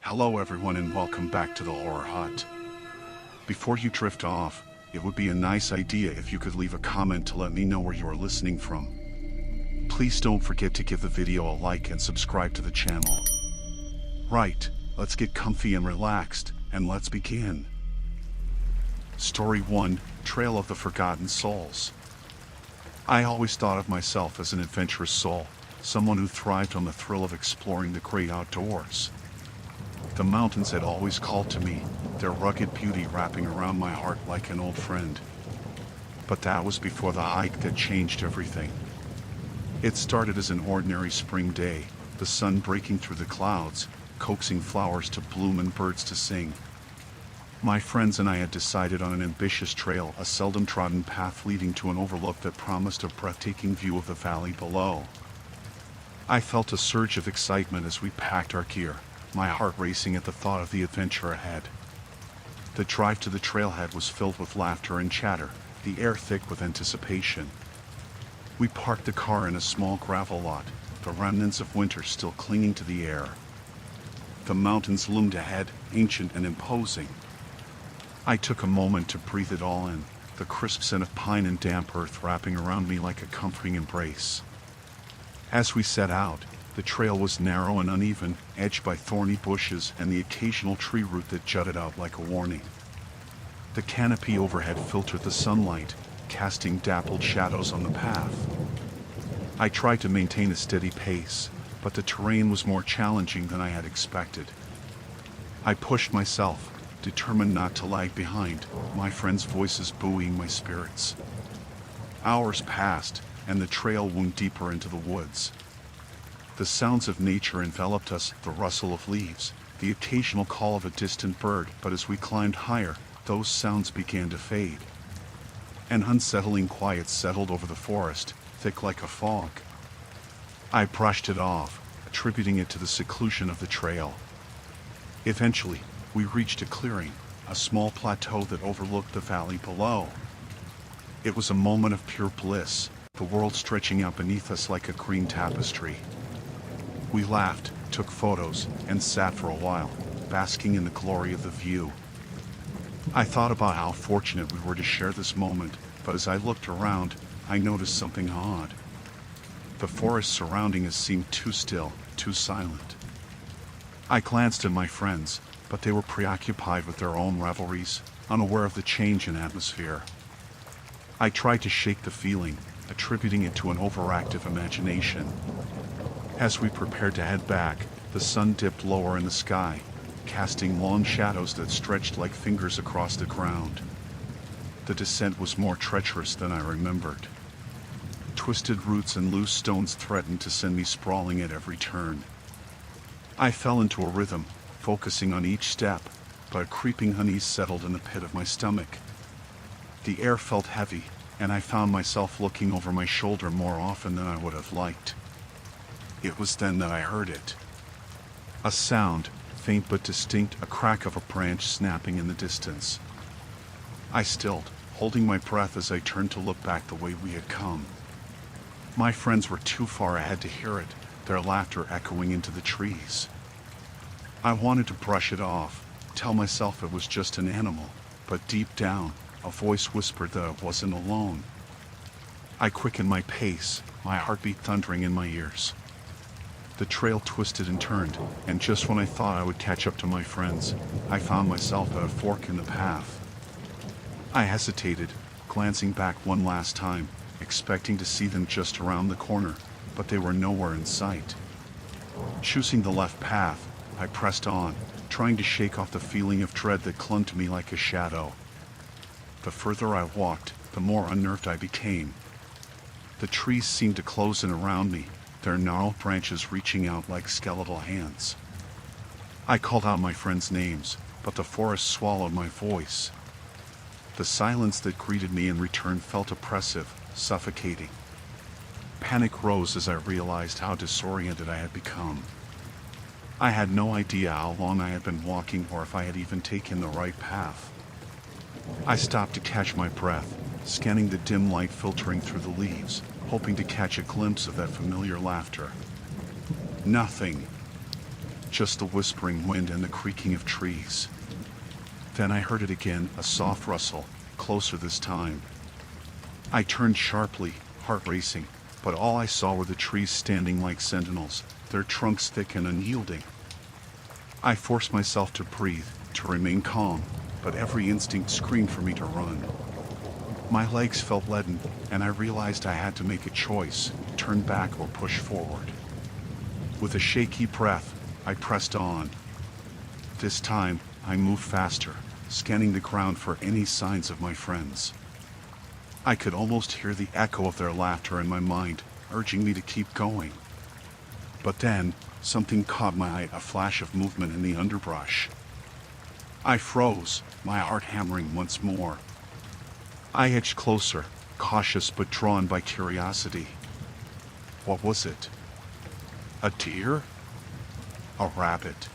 Hello everyone and welcome back to the Horror Hut. Before you drift off, it would be a nice idea if you could leave a comment to let me know where you are listening from. Please don't forget to give the video a like and subscribe to the channel. Right, let's get comfy and relaxed, and let's begin. Story 1, Trail of the Forgotten Souls. I always thought of myself as an adventurous soul, someone who thrived on the thrill of exploring the great outdoors. The mountains had always called to me, their rugged beauty wrapping around my heart like an old friend. But that was before the hike that changed everything. It started as an ordinary spring day, the sun breaking through the clouds, coaxing flowers to bloom and birds to sing. My friends and I had decided on an ambitious trail, a seldom trodden path leading to an overlook that promised a breathtaking view of the valley below. I felt a surge of excitement as we packed our gear, my heart racing at the thought of the adventure ahead. The drive to the trailhead was filled with laughter and chatter, the air thick with anticipation. We parked the car in a small gravel lot, the remnants of winter still clinging to the air. The mountains loomed ahead, ancient and imposing. I took a moment to breathe it all in, the crisp scent of pine and damp earth wrapping around me like a comforting embrace. As we set out, the trail was narrow and uneven, edged by thorny bushes and the occasional tree root that jutted out like a warning. The canopy overhead filtered the sunlight, casting dappled shadows on the path. I tried to maintain a steady pace, but the terrain was more challenging than I had expected. I pushed myself, determined not to lag behind, my friends' voices buoying my spirits. Hours passed, and the trail wound deeper into the woods. The sounds of nature enveloped us, the rustle of leaves, the occasional call of a distant bird, but as we climbed higher, those sounds began to fade. An unsettling quiet settled over the forest, thick like a fog. I brushed it off, attributing it to the seclusion of the trail. Eventually, we reached a clearing, a small plateau that overlooked the valley below. It was a moment of pure bliss, the world stretching out beneath us like a green tapestry. We laughed, took photos, and sat for a while, basking in the glory of the view. I thought about how fortunate we were to share this moment, but as I looked around, I noticed something odd. The forest surrounding us seemed too still, too silent. I glanced at my friends, but they were preoccupied with their own revelries, unaware of the change in atmosphere. I tried to shake the feeling, attributing it to an overactive imagination. As we prepared to head back, the sun dipped lower in the sky, casting long shadows that stretched like fingers across the ground. The descent was more treacherous than I remembered. Twisted roots and loose stones threatened to send me sprawling at every turn. I fell into a rhythm, focusing on each step, but a creeping unease settled in the pit of my stomach. The air felt heavy, and I found myself looking over my shoulder more often than I would have liked. It was then that I heard it. A sound, faint but distinct, a crack of a branch snapping in the distance. I stilled, holding my breath as I turned to look back the way we had come. My friends were too far ahead to hear it, their laughter echoing into the trees. I wanted to brush it off, tell myself it was just an animal, but deep down, a voice whispered that I wasn't alone. I quickened my pace, my heartbeat thundering in my ears. The trail twisted and turned, and just when I thought I would catch up to my friends, I found myself at a fork in the path. I hesitated, glancing back one last time, expecting to see them just around the corner, but they were nowhere in sight. Choosing the left path, I pressed on, trying to shake off the feeling of dread that clung to me like a shadow. The further I walked, the more unnerved I became. The trees seemed to close in around me, their gnarled branches reaching out like skeletal hands. I called out my friends' names, but the forest swallowed my voice. The silence that greeted me in return felt oppressive, suffocating. Panic rose as I realized how disoriented I had become. I had no idea how long I had been walking or if I had even taken the right path. I stopped to catch my breath, scanning the dim light filtering through the leaves, hoping to catch a glimpse of that familiar laughter. Nothing. just the whispering wind and the creaking of trees. Then I heard it again, a soft rustle, closer this time. I turned sharply, heart racing, but all I saw were the trees standing like sentinels, their trunks thick and unyielding. I forced myself to breathe, to remain calm, but every instinct screamed for me to run. My legs felt leaden, and I realized I had to make a choice, turn back or push forward. With a shaky breath, I pressed on. This time, I moved faster, scanning the ground for any signs of my friends. I could almost hear the echo of their laughter in my mind, urging me to keep going. But then, something caught my eye, a flash of movement in the underbrush. I froze, my heart hammering once more. I edged closer, cautious but drawn by curiosity. What was it? A deer? A rabbit?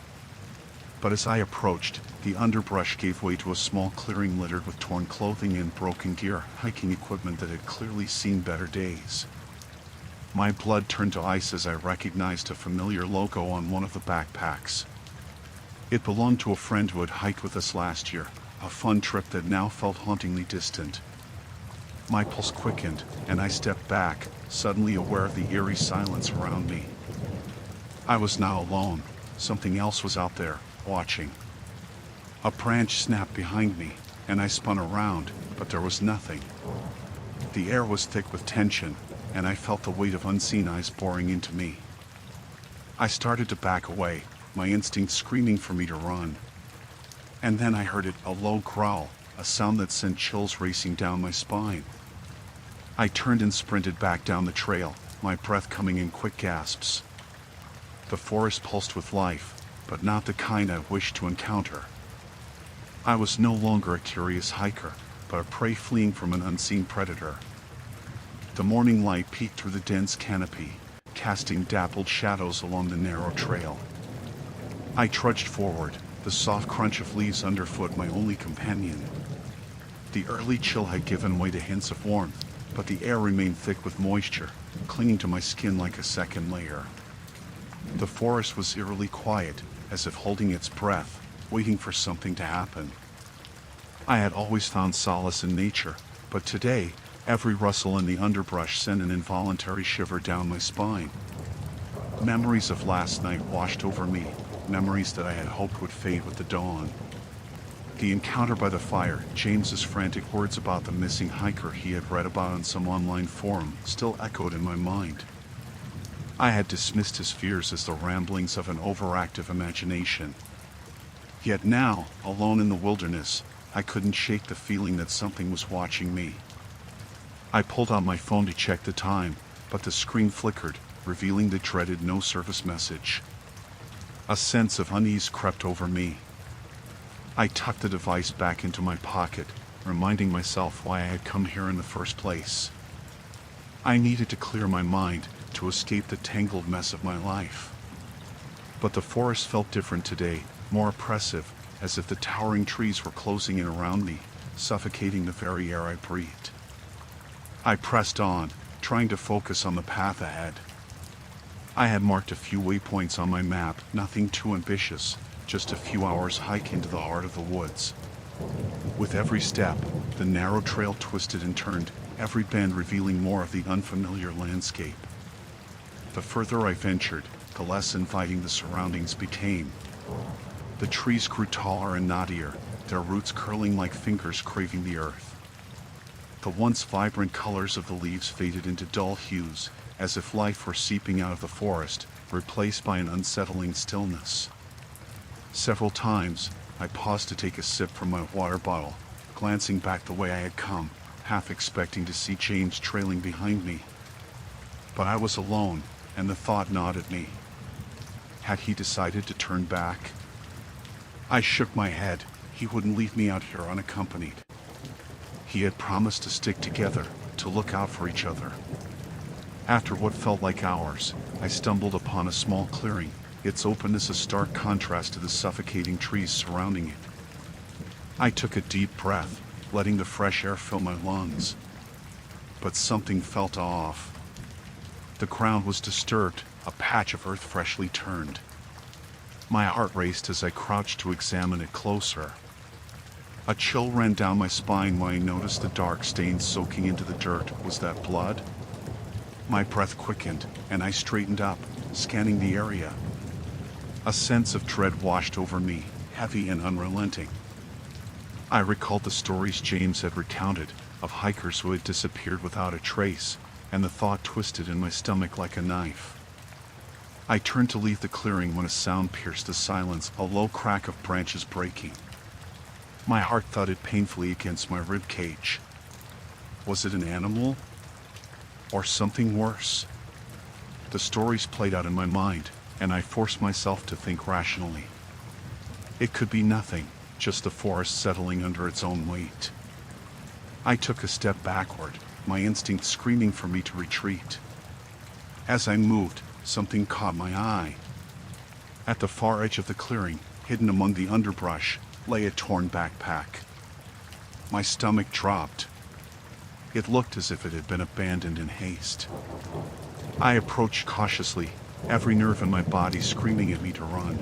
But as I approached, the underbrush gave way to a small clearing littered with torn clothing and broken gear, hiking equipment that had clearly seen better days. My blood turned to ice as I recognized a familiar logo on one of the backpacks. It belonged to a friend who had hiked with us last year, a fun trip that now felt hauntingly distant. My pulse quickened, and I stepped back, suddenly aware of the eerie silence around me. I was now alone. Something else was out there, watching. A branch snapped behind me, and I spun around, but there was nothing. The air was thick with tension, and I felt the weight of unseen eyes boring into me. I started to back away, my instinct screaming for me to run. And then I heard it, a low growl, a sound that sent chills racing down my spine. I turned and sprinted back down the trail, my breath coming in quick gasps. The forest pulsed with life, but not the kind I wished to encounter. I was no longer a curious hiker, but a prey fleeing from an unseen predator. The morning light peeked through the dense canopy, casting dappled shadows along the narrow trail. I trudged forward, the soft crunch of leaves underfoot my only companion. The early chill had given way to hints of warmth, but the air remained thick with moisture, clinging to my skin like a second layer. The forest was eerily quiet, as if holding its breath, waiting for something to happen. I had always found solace in nature, but today, every rustle in the underbrush sent an involuntary shiver down my spine. Memories of last night washed over me, memories that I had hoped would fade with the dawn. The encounter by the fire, James's frantic words about the missing hiker he had read about on some online forum, still echoed in my mind. I had dismissed his fears as the ramblings of an overactive imagination. Yet now, alone in the wilderness, I couldn't shake the feeling that something was watching me. I pulled out my phone to check the time, but the screen flickered, revealing the dreaded no-service message. A sense of unease crept over me. I tucked the device back into my pocket, reminding myself why I had come here in the first place. I needed to clear my mind, to escape the tangled mess of my life. But the forest felt different today, more oppressive, as if the towering trees were closing in around me, suffocating the very air I breathed. I pressed on, trying to focus on the path ahead. I had marked a few waypoints on my map, nothing too ambitious, just a few hours hike into the heart of the woods. With every step, the narrow trail twisted and turned, every bend revealing more of the unfamiliar landscape. The further I ventured, the less inviting the surroundings became. The trees grew taller and knottier, their roots curling like fingers craving the earth. The once vibrant colors of the leaves faded into dull hues, as if life were seeping out of the forest, replaced by an unsettling stillness. Several times, I paused to take a sip from my water bottle, glancing back the way I had come, half expecting to see James trailing behind me. But I was alone, and the thought gnawed at me. Had he decided to turn back? I shook my head. He wouldn't leave me out here unaccompanied. He had promised to stick together, to look out for each other. After what felt like hours, I stumbled upon a small clearing, its openness a stark contrast to the suffocating trees surrounding it. I took a deep breath, letting the fresh air fill my lungs. But something felt off. The ground was disturbed, a patch of earth freshly turned. My heart raced as I crouched to examine it closer. A chill ran down my spine when I noticed the dark stains soaking into the dirt. Was that blood? My breath quickened, and I straightened up, scanning the area. A sense of dread washed over me, heavy and unrelenting. I recalled the stories James had recounted, of hikers who had disappeared without a trace, and the thought twisted in my stomach like a knife. I turned to leave the clearing when a sound pierced the silence, a low crack of branches breaking. My heart thudded painfully against my rib cage. Was it an animal? Or something worse? The stories played out in my mind, and I forced myself to think rationally. It could be nothing, just the forest settling under its own weight. I took a step backward, my instinct screaming for me to retreat. As I moved, something caught my eye. At the far edge of the clearing, hidden among the underbrush, lay a torn backpack. My stomach dropped. It looked as if it had been abandoned in haste. I approached cautiously, every nerve in my body screaming at me to run.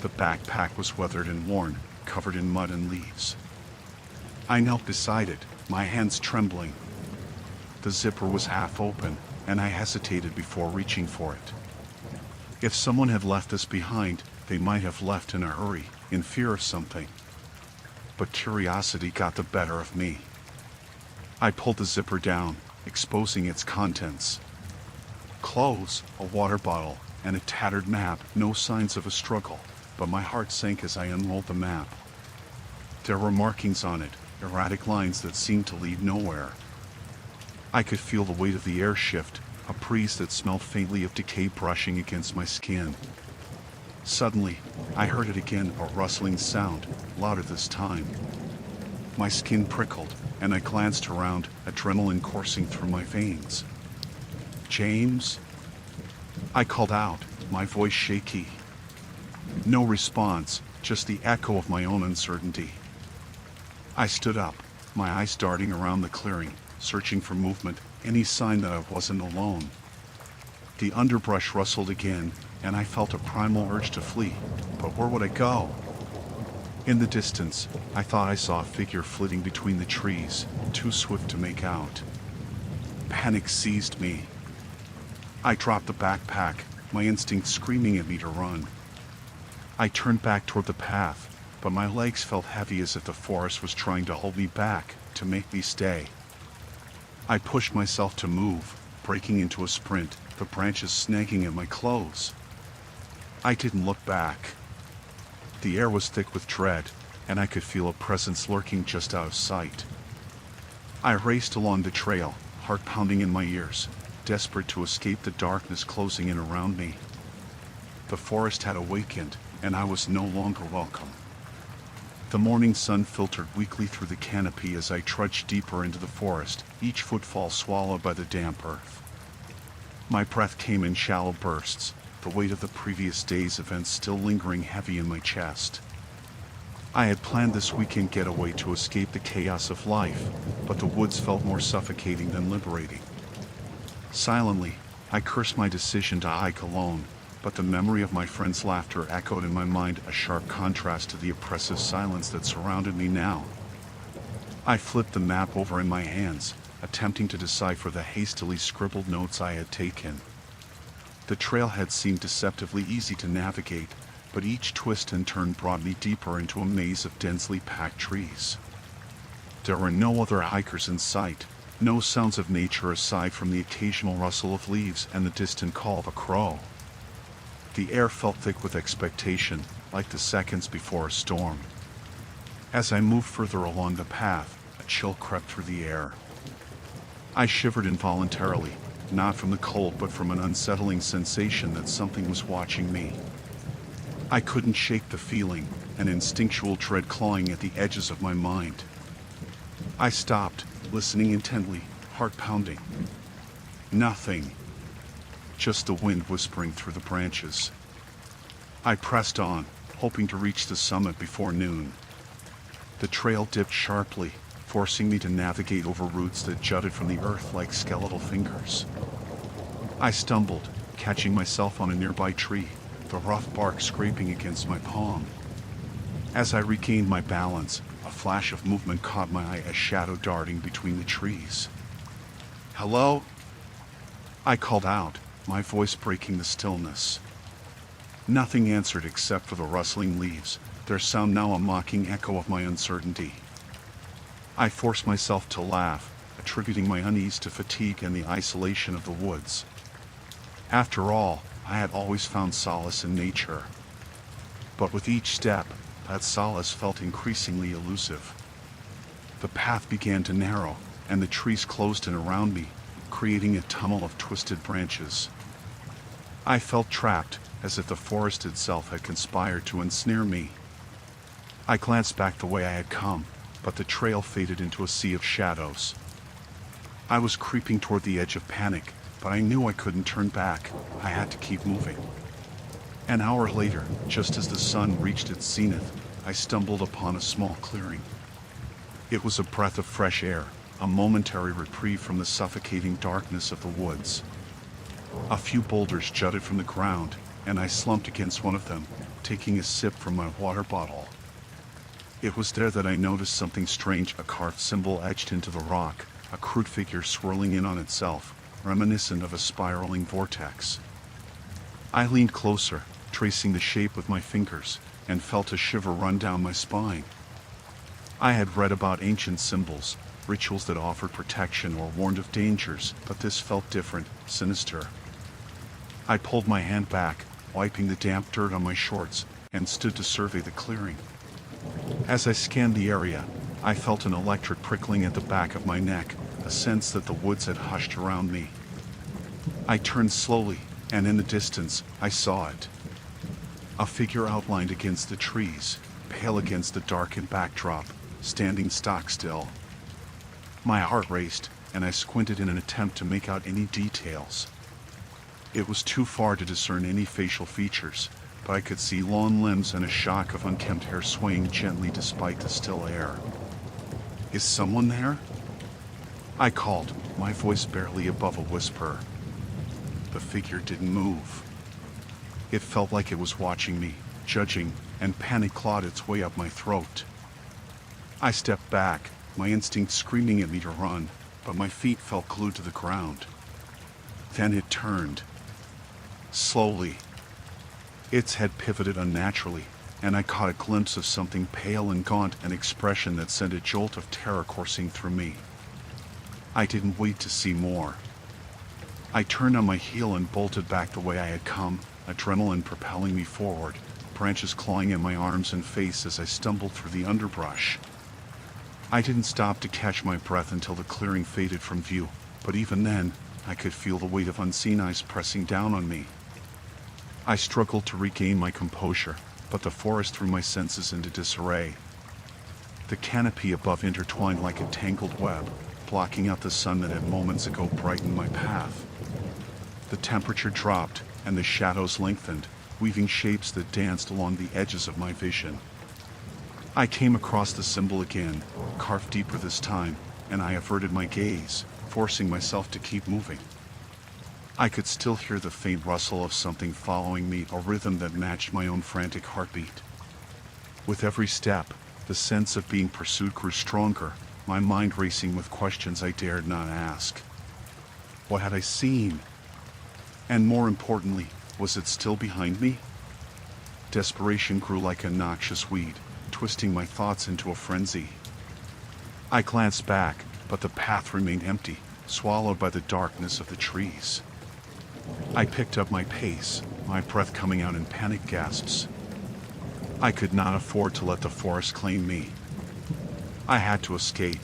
The backpack was weathered and worn, covered in mud and leaves. I knelt beside it, my hands trembling. The zipper was half open, and I hesitated before reaching for it. If someone had left us behind, they might have left in a hurry, in fear of something. But curiosity got the better of me. I pulled the zipper down, exposing its contents. Clothes, a water bottle, and a tattered map, no signs of a struggle, but my heart sank as I unrolled the map. There were markings on it, erratic lines that seemed to lead nowhere. I could feel the weight of the air shift, a breeze that smelled faintly of decay brushing against my skin. Suddenly, I heard it again, a rustling sound, louder this time. My skin prickled, and I glanced around, adrenaline coursing through my veins. "James?" I called out, my voice shaky. No response, just the echo of my own uncertainty. I stood up, my eyes darting around the clearing, searching for movement, any sign that I wasn't alone. The underbrush rustled again, and I felt a primal urge to flee, but where would I go? In the distance, I thought I saw a figure flitting between the trees, too swift to make out. Panic seized me. I dropped the backpack, my instinct screaming at me to run. I turned back toward the path, but my legs felt heavy as if the forest was trying to hold me back, to make me stay. I pushed myself to move, breaking into a sprint, the branches snagging at my clothes. I didn't look back. The air was thick with dread, and I could feel a presence lurking just out of sight. I raced along the trail, heart pounding in my ears, desperate to escape the darkness closing in around me. The forest had awakened, and I was no longer welcome. The morning sun filtered weakly through the canopy as I trudged deeper into the forest, each footfall swallowed by the damp earth. My breath came in shallow bursts, the weight of the previous day's events still lingering heavy in my chest. I had planned this weekend getaway to escape the chaos of life, but the woods felt more suffocating than liberating. Silently, I cursed my decision to hike alone, but the memory of my friend's laughter echoed in my mind, a sharp contrast to the oppressive silence that surrounded me now. I flipped the map over in my hands, attempting to decipher the hastily scribbled notes I had taken. The trailhead seemed deceptively easy to navigate, but each twist and turn brought me deeper into a maze of densely packed trees. There were no other hikers in sight, no sounds of nature aside from the occasional rustle of leaves and the distant call of a crow. The air felt thick with expectation, like the seconds before a storm. As I moved further along the path, a chill crept through the air. I shivered involuntarily, not from the cold but from an unsettling sensation that something was watching me. I couldn't shake the feeling, an instinctual dread clawing at the edges of my mind. I stopped, listening intently, heart pounding. Nothing. Just the wind whispering through the branches. I pressed on, hoping to reach the summit before noon. The trail dipped sharply, forcing me to navigate over roots that jutted from the earth like skeletal fingers. I stumbled, catching myself on a nearby tree, the rough bark scraping against my palm. As I regained my balance, a flash of movement caught my eye, a shadow darting between the trees. "Hello?" I called out, my voice breaking the stillness. Nothing answered except for the rustling leaves, their sound now a mocking echo of my uncertainty. I forced myself to laugh, attributing my unease to fatigue and the isolation of the woods. After all, I had always found solace in nature. But with each step, that solace felt increasingly elusive. The path began to narrow, and the trees closed in around me, creating a tumult of twisted branches. I felt trapped, as if the forest itself had conspired to ensnare me. I glanced back the way I had come, but the trail faded into a sea of shadows. I was creeping toward the edge of panic, but I knew I couldn't turn back. I had to keep moving. An hour later, just as the sun reached its zenith, I stumbled upon a small clearing. It was a breath of fresh air, a momentary reprieve from the suffocating darkness of the woods. A few boulders jutted from the ground, and I slumped against one of them, taking a sip from my water bottle. It was there that I noticed something strange, a carved symbol etched into the rock, a crude figure swirling in on itself, reminiscent of a spiraling vortex. I leaned closer, tracing the shape with my fingers, and felt a shiver run down my spine. I had read about ancient symbols, rituals that offered protection or warned of dangers, but this felt different, sinister. I pulled my hand back, wiping the damp dirt on my shorts, and stood to survey the clearing. As I scanned the area, I felt an electric prickling at the back of my neck, a sense that the woods had hushed around me. I turned slowly, and in the distance, I saw it. A figure outlined against the trees, pale against the darkened backdrop, standing stock still. My heart raced, and I squinted in an attempt to make out any details. It was too far to discern any facial features, but I could see long limbs and a shock of unkempt hair swaying gently despite the still air. "Is someone there?" I called, my voice barely above a whisper. The figure didn't move. It felt like it was watching me, judging, and panic clawed its way up my throat. I stepped back, my instinct screaming at me to run, but my feet felt glued to the ground. Then it turned. Slowly. Its head pivoted unnaturally, and I caught a glimpse of something pale and gaunt, an expression that sent a jolt of terror coursing through me. I didn't wait to see more. I turned on my heel and bolted back the way I had come, adrenaline propelling me forward, branches clawing at my arms and face as I stumbled through the underbrush. I didn't stop to catch my breath until the clearing faded from view, but even then, I could feel the weight of unseen eyes pressing down on me. I struggled to regain my composure, but the forest threw my senses into disarray. The canopy above intertwined like a tangled web, blocking out the sun that had moments ago brightened my path. The temperature dropped, and the shadows lengthened, weaving shapes that danced along the edges of my vision. I came across the symbol again, carved deeper this time, and I averted my gaze, forcing myself to keep moving. I could still hear the faint rustle of something following me, a rhythm that matched my own frantic heartbeat. With every step, the sense of being pursued grew stronger, my mind racing with questions I dared not ask. What had I seen? And more importantly, was it still behind me? Desperation grew like a noxious weed, twisting my thoughts into a frenzy. I glanced back, but the path remained empty, swallowed by the darkness of the trees. I picked up my pace, my breath coming out in panic gasps. I could not afford to let the forest claim me. I had to escape.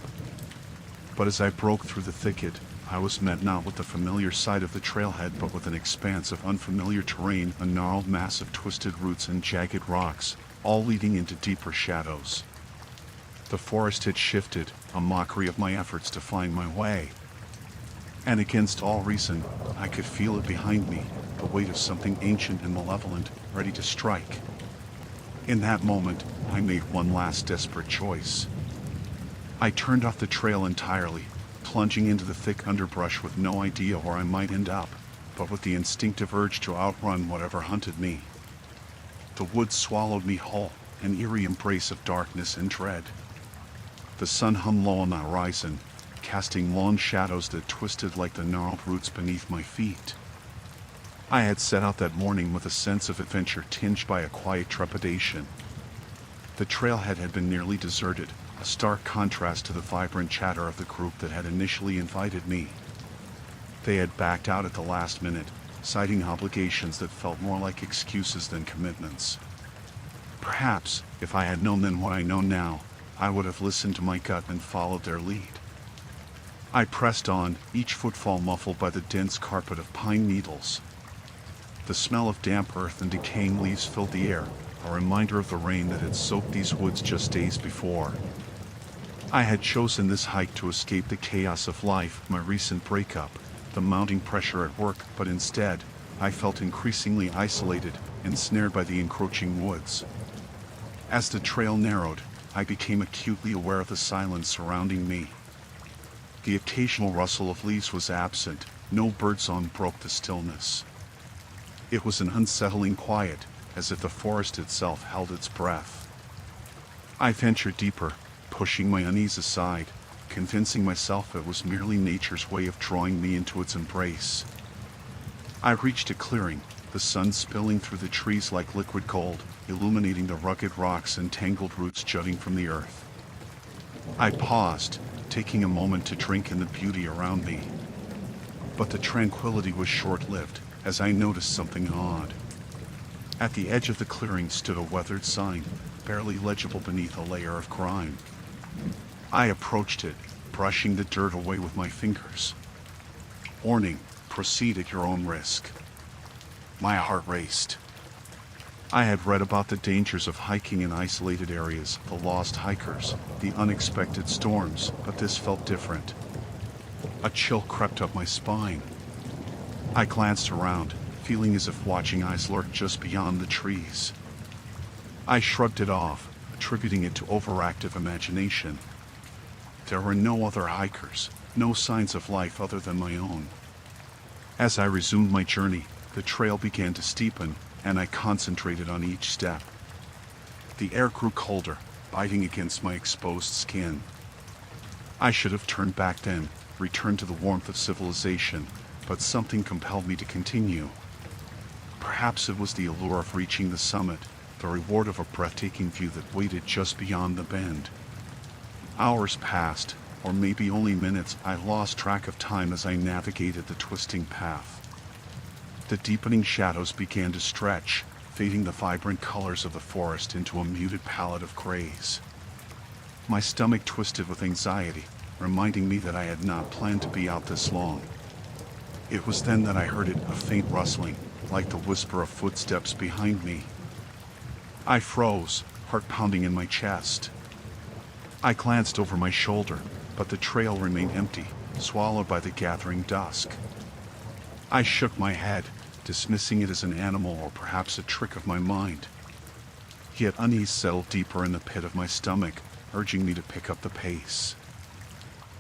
But as I broke through the thicket, I was met not with the familiar sight of the trailhead, but with an expanse of unfamiliar terrain, a gnarled mass of twisted roots and jagged rocks, all leading into deeper shadows. The forest had shifted, a mockery of my efforts to find my way. And against all reason, I could feel it behind me, the weight of something ancient and malevolent, ready to strike. In that moment, I made one last desperate choice. I turned off the trail entirely, plunging into the thick underbrush with no idea where I might end up, but with the instinctive urge to outrun whatever hunted me. The woods swallowed me whole, an eerie embrace of darkness and dread. The sun hung low on the horizon, casting long shadows that twisted like the gnarled roots beneath my feet. I had set out that morning with a sense of adventure tinged by a quiet trepidation. The trailhead had been nearly deserted, a stark contrast to the vibrant chatter of the group that had initially invited me. They had backed out at the last minute, citing obligations that felt more like excuses than commitments. Perhaps, if I had known then what I know now, I would have listened to my gut and followed their lead. I pressed on, each footfall muffled by the dense carpet of pine needles. The smell of damp earth and decaying leaves filled the air, a reminder of the rain that had soaked these woods just days before. I had chosen this hike to escape the chaos of life, my recent breakup, the mounting pressure at work, but instead, I felt increasingly isolated, ensnared by the encroaching woods. As the trail narrowed, I became acutely aware of the silence surrounding me. The occasional rustle of leaves was absent, no birdsong broke the stillness. It was an unsettling quiet, as if the forest itself held its breath. I ventured deeper, pushing my unease aside, convincing myself it was merely nature's way of drawing me into its embrace. I reached a clearing, the sun spilling through the trees like liquid gold, illuminating the rugged rocks and tangled roots jutting from the earth. I paused, taking a moment to drink in the beauty around me. But the tranquility was short-lived, as I noticed something odd. At the edge of the clearing stood a weathered sign, barely legible beneath a layer of grime. I approached it, brushing the dirt away with my fingers. Warning, proceed at your own risk. My heart raced. I had read about the dangers of hiking in isolated areas, the lost hikers, the unexpected storms, but this felt different. A chill crept up my spine. I glanced around, feeling as if watching eyes lurked just beyond the trees. I shrugged it off, attributing it to overactive imagination. There were no other hikers, no signs of life other than my own. As I resumed my journey, the trail began to steepen, and I concentrated on each step. The air grew colder, biting against my exposed skin. I should have turned back then, returned to the warmth of civilization, but something compelled me to continue. Perhaps it was the allure of reaching the summit, the reward of a breathtaking view that waited just beyond the bend. Hours passed, or maybe only minutes. I lost track of time as I navigated the twisting path. The deepening shadows began to stretch, fading the vibrant colors of the forest into a muted palette of grays. My stomach twisted with anxiety, reminding me that I had not planned to be out this long. It was then that I heard it, a faint rustling, like the whisper of footsteps behind me. I froze, heart pounding in my chest. I glanced over my shoulder, but the trail remained empty, swallowed by the gathering dusk. I shook my head, dismissing it as an animal or perhaps a trick of my mind. Yet unease settled deeper in the pit of my stomach, urging me to pick up the pace.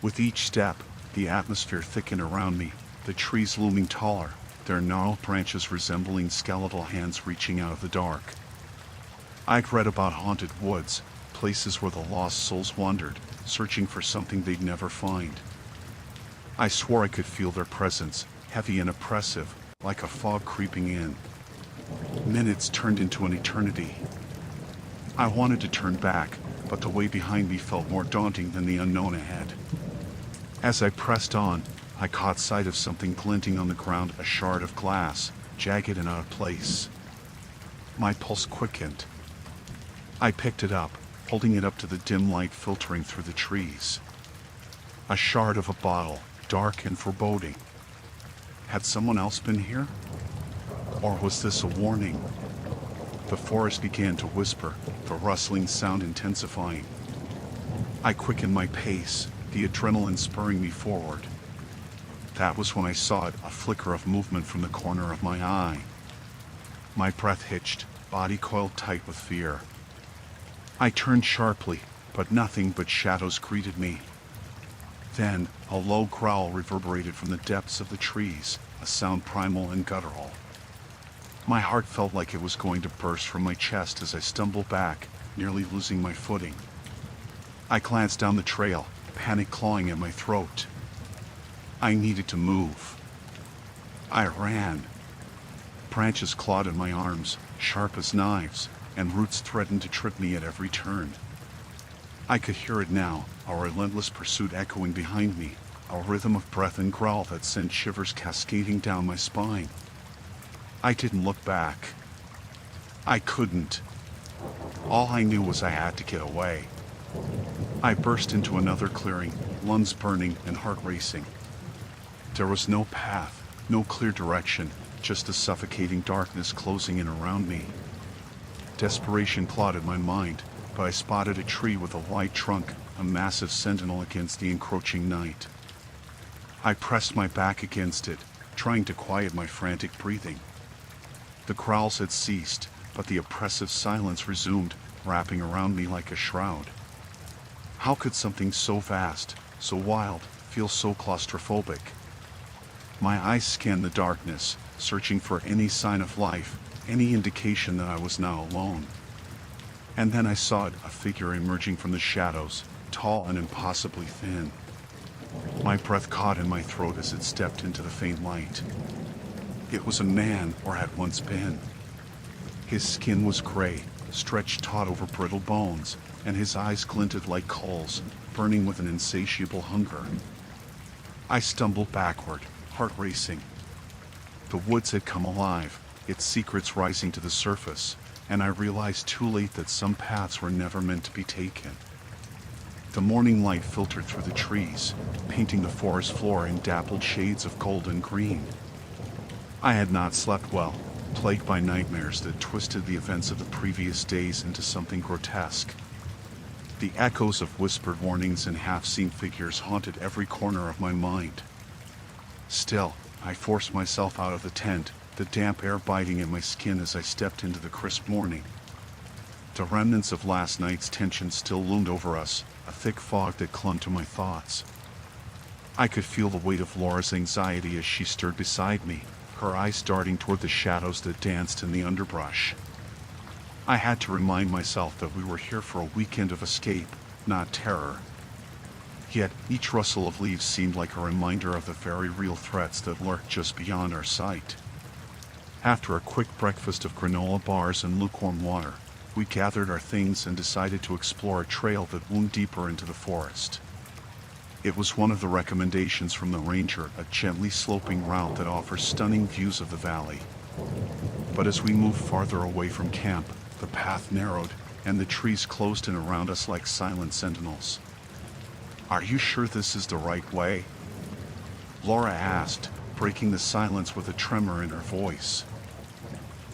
With each step, the atmosphere thickened around me, the trees looming taller, their gnarled branches resembling skeletal hands reaching out of the dark. I'd read about haunted woods, places where the lost souls wandered, searching for something they'd never find. I swore I could feel their presence, heavy and oppressive, like a fog creeping in. Minutes turned into an eternity. I wanted to turn back, but the way behind me felt more daunting than the unknown ahead. As I pressed on, I caught sight of something glinting on the ground, a shard of glass, jagged and out of place. My pulse quickened. I picked it up, holding it up to the dim light filtering through the trees. A shard of a bottle, dark and foreboding. Had someone else been here? Or was this a warning? The forest began to whisper, the rustling sound intensifying. I quickened my pace, the adrenaline spurring me forward. That was when I saw it, a flicker of movement from the corner of my eye. My breath hitched, body coiled tight with fear. I turned sharply, but nothing but shadows greeted me. Then, a low growl reverberated from the depths of the trees, a sound primal and guttural. My heart felt like it was going to burst from my chest as I stumbled back, nearly losing my footing. I glanced down the trail, panic clawing at my throat. I needed to move. I ran. Branches clawed at my arms, sharp as knives, and roots threatened to trip me at every turn. I could hear it now, a relentless pursuit echoing behind me, a rhythm of breath and growl that sent shivers cascading down my spine. I didn't look back. I couldn't. All I knew was I had to get away. I burst into another clearing, lungs burning and heart racing. There was no path, no clear direction, just a suffocating darkness closing in around me. Desperation clouded my mind, but I spotted a tree with a white trunk, a massive sentinel against the encroaching night. I pressed my back against it, trying to quiet my frantic breathing. The growls had ceased, but the oppressive silence resumed, wrapping around me like a shroud. How could something so vast, so wild, feel so claustrophobic? My eyes scanned the darkness, searching for any sign of life, any indication that I was now alone. And then I saw it, a figure emerging from the shadows, tall and impossibly thin. My breath caught in my throat as it stepped into the faint light. It was a man, or had once been. His skin was gray, stretched taut over brittle bones, and his eyes glinted like coals, burning with an insatiable hunger. I stumbled backward, heart racing. The woods had come alive, its secrets rising to the surface, and I realized too late that some paths were never meant to be taken. The morning light filtered through the trees, painting the forest floor in dappled shades of gold and green. I had not slept well, plagued by nightmares that twisted the events of the previous days into something grotesque. The echoes of whispered warnings and half-seen figures haunted every corner of my mind. Still, I forced myself out of the tent, the damp air biting at my skin as I stepped into the crisp morning. The remnants of last night's tension still loomed over us, a thick fog that clung to my thoughts. I could feel the weight of Laura's anxiety as she stood beside me, her eyes darting toward the shadows that danced in the underbrush. I had to remind myself that we were here for a weekend of escape, not terror. Yet each rustle of leaves seemed like a reminder of the very real threats that lurked just beyond our sight. After a quick breakfast of granola bars and lukewarm water, we gathered our things and decided to explore a trail that wound deeper into the forest. It was one of the recommendations from the ranger, a gently sloping route that offers stunning views of the valley. But as we moved farther away from camp, the path narrowed, and the trees closed in around us like silent sentinels. "Are you sure this is the right way?" Laura asked, breaking the silence with a tremor in her voice.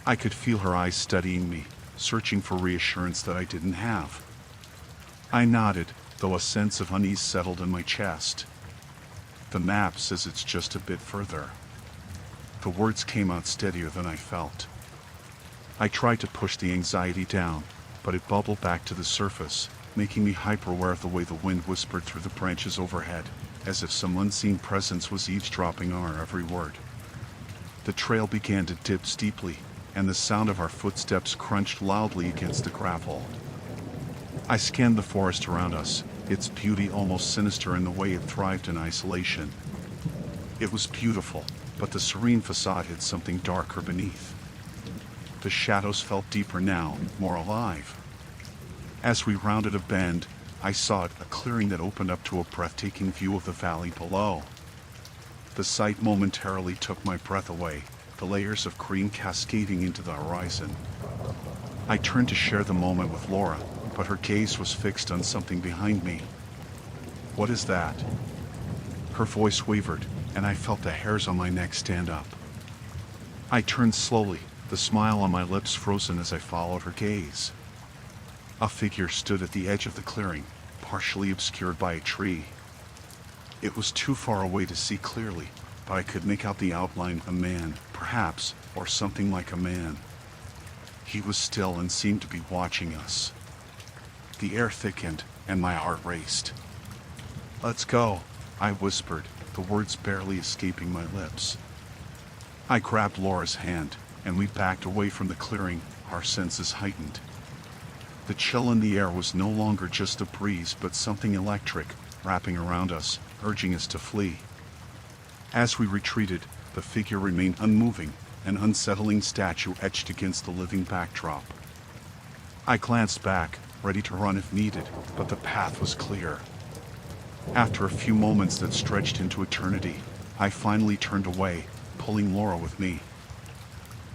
I could feel her eyes studying me, searching for reassurance that I didn't have. I nodded, though a sense of unease settled in my chest. "The map says it's just a bit further." The words came out steadier than I felt. I tried to push the anxiety down, but it bubbled back to the surface, making me hyper-aware of the way the wind whispered through the branches overhead, as if some unseen presence was eavesdropping on our every word. The trail began to dip steeply, and the sound of our footsteps crunched loudly against the gravel. I scanned the forest around us, its beauty almost sinister in the way it thrived in isolation. It was beautiful, but the serene facade hid something darker beneath. The shadows felt deeper now, more alive. As we rounded a bend, I saw it, a clearing that opened up to a breathtaking view of the valley below. The sight momentarily took my breath away, the layers of green cascading into the horizon. I turned to share the moment with Laura, but her gaze was fixed on something behind me. "What is that?" Her voice wavered, and I felt the hairs on my neck stand up. I turned slowly, the smile on my lips frozen as I followed her gaze. A figure stood at the edge of the clearing, partially obscured by a tree. It was too far away to see clearly, but I could make out the outline of a man, perhaps, or something like a man. He was still and seemed to be watching us. The air thickened, and my heart raced. "Let's go," I whispered, the words barely escaping my lips. I grabbed Laura's hand, and we backed away from the clearing, our senses heightened. The chill in the air was no longer just a breeze but something electric, wrapping around us, urging us to flee. As we retreated, the figure remained unmoving, an unsettling statue etched against the living backdrop. I glanced back, ready to run if needed, but the path was clear. After a few moments that stretched into eternity, I finally turned away, pulling Laura with me.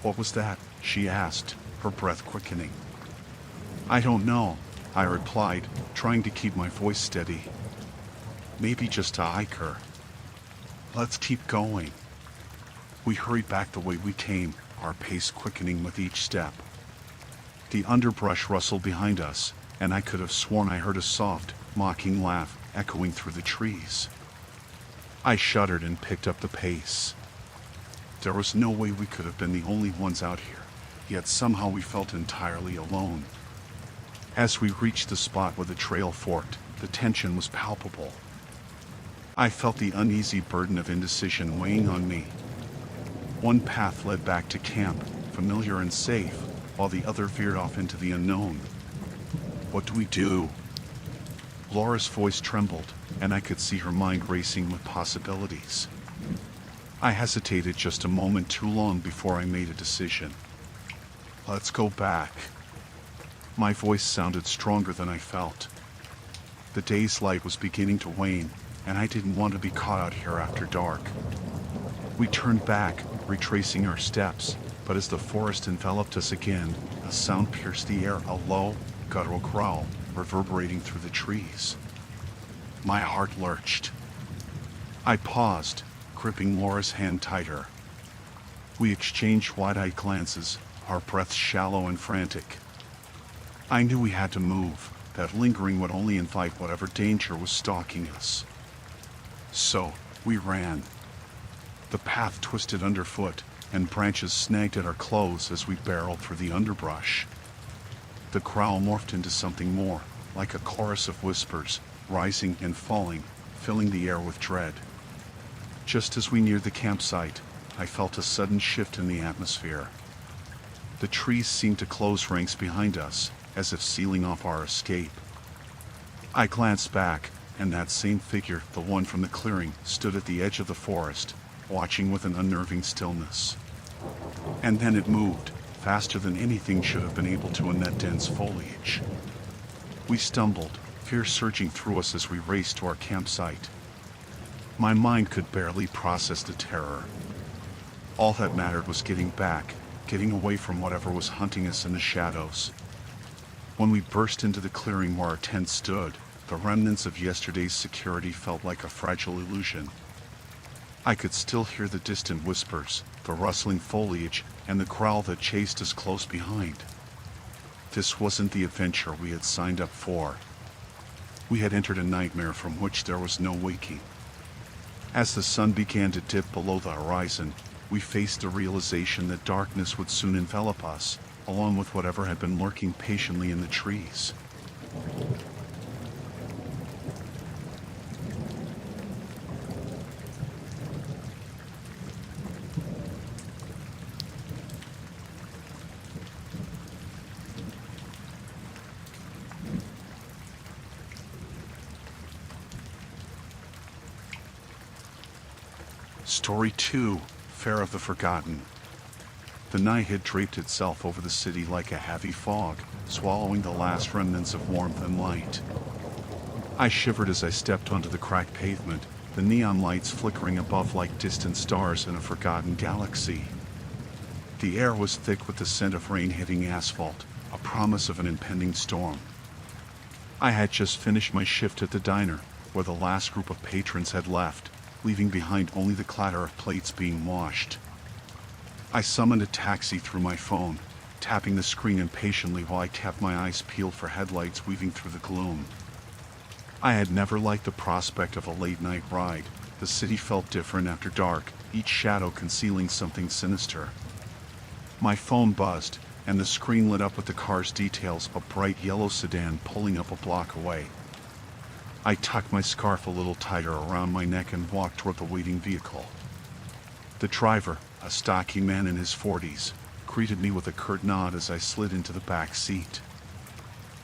"What was that?" she asked, her breath quickening. "I don't know," I replied, trying to keep my voice steady. "Maybe just a hiker. Let's keep going." We hurried back the way we came, our pace quickening with each step. The underbrush rustled behind us, and I could have sworn I heard a soft, mocking laugh echoing through the trees. I shuddered and picked up the pace. There was no way we could have been the only ones out here, yet somehow we felt entirely alone. As we reached the spot where the trail forked, the tension was palpable. I felt the uneasy burden of indecision weighing on me. One path led back to camp, familiar and safe, while the other veered off into the unknown. "What do we do?" Laura's voice trembled, and I could see her mind racing with possibilities. I hesitated just a moment too long before I made a decision. "Let's go back." My voice sounded stronger than I felt. The day's light was beginning to wane, and I didn't want to be caught out here after dark. We turned back, retracing our steps, but as the forest enveloped us again, a sound pierced the air, a low, guttural growl reverberating through the trees. My heart lurched. I paused, gripping Laura's hand tighter. We exchanged wide-eyed glances, our breaths shallow and frantic. I knew we had to move, that lingering would only invite whatever danger was stalking us. So, we ran. The path twisted underfoot, and branches snagged at our clothes as we barreled through the underbrush. The growl morphed into something more, like a chorus of whispers, rising and falling, filling the air with dread. Just as we neared the campsite, I felt a sudden shift in the atmosphere. The trees seemed to close ranks behind us, as if sealing off our escape. I glanced back, and that same figure, the one from the clearing, stood at the edge of the forest, watching with an unnerving stillness. And then it moved, faster than anything should have been able to in that dense foliage. We stumbled, fear surging through us as we raced to our campsite. My mind could barely process the terror. All that mattered was getting back, getting away from whatever was hunting us in the shadows. When we burst into the clearing where our tent stood, the remnants of yesterday's security felt like a fragile illusion. I could still hear the distant whispers, the rustling foliage, and the growl that chased us close behind. This wasn't the adventure we had signed up for. We had entered a nightmare from which there was no waking. As the sun began to dip below the horizon, we faced the realization that darkness would soon envelop us, along with whatever had been lurking patiently in the trees. Story 2, Fair of the Forgotten. The night had draped itself over the city like a heavy fog, swallowing the last remnants of warmth and light. I shivered as I stepped onto the cracked pavement, the neon lights flickering above like distant stars in a forgotten galaxy. The air was thick with the scent of rain hitting asphalt, a promise of an impending storm. I had just finished my shift at the diner, where the last group of patrons had left, leaving behind only the clatter of plates being washed. I summoned a taxi through my phone, tapping the screen impatiently while I kept my eyes peeled for headlights weaving through the gloom. I had never liked the prospect of a late-night ride. The city felt different after dark, each shadow concealing something sinister. My phone buzzed, and the screen lit up with the car's details, a bright yellow sedan pulling up a block away. I tucked my scarf a little tighter around my neck and walked toward the waiting vehicle. The driver, a stocky man in his 40s, greeted me with a curt nod as I slid into the back seat.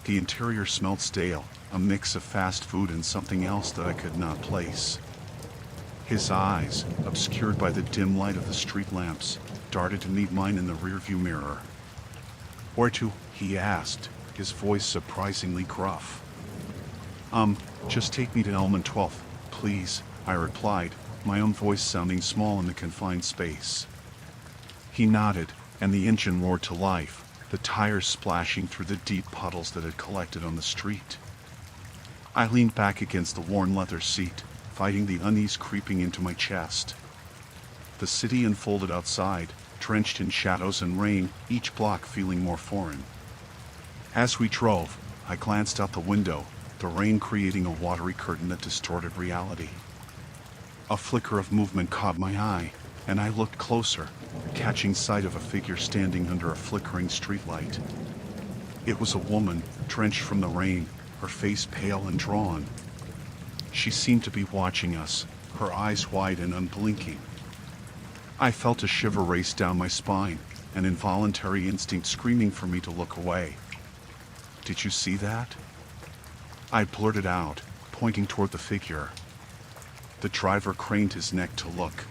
The interior smelled stale, a mix of fast food and something else that I could not place. His eyes, obscured by the dim light of the street lamps, darted to meet mine in the rearview mirror. "Where to?" he asked, his voice surprisingly gruff. Just take me to Element 12, please," I replied, my own voice sounding small in the confined space. He nodded, and the engine roared to life, the tires splashing through the deep puddles that had collected on the street. I leaned back against the worn leather seat, fighting the unease creeping into my chest. The city unfolded outside, drenched in shadows and rain, each block feeling more foreign. As we drove, I glanced out the window, the rain creating a watery curtain that distorted reality. A flicker of movement caught my eye, and I looked closer, catching sight of a figure standing under a flickering streetlight. It was a woman, drenched from the rain, her face pale and drawn. She seemed to be watching us, her eyes wide and unblinking. I felt a shiver race down my spine, an involuntary instinct screaming for me to look away. "Did you see that?" I blurted out, pointing toward the figure. The driver craned his neck to look.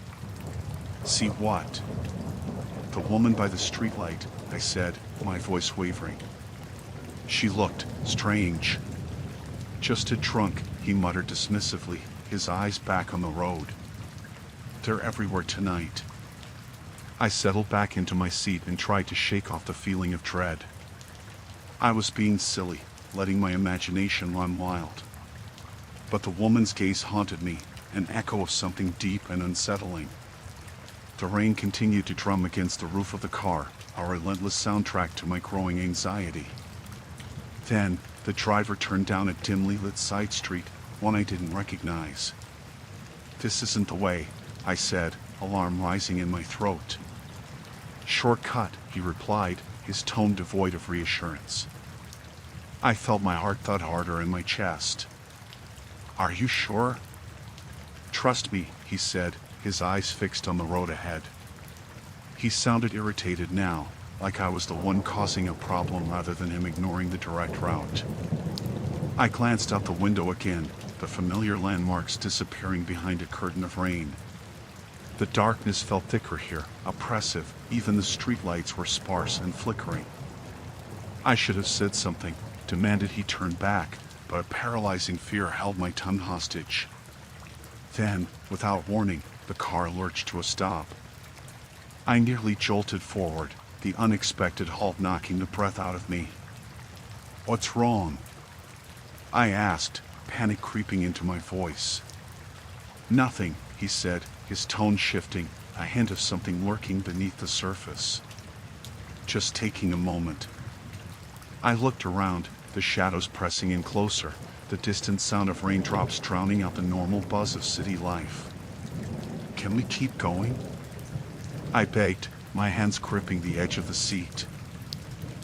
"See what?" "The woman by the streetlight," I said, my voice wavering. She looked strange. "Just a drunk," he muttered dismissively, his eyes back on the road. "They're everywhere tonight." I settled back into my seat and tried to shake off the feeling of dread. I was being silly, letting my imagination run wild. But the woman's gaze haunted me, an echo of something deep and unsettling. The rain continued to drum against the roof of the car, a relentless soundtrack to my growing anxiety. Then, the driver turned down a dimly lit side street, one I didn't recognize. "This isn't the way," I said, alarm rising in my throat. "Shortcut," he replied, his tone devoid of reassurance. I felt my heart thud harder in my chest. "Are you sure?" "Trust me," he said, his eyes fixed on the road ahead. He sounded irritated now, like I was the one causing a problem rather than him ignoring the direct route. I glanced out the window again, the familiar landmarks disappearing behind a curtain of rain. The darkness felt thicker here, oppressive, even the streetlights were sparse and flickering. I should have said something, demanded he turn back, but a paralyzing fear held my tongue hostage. Then, without warning, the car lurched to a stop. I nearly jolted forward, the unexpected halt knocking the breath out of me. "What's wrong?" I asked, panic creeping into my voice. "Nothing," he said, his tone shifting, a hint of something lurking beneath the surface. "Just taking a moment." I looked around, the shadows pressing in closer, the distant sound of raindrops drowning out the normal buzz of city life. "Can we keep going?" I begged, my hands gripping the edge of the seat.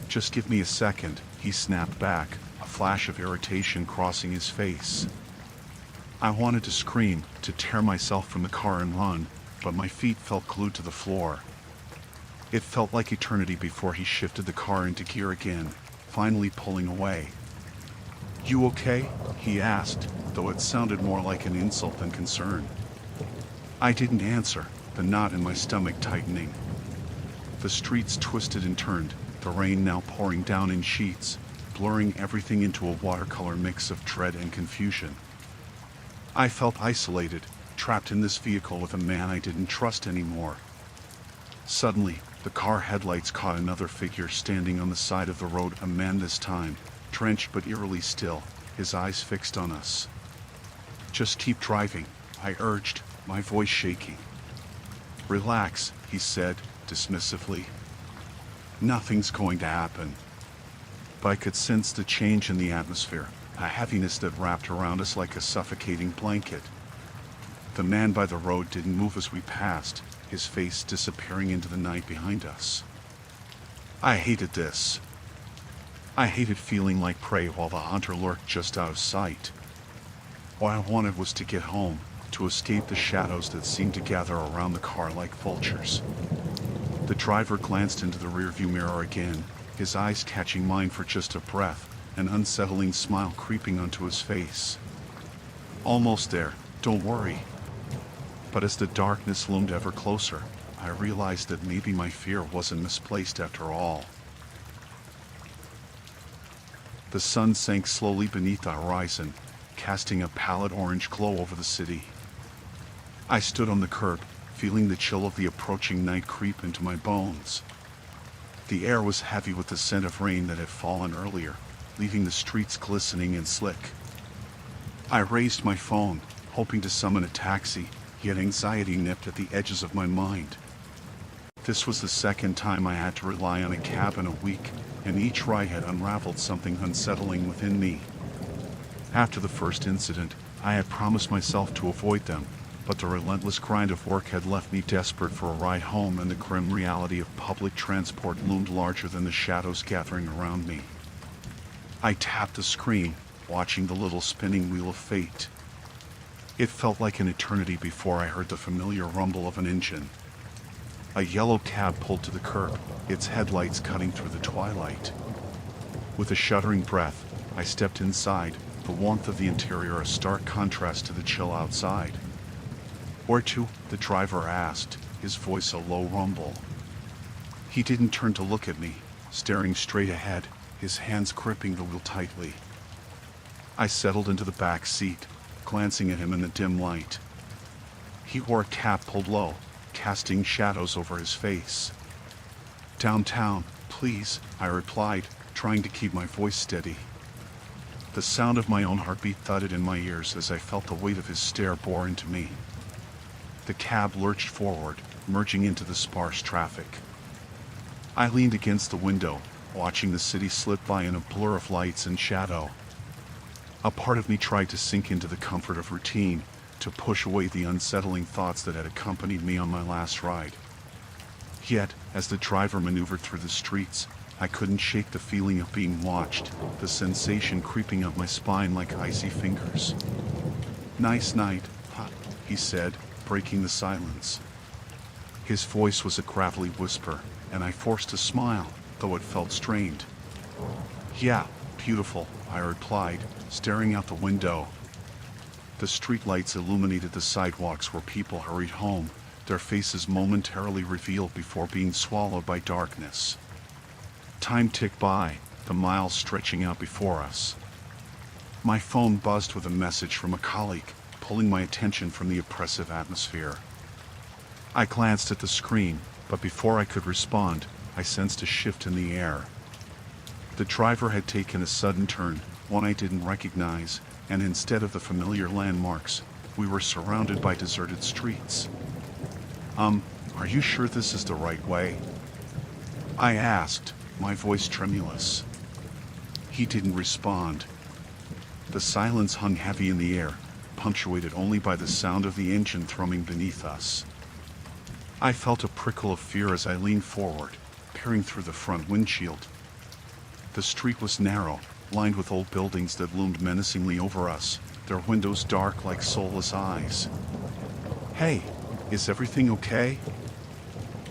"Just give me a second," he snapped back, a flash of irritation crossing his face. I wanted to scream, to tear myself from the car and run, but my feet felt glued to the floor. It felt like eternity before he shifted the car into gear again, finally pulling away. "You okay?" he asked, though it sounded more like an insult than concern. I didn't answer, the knot in my stomach tightening. The streets twisted and turned, the rain now pouring down in sheets, blurring everything into a watercolor mix of dread and confusion. I felt isolated, trapped in this vehicle with a man I didn't trust anymore. Suddenly, the car headlights caught another figure standing on the side of the road, a man this time, drenched but eerily still, his eyes fixed on us. "Just keep driving," I urged, my voice shaking. "Relax," he said, dismissively. "Nothing's going to happen." But I could sense the change in the atmosphere, a heaviness that wrapped around us like a suffocating blanket. The man by the road didn't move as we passed, his face disappearing into the night behind us. I hated this. I hated feeling like prey while the hunter lurked just out of sight. All I wanted was to get home, to escape the shadows that seemed to gather around the car like vultures. The driver glanced into the rearview mirror again, his eyes catching mine for just a breath, an unsettling smile creeping onto his face. Almost there, don't worry. But as the darkness loomed ever closer, I realized that maybe my fear wasn't misplaced after all. The sun sank slowly beneath the horizon, casting a pallid orange glow over the city. I stood on the curb, feeling the chill of the approaching night creep into my bones. The air was heavy with the scent of rain that had fallen earlier, leaving the streets glistening and slick. I raised my phone, hoping to summon a taxi, yet anxiety nipped at the edges of my mind. This was the second time I had to rely on a cab in a week, and each ride had unraveled something unsettling within me. After the first incident, I had promised myself to avoid them, but the relentless grind of work had left me desperate for a ride home, and the grim reality of public transport loomed larger than the shadows gathering around me. I tapped the screen, watching the little spinning wheel of fate. It felt like an eternity before I heard the familiar rumble of an engine. A yellow cab pulled to the curb, its headlights cutting through the twilight. With a shuddering breath, I stepped inside, the warmth of the interior a stark contrast to the chill outside. "Where to?" the driver asked, his voice a low rumble. He didn't turn to look at me, staring straight ahead, his hands gripping the wheel tightly. I settled into the back seat, glancing at him in the dim light. He wore a cap pulled low, casting shadows over his face. "Downtown, please," I replied, trying to keep my voice steady. The sound of my own heartbeat thudded in my ears as I felt the weight of his stare bore into me. The cab lurched forward, merging into the sparse traffic. I leaned against the window, watching the city slip by in a blur of lights and shadow. A part of me tried to sink into the comfort of routine, to push away the unsettling thoughts that had accompanied me on my last ride. Yet, as the driver maneuvered through the streets, I couldn't shake the feeling of being watched, the sensation creeping up my spine like icy fingers. "Nice night, huh?" he said, breaking the silence. His voice was a gravelly whisper, and I forced a smile, though it felt strained. "Yeah, beautiful," I replied, staring out the window. The streetlights illuminated the sidewalks where people hurried home, their faces momentarily revealed before being swallowed by darkness. Time ticked by, the miles stretching out before us. My phone buzzed with a message from a colleague, pulling my attention from the oppressive atmosphere. I glanced at the screen, but before I could respond, I sensed a shift in the air. The driver had taken a sudden turn, one I didn't recognize, and instead of the familiar landmarks, we were surrounded by deserted streets. Are you sure this is the right way?" I asked, my voice tremulous. He didn't respond. The silence hung heavy in the air, punctuated only by the sound of the engine thrumming beneath us. I felt a prickle of fear as I leaned forward, peering through the front windshield. The street was narrow, lined with old buildings that loomed menacingly over us, their windows dark like soulless eyes. "Hey, is everything okay?"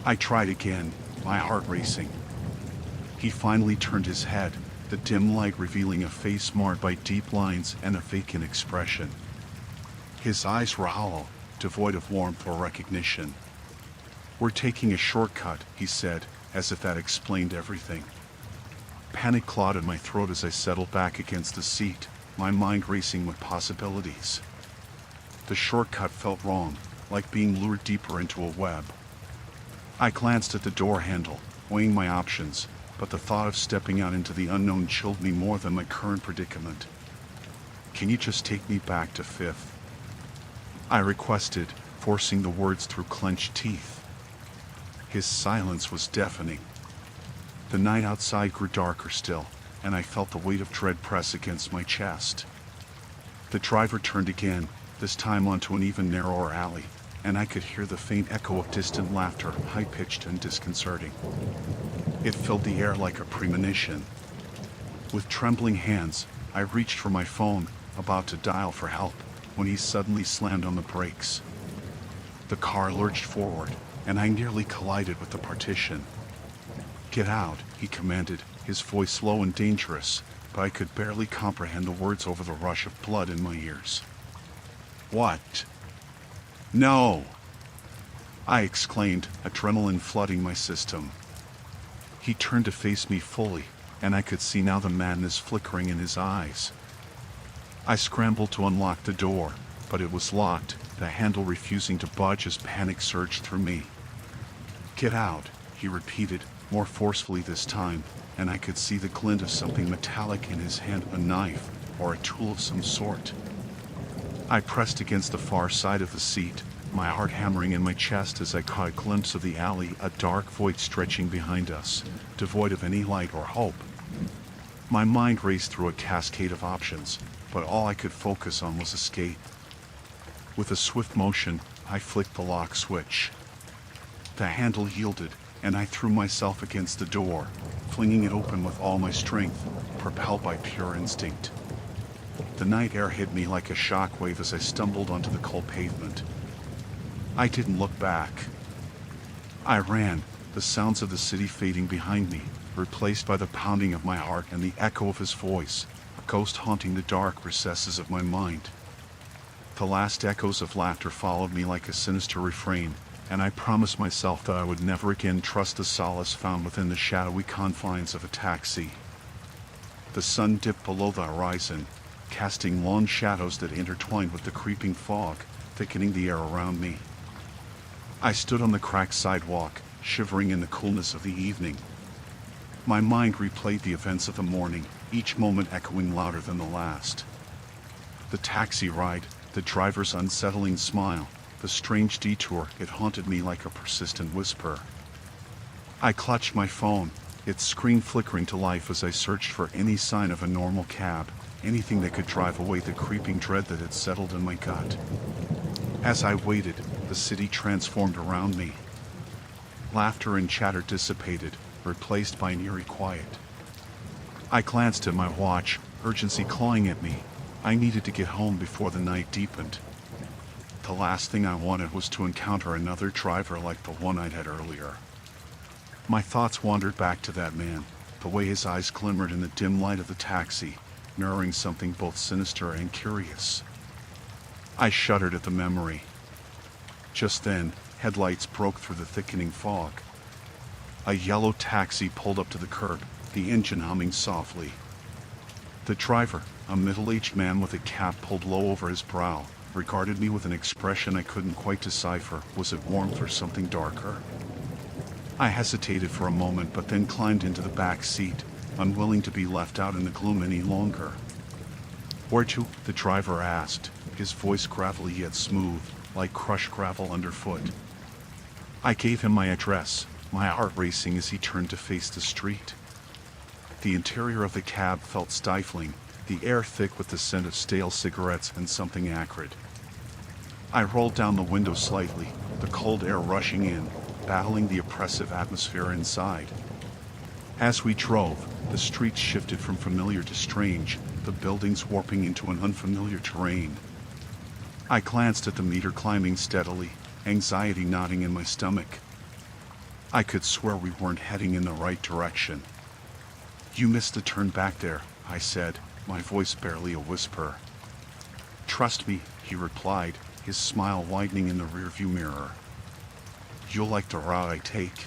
I tried again, my heart racing. He finally turned his head, the dim light revealing a face marred by deep lines and a vacant expression. His eyes were hollow, devoid of warmth or recognition. "We're taking a shortcut," he said, as if that explained everything. Panic clawed at my throat as I settled back against the seat, my mind racing with possibilities. The shortcut felt wrong, like being lured deeper into a web. I glanced at the door handle, weighing my options, but the thought of stepping out into the unknown chilled me more than my current predicament. "Can you just take me back to Fifth?" I requested, forcing the words through clenched teeth. His silence was deafening. The night outside grew darker still, and I felt the weight of dread press against my chest. The driver turned again, this time onto an even narrower alley, and I could hear the faint echo of distant laughter, high-pitched and disconcerting. It filled the air like a premonition. With trembling hands, I reached for my phone, about to dial for help, when he suddenly slammed on the brakes. The car lurched forward, and I nearly collided with the partition. "Get out," he commanded, his voice low and dangerous, but I could barely comprehend the words over the rush of blood in my ears. "What?" "No!" I exclaimed, adrenaline flooding my system. He turned to face me fully, and I could see now the madness flickering in his eyes. I scrambled to unlock the door, but it was locked, the handle refusing to budge as panic surged through me. "Get out," he repeated, more forcefully this time, and I could see the glint of something metallic in his hand, a knife, or a tool of some sort. I pressed against the far side of the seat, my heart hammering in my chest as I caught a glimpse of the alley, a dark void stretching behind us, devoid of any light or hope. My mind raced through a cascade of options, but all I could focus on was escape. With a swift motion, I flicked the lock switch. The handle yielded, and I threw myself against the door, flinging it open with all my strength, propelled by pure instinct. The night air hit me like a shockwave as I stumbled onto the cold pavement. I didn't look back. I ran, the sounds of the city fading behind me, replaced by the pounding of my heart and the echo of his voice, a ghost haunting the dark recesses of my mind. The last echoes of laughter followed me like a sinister refrain, and I promised myself that I would never again trust the solace found within the shadowy confines of a taxi. The sun dipped below the horizon, casting long shadows that intertwined with the creeping fog, thickening the air around me. I stood on the cracked sidewalk, shivering in the coolness of the evening. My mind replayed the events of the morning, each moment echoing louder than the last. The taxi ride, the driver's unsettling smile, the strange detour, it haunted me like a persistent whisper. I clutched my phone, its screen flickering to life as I searched for any sign of a normal cab, anything that could drive away the creeping dread that had settled in my gut. As I waited, the city transformed around me. Laughter and chatter dissipated, replaced by an eerie quiet. I glanced at my watch, urgency clawing at me. I needed to get home before the night deepened. The last thing I wanted was to encounter another driver like the one I'd had earlier. My thoughts wandered back to that man, the way his eyes glimmered in the dim light of the taxi, mirroring something both sinister and curious. I shuddered at the memory. Just then, headlights broke through the thickening fog. A yellow taxi pulled up to the curb, the engine humming softly. The driver, a middle-aged man with a cap pulled low over his brow, regarded me with an expression I couldn't quite decipher. Was it warmth or something darker? I hesitated for a moment but then climbed into the back seat, unwilling to be left out in the gloom any longer. "Where to?" the driver asked, his voice gravelly yet smooth, like crushed gravel underfoot. I gave him my address, my heart racing as he turned to face the street. The interior of the cab felt stifling, the air thick with the scent of stale cigarettes and something acrid. I rolled down the window slightly, the cold air rushing in, battling the oppressive atmosphere inside. As we drove, the streets shifted from familiar to strange, the buildings warping into an unfamiliar terrain. I glanced at the meter climbing steadily, anxiety knotting in my stomach. I could swear we weren't heading in the right direction. "You missed the turn back there," I said, my voice barely a whisper. "Trust me," he replied, his smile widening in the rearview mirror. "You'll like the route I take."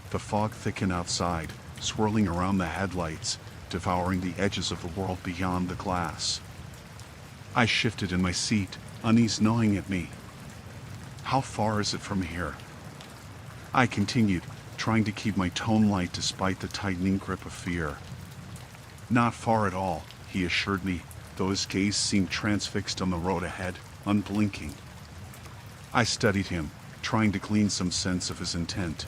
The fog thickened outside, swirling around the headlights, devouring the edges of the world beyond the glass. I shifted in my seat, unease gnawing at me. "How far is it from here?" I continued, trying to keep my tone light despite the tightening grip of fear. "Not far at all," he assured me, though his gaze seemed transfixed on the road ahead, unblinking. I studied him, trying to glean some sense of his intent.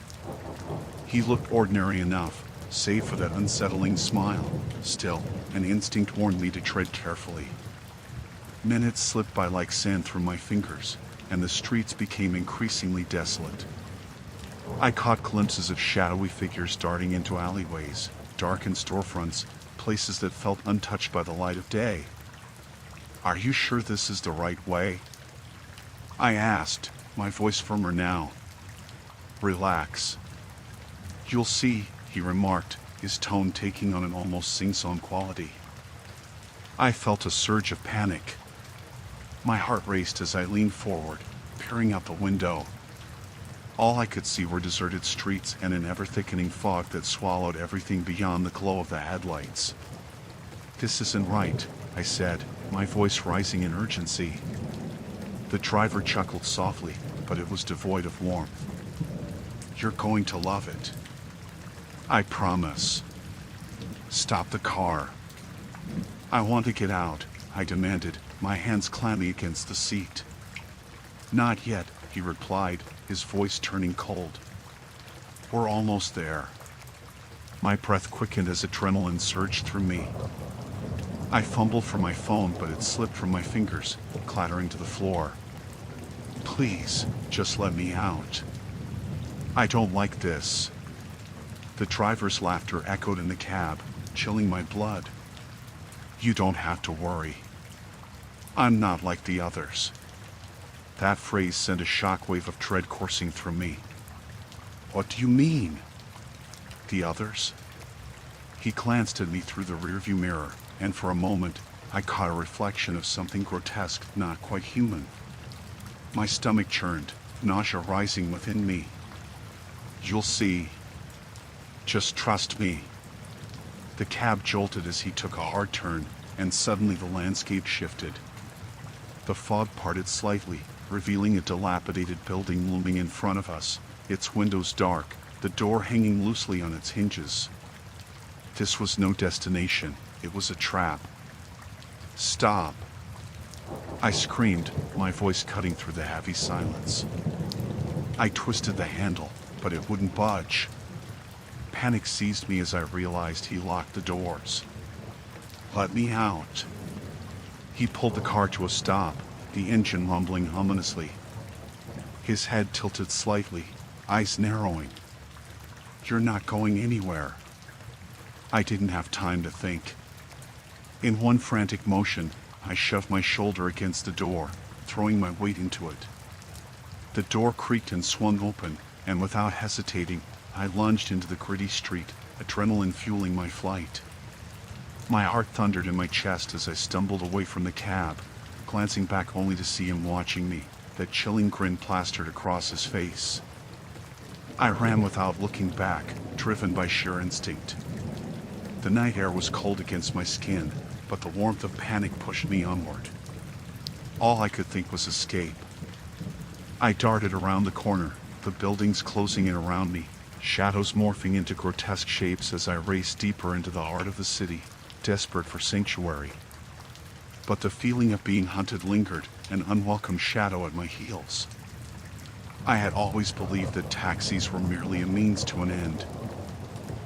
He looked ordinary enough, save for that unsettling smile. Still, an instinct warned me to tread carefully. Minutes slipped by like sand through my fingers, and the streets became increasingly desolate. I caught glimpses of shadowy figures darting into alleyways, darkened storefronts, places that felt untouched by the light of day. "Are you sure this is the right way?" I asked, my voice firmer now. Relax. You'll see, he remarked, his tone taking on an almost sing-song quality. I felt a surge of panic. My heart raced as I leaned forward, peering out the window. All I could see were deserted streets and an ever-thickening fog that swallowed everything beyond the glow of the headlights. This isn't right, I said, my voice rising in urgency. The driver chuckled softly, but it was devoid of warmth. You're going to love it. I promise. Stop the car. I want to get out, I demanded, my hands clammy against the seat. Not yet, he replied, his voice turning cold. We're almost there. My breath quickened as adrenaline surged through me. I fumbled for my phone, but it slipped from my fingers, clattering to the floor. Please, just let me out. I don't like this. The driver's laughter echoed in the cab, chilling my blood. You don't have to worry. I'm not like the others. That phrase sent a shockwave of dread coursing through me. What do you mean? The others? He glanced at me through the rearview mirror, and for a moment, I caught a reflection of something grotesque, not quite human. My stomach churned, nausea rising within me. You'll see. Just trust me. The cab jolted as he took a hard turn, and suddenly the landscape shifted. The fog parted slightly, revealing a dilapidated building looming in front of us, its windows dark, the door hanging loosely on its hinges. This was no destination, it was a trap. Stop! I screamed, my voice cutting through the heavy silence. I twisted the handle, but it wouldn't budge. Panic seized me as I realized he locked the doors. Let me out. He pulled the car to a stop, the engine rumbling ominously. His head tilted slightly, eyes narrowing. You're not going anywhere. I didn't have time to think. In one frantic motion, I shoved my shoulder against the door, throwing my weight into it. The door creaked and swung open, and without hesitating, I lunged into the gritty street, adrenaline fueling my flight. My heart thundered in my chest as I stumbled away from the cab, glancing back only to see him watching me, that chilling grin plastered across his face. I ran without looking back, driven by sheer instinct. The night air was cold against my skin, but the warmth of panic pushed me onward. All I could think was escape. I darted around the corner, the buildings closing in around me, shadows morphing into grotesque shapes as I raced deeper into the heart of the city, desperate for sanctuary. But the feeling of being hunted lingered, an unwelcome shadow at my heels. I had always believed that taxis were merely a means to an end.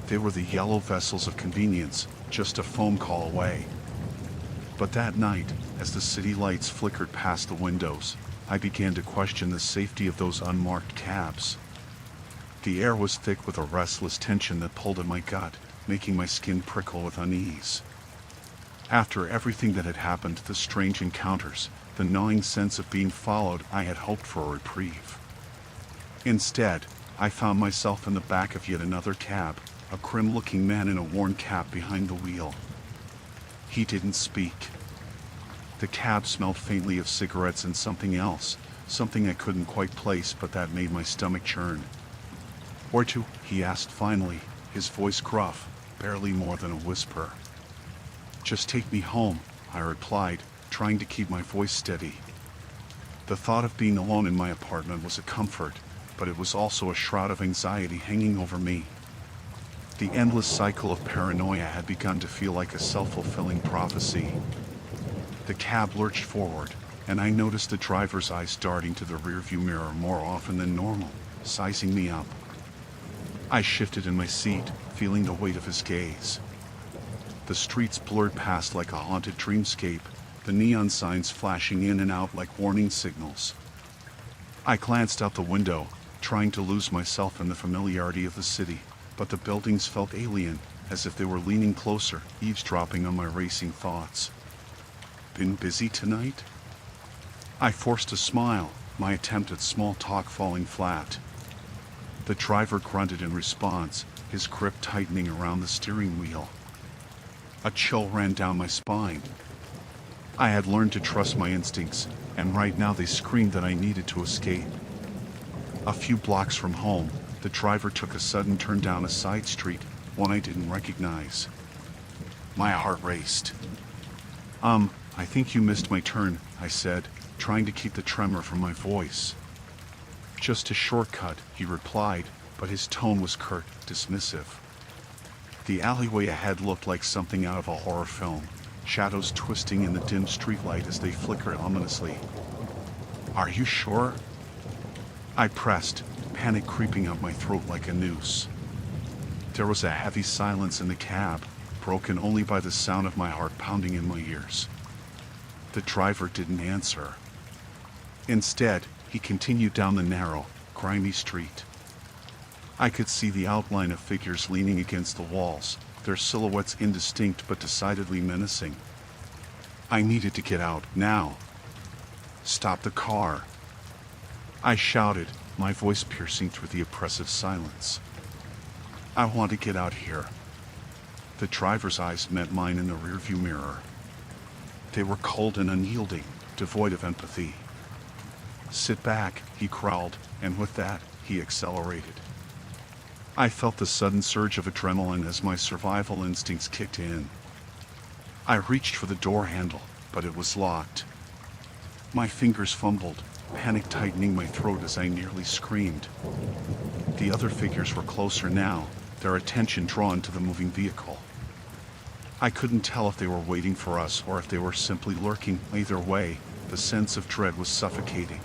They were the yellow vessels of convenience, just a phone call away. But that night, as the city lights flickered past the windows, I began to question the safety of those unmarked cabs. The air was thick with a restless tension that pulled at my gut, making my skin prickle with unease. After everything that had happened, the strange encounters, the gnawing sense of being followed, I had hoped for a reprieve. Instead, I found myself in the back of yet another cab, a grim-looking man in a worn cap behind the wheel. He didn't speak. The cab smelled faintly of cigarettes and something else, something I couldn't quite place, but that made my stomach churn. Where to? He asked finally, his voice gruff, barely more than a whisper. Just take me home, I replied, trying to keep my voice steady. The thought of being alone in my apartment was a comfort, but it was also a shroud of anxiety hanging over me. The endless cycle of paranoia had begun to feel like a self-fulfilling prophecy. The cab lurched forward, and I noticed the driver's eyes darting to the rearview mirror more often than normal, sizing me up. I shifted in my seat, feeling the weight of his gaze. The streets blurred past like a haunted dreamscape, the neon signs flashing in and out like warning signals. I glanced out the window, trying to lose myself in the familiarity of the city, but the buildings felt alien, as if they were leaning closer, eavesdropping on my racing thoughts. Been busy tonight? I forced a smile, my attempt at small talk falling flat. The driver grunted in response, his grip tightening around the steering wheel. A chill ran down my spine. I had learned to trust my instincts, and right now they screamed that I needed to escape. A few blocks from home, the driver took a sudden turn down a side street, one I didn't recognize. My heart raced. I think you missed my turn, I said, trying to keep the tremor from my voice. Just a shortcut, he replied, but his tone was curt, dismissive. The alleyway ahead looked like something out of a horror film, shadows twisting in the dim streetlight as they flickered ominously. Are you sure? I pressed, panic creeping up my throat like a noose. There was a heavy silence in the cab, broken only by the sound of my heart pounding in my ears. The driver didn't answer. Instead, he continued down the narrow, grimy street. I could see the outline of figures leaning against the walls, their silhouettes indistinct but decidedly menacing. I needed to get out, now. Stop the car. I shouted, my voice piercing through the oppressive silence. I want to get out here. The driver's eyes met mine in the rearview mirror. They were cold and unyielding, devoid of empathy. Sit back, he growled, and with that, he accelerated. I felt the sudden surge of adrenaline as my survival instincts kicked in. I reached for the door handle, but it was locked. My fingers fumbled, panic tightening my throat as I nearly screamed. The other figures were closer now, their attention drawn to the moving vehicle. I couldn't tell if they were waiting for us or if they were simply lurking. Either way, the sense of dread was suffocating.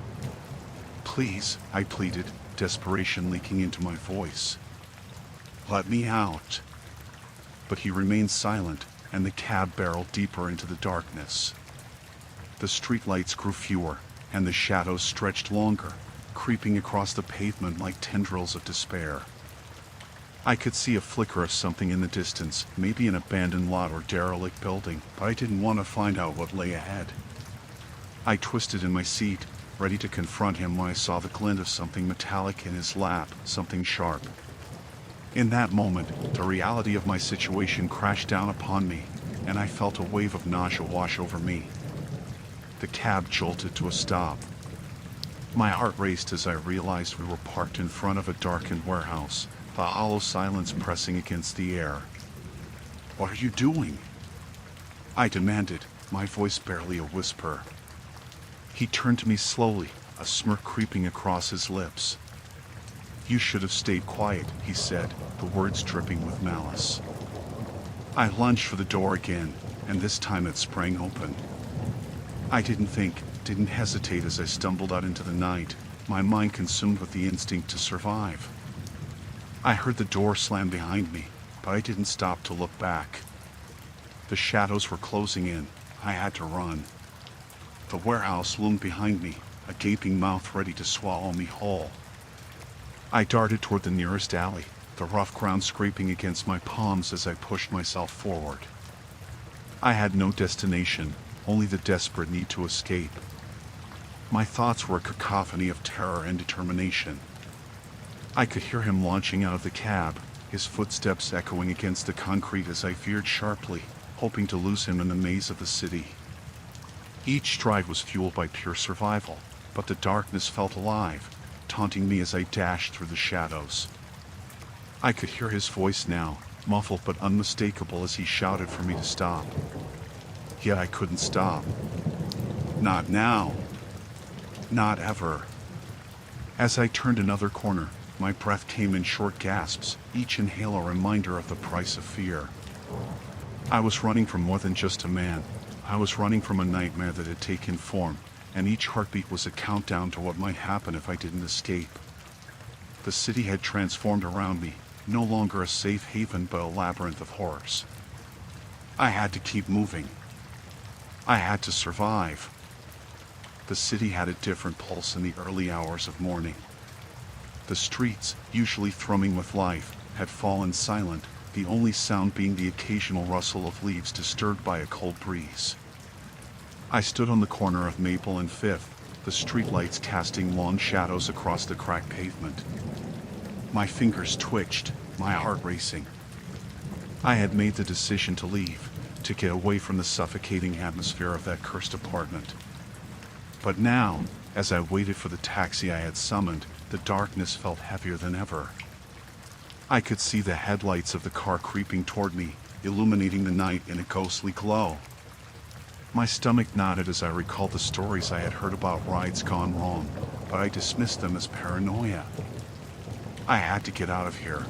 Please, I pleaded, desperation leaking into my voice. Let me out. But he remained silent, and the cab barreled deeper into the darkness. The streetlights grew fewer, and the shadows stretched longer, creeping across the pavement like tendrils of despair. I could see a flicker of something in the distance, maybe an abandoned lot or derelict building, but I didn't want to find out what lay ahead. I twisted in my seat, ready to confront him when I saw the glint of something metallic in his lap, something sharp. In that moment, the reality of my situation crashed down upon me, and I felt a wave of nausea wash over me. The cab jolted to a stop. My heart raced as I realized we were parked in front of a darkened warehouse, the hollow silence pressing against the air. What are you doing? I demanded, my voice barely a whisper. He turned to me slowly, a smirk creeping across his lips. You should have stayed quiet, he said, the words dripping with malice. I lunged for the door again, and this time it sprang open. I didn't think, didn't hesitate as I stumbled out into the night, my mind consumed with the instinct to survive. I heard the door slam behind me, but I didn't stop to look back. The shadows were closing in. I had to run. The warehouse loomed behind me, a gaping mouth ready to swallow me whole. I darted toward the nearest alley, the rough ground scraping against my palms as I pushed myself forward. I had no destination, only the desperate need to escape. My thoughts were a cacophony of terror and determination. I could hear him launching out of the cab, his footsteps echoing against the concrete as I veered sharply, hoping to lose him in the maze of the city. Each stride was fueled by pure survival, but the darkness felt alive, taunting me as I dashed through the shadows. I could hear his voice now, muffled but unmistakable as he shouted for me to stop. Yet I couldn't stop. Not now. Not ever. As I turned another corner, my breath came in short gasps, each inhale a reminder of the price of fear. I was running from more than just a man. I was running from a nightmare that had taken form, and each heartbeat was a countdown to what might happen if I didn't escape. The city had transformed around me, no longer a safe haven but a labyrinth of horrors. I had to keep moving. I had to survive. The city had a different pulse in the early hours of morning. The streets, usually thrumming with life, had fallen silent, the only sound being the occasional rustle of leaves disturbed by a cold breeze. I stood on the corner of Maple and Fifth, the streetlights casting long shadows across the cracked pavement. My fingers twitched, my heart racing. I had made the decision to leave, to get away from the suffocating atmosphere of that cursed apartment. But now, as I waited for the taxi I had summoned, the darkness felt heavier than ever. I could see the headlights of the car creeping toward me, illuminating the night in a ghostly glow. My stomach knotted as I recalled the stories I had heard about rides gone wrong, but I dismissed them as paranoia. I had to get out of here.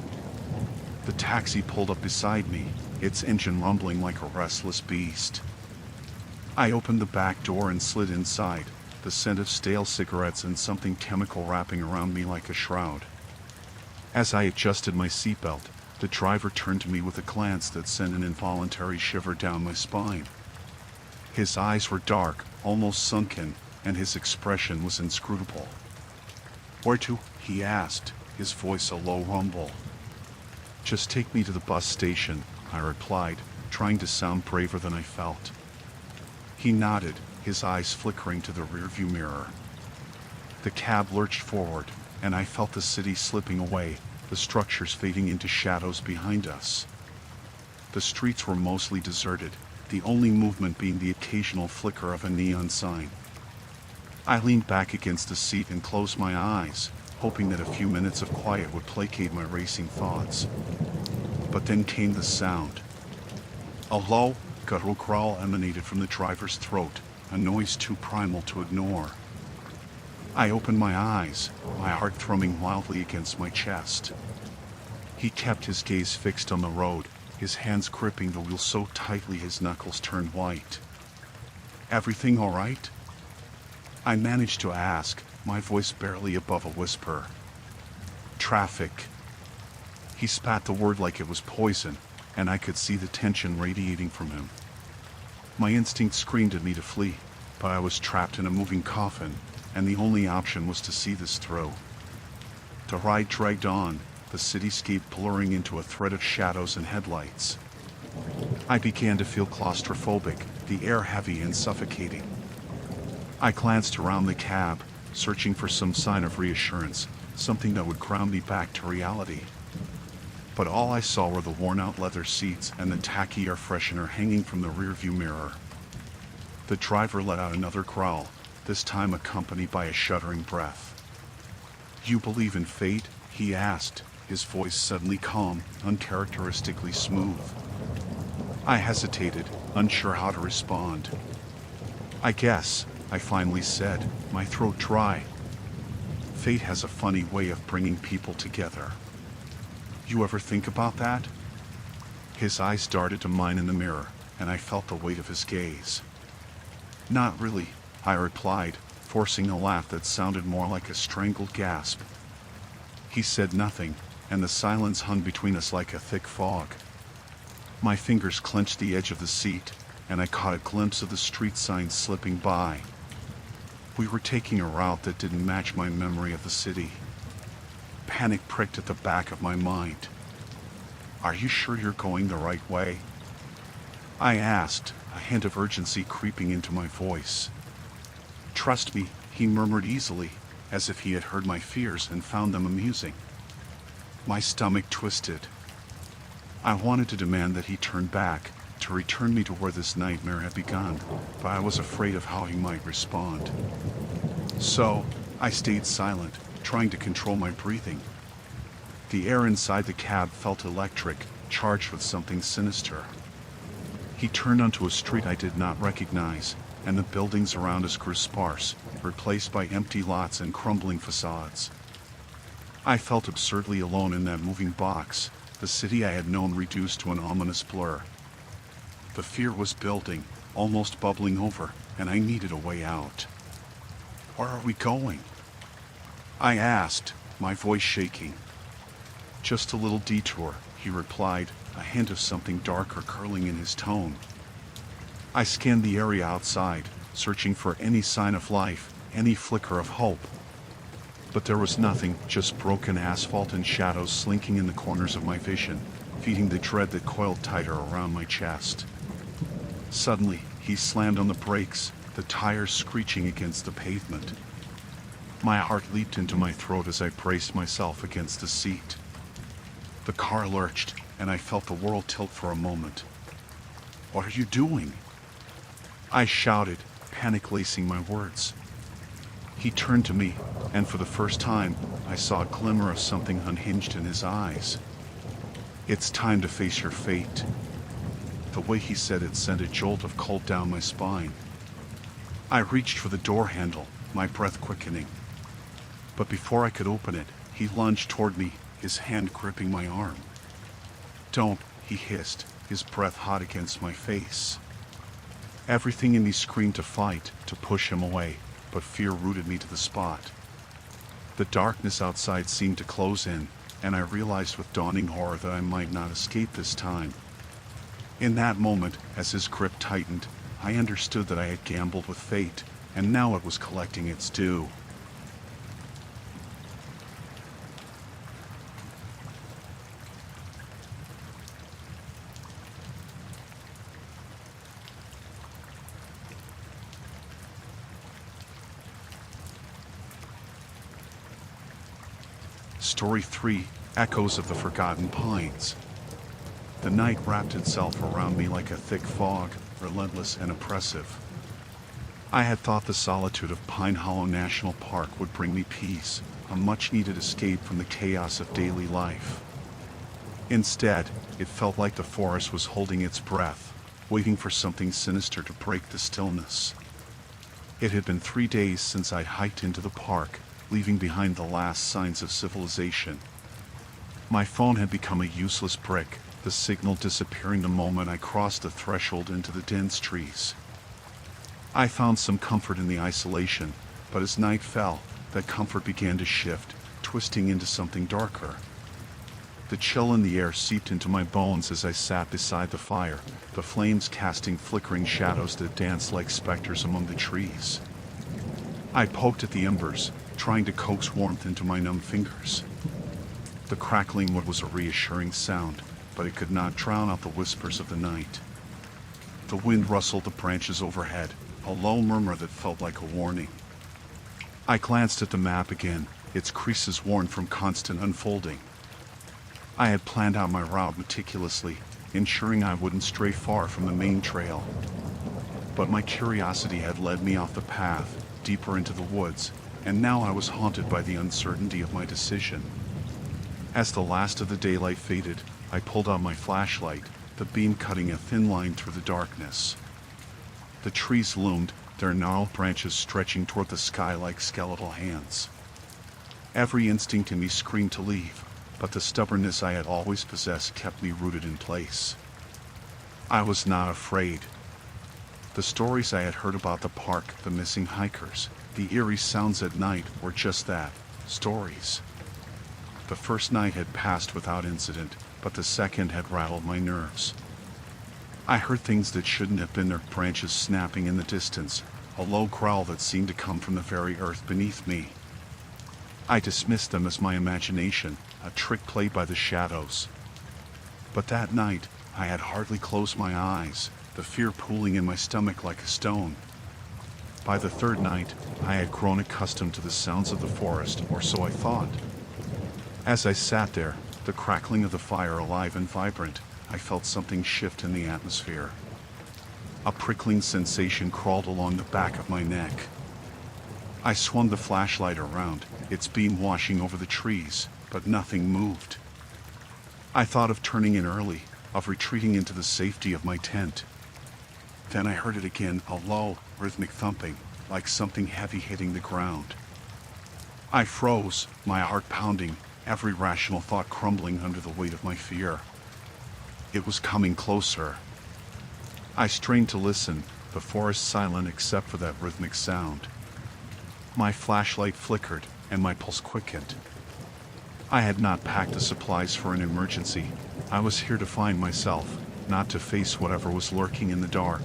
The taxi pulled up beside me, its engine rumbling like a restless beast. I opened the back door and slid inside, the scent of stale cigarettes and something chemical wrapping around me like a shroud. As I adjusted my seatbelt, the driver turned to me with a glance that sent an involuntary shiver down my spine. His eyes were dark, almost sunken, and his expression was inscrutable. "Where to?" he asked, his voice a low rumble. "Just take me to the bus station," I replied, trying to sound braver than I felt. He nodded, his eyes flickering to the rearview mirror. The cab lurched forward, and I felt the city slipping away, the structures fading into shadows behind us. The streets were mostly deserted, the only movement being the occasional flicker of a neon sign. I leaned back against the seat and closed my eyes, hoping that a few minutes of quiet would placate my racing thoughts. But then came the sound. A low, guttural growl emanated from the driver's throat, a noise too primal to ignore. I opened my eyes, my heart thrumming wildly against my chest. He kept his gaze fixed on the road, his hands gripping the wheel so tightly his knuckles turned white. "Everything all right?" I managed to ask, my voice barely above a whisper. "Traffic." He spat the word like it was poison, and I could see the tension radiating from him. My instinct screamed at me to flee, but I was trapped in a moving coffin, and the only option was to see this through. The ride dragged on, the cityscape blurring into a thread of shadows and headlights. I began to feel claustrophobic, the air heavy and suffocating. I glanced around the cab, searching for some sign of reassurance, something that would ground me back to reality. But all I saw were the worn-out leather seats and the tacky air freshener hanging from the rearview mirror. The driver let out another growl, this time accompanied by a shuddering breath. "You believe in fate?" he asked, his voice suddenly calm, uncharacteristically smooth. I hesitated, unsure how to respond. "I guess," I finally said, my throat dry. "Fate has a funny way of bringing people together. You ever think about that?" His eyes darted to mine in the mirror, and I felt the weight of his gaze. "Not really," I replied, forcing a laugh that sounded more like a strangled gasp. He said nothing, and the silence hung between us like a thick fog. My fingers clenched the edge of the seat, and I caught a glimpse of the street signs slipping by. We were taking a route that didn't match my memory of the city. Panic pricked at the back of my mind. "Are you sure you're going the right way?" I asked, a hint of urgency creeping into my voice. "Trust me," he murmured easily, as if he had heard my fears and found them amusing. My stomach twisted. I wanted to demand that he turn back, to return me to where this nightmare had begun, but I was afraid of how he might respond. So, I stayed silent, trying to control my breathing. The air inside the cab felt electric, charged with something sinister. He turned onto a street I did not recognize, and the buildings around us grew sparse, replaced by empty lots and crumbling facades. I felt absurdly alone in that moving box, the city I had known reduced to an ominous blur. The fear was building, almost bubbling over, and I needed a way out. "Where are we going?" I asked, my voice shaking. "Just a little detour," he replied, a hint of something darker curling in his tone. I scanned the area outside, searching for any sign of life, any flicker of hope. But there was nothing, just broken asphalt and shadows slinking in the corners of my vision, feeding the dread that coiled tighter around my chest. Suddenly, he slammed on the brakes, the tires screeching against the pavement. My heart leaped into my throat as I braced myself against the seat. The car lurched, and I felt the world tilt for a moment. "What are you doing?" I shouted, panic lacing my words. He turned to me, and for the first time, I saw a glimmer of something unhinged in his eyes. "It's time to face your fate." The way he said it sent a jolt of cold down my spine. I reached for the door handle, my breath quickening. But before I could open it, he lunged toward me, his hand gripping my arm. "Don't," he hissed, his breath hot against my face. Everything in me screamed to fight, to push him away, but fear rooted me to the spot. The darkness outside seemed to close in, and I realized with dawning horror that I might not escape this time. In that moment, as his grip tightened, I understood that I had gambled with fate, and now it was collecting its due. Story 3: Echoes of the Forgotten Pines. The night wrapped itself around me like a thick fog, relentless and oppressive. I had thought the solitude of Pine Hollow National Park would bring me peace, a much-needed escape from the chaos of daily life. Instead, it felt like the forest was holding its breath, waiting for something sinister to break the stillness. It had been 3 days since I'd hiked into the park, leaving behind the last signs of civilization. My phone had become a useless brick, the signal disappearing the moment I crossed the threshold into the dense trees. I found some comfort in the isolation, but as night fell, that comfort began to shift, twisting into something darker. The chill in the air seeped into my bones as I sat beside the fire, the flames casting flickering shadows that danced like specters among the trees. I poked at the embers, trying to coax warmth into my numb fingers. The crackling wood was a reassuring sound, but it could not drown out the whispers of the night. The wind rustled the branches overhead, a low murmur that felt like a warning. I glanced at the map again, its creases worn from constant unfolding. I had planned out my route meticulously, ensuring I wouldn't stray far from the main trail. But my curiosity had led me off the path, deeper into the woods, and now I was haunted by the uncertainty of my decision. As the last of the daylight faded, I pulled out my flashlight, the beam cutting a thin line through the darkness. The trees loomed, their gnarled branches stretching toward the sky like skeletal hands. Every instinct in me screamed to leave, but the stubbornness I had always possessed kept me rooted in place. I was not afraid. The stories I had heard about the park, the missing hikers, the eerie sounds at night were just that, stories. The first night had passed without incident, but the second had rattled my nerves. I heard things that shouldn't have been there, branches snapping in the distance, a low growl that seemed to come from the very earth beneath me. I dismissed them as my imagination, a trick played by the shadows. But that night, I had hardly closed my eyes, the fear pooling in my stomach like a stone. By the third night, I had grown accustomed to the sounds of the forest, or so I thought. As I sat there, the crackling of the fire alive and vibrant, I felt something shift in the atmosphere. A prickling sensation crawled along the back of my neck. I swung the flashlight around, its beam washing over the trees, but nothing moved. I thought of turning in early, of retreating into the safety of my tent. Then I heard it again, a low, rhythmic thumping, like something heavy hitting the ground. I froze, my heart pounding, every rational thought crumbling under the weight of my fear. It was coming closer. I strained to listen, the forest silent except for that rhythmic sound. My flashlight flickered, and my pulse quickened. I had not packed the supplies for an emergency. I was here to find myself, not to face whatever was lurking in the dark.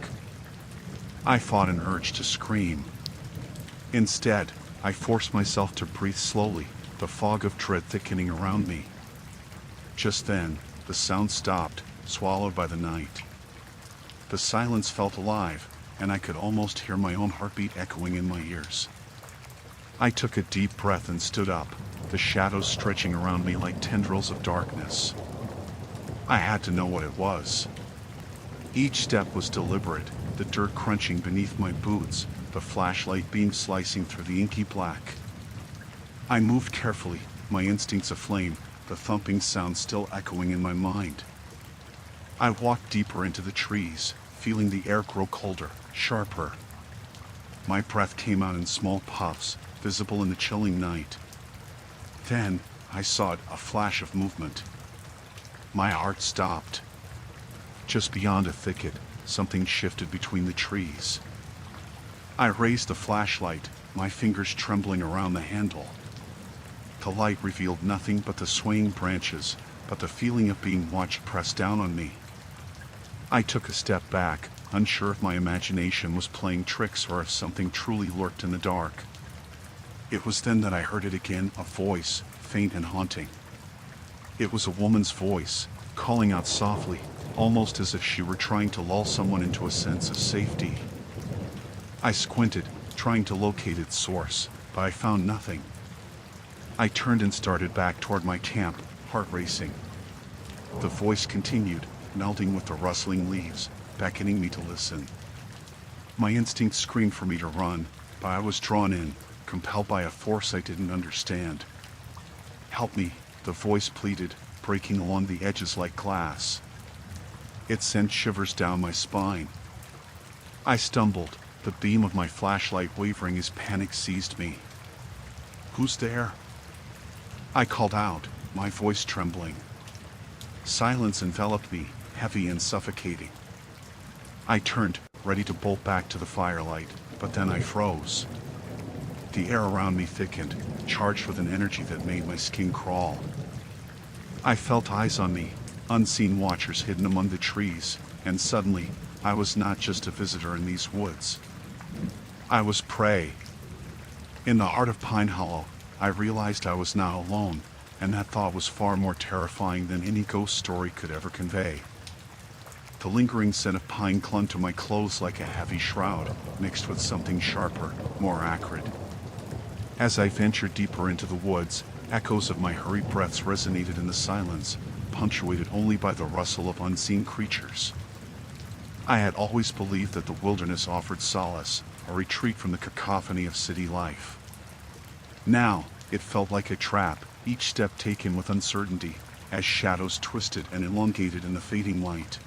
I fought an urge to scream. Instead, I forced myself to breathe slowly, the fog of dread thickening around me. Just then, the sound stopped, swallowed by the night. The silence felt alive, and I could almost hear my own heartbeat echoing in my ears. I took a deep breath and stood up, the shadows stretching around me like tendrils of darkness. I had to know what it was. Each step was deliberate, the dirt crunching beneath my boots, the flashlight beam slicing through the inky black. I moved carefully, my instincts aflame, the thumping sound still echoing in my mind. I walked deeper into the trees, feeling the air grow colder, sharper. My breath came out in small puffs, visible in the chilling night. Then, I saw it, a flash of movement. My heart stopped. Just beyond a thicket, something shifted between the trees. I raised the flashlight, my fingers trembling around the handle. The light revealed nothing but the swaying branches, but the feeling of being watched pressed down on me. I took a step back, unsure if my imagination was playing tricks or if something truly lurked in the dark. It was then that I heard it again, a voice, faint and haunting. It was a woman's voice, calling out softly, almost as if she were trying to lull someone into a sense of safety. I squinted, trying to locate its source, but I found nothing. I turned and started back toward my camp, heart racing. The voice continued, melding with the rustling leaves, beckoning me to listen. My instincts screamed for me to run, but I was drawn in, compelled by a force I didn't understand. "Help me," the voice pleaded, breaking along the edges like glass. It sent shivers down my spine. I stumbled, the beam of my flashlight wavering as panic seized me. "Who's there?" I called out, my voice trembling. Silence enveloped me, heavy and suffocating. I turned, ready to bolt back to the firelight, but then I froze. The air around me thickened, charged with an energy that made my skin crawl. I felt eyes on me, unseen watchers hidden among the trees, and suddenly, I was not just a visitor in these woods. I was prey. In the heart of Pine Hollow, I realized I was not alone, and that thought was far more terrifying than any ghost story could ever convey. The lingering scent of pine clung to my clothes like a heavy shroud, mixed with something sharper, more acrid. As I ventured deeper into the woods, echoes of my hurried breaths resonated in the silence, punctuated only by the rustle of unseen creatures. I had always believed that the wilderness offered solace, a retreat from the cacophony of city life. Now, it felt like a trap, each step taken with uncertainty, as shadows twisted and elongated in the fading light.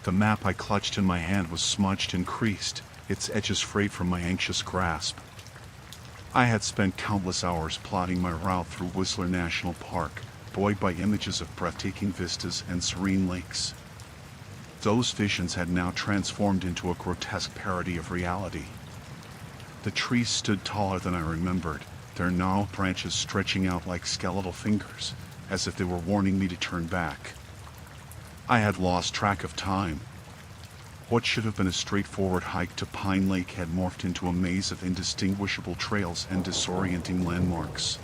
The map I clutched in my hand was smudged and creased, its edges frayed from my anxious grasp. I had spent countless hours plotting my route through Whistler National Park, buoyed by images of breathtaking vistas and serene lakes. Those visions had now transformed into a grotesque parody of reality. The trees stood taller than I remembered, their gnarled branches stretching out like skeletal fingers, as if they were warning me to turn back. I had lost track of time. What should have been a straightforward hike to Pine Lake had morphed into a maze of indistinguishable trails and disorienting landmarks.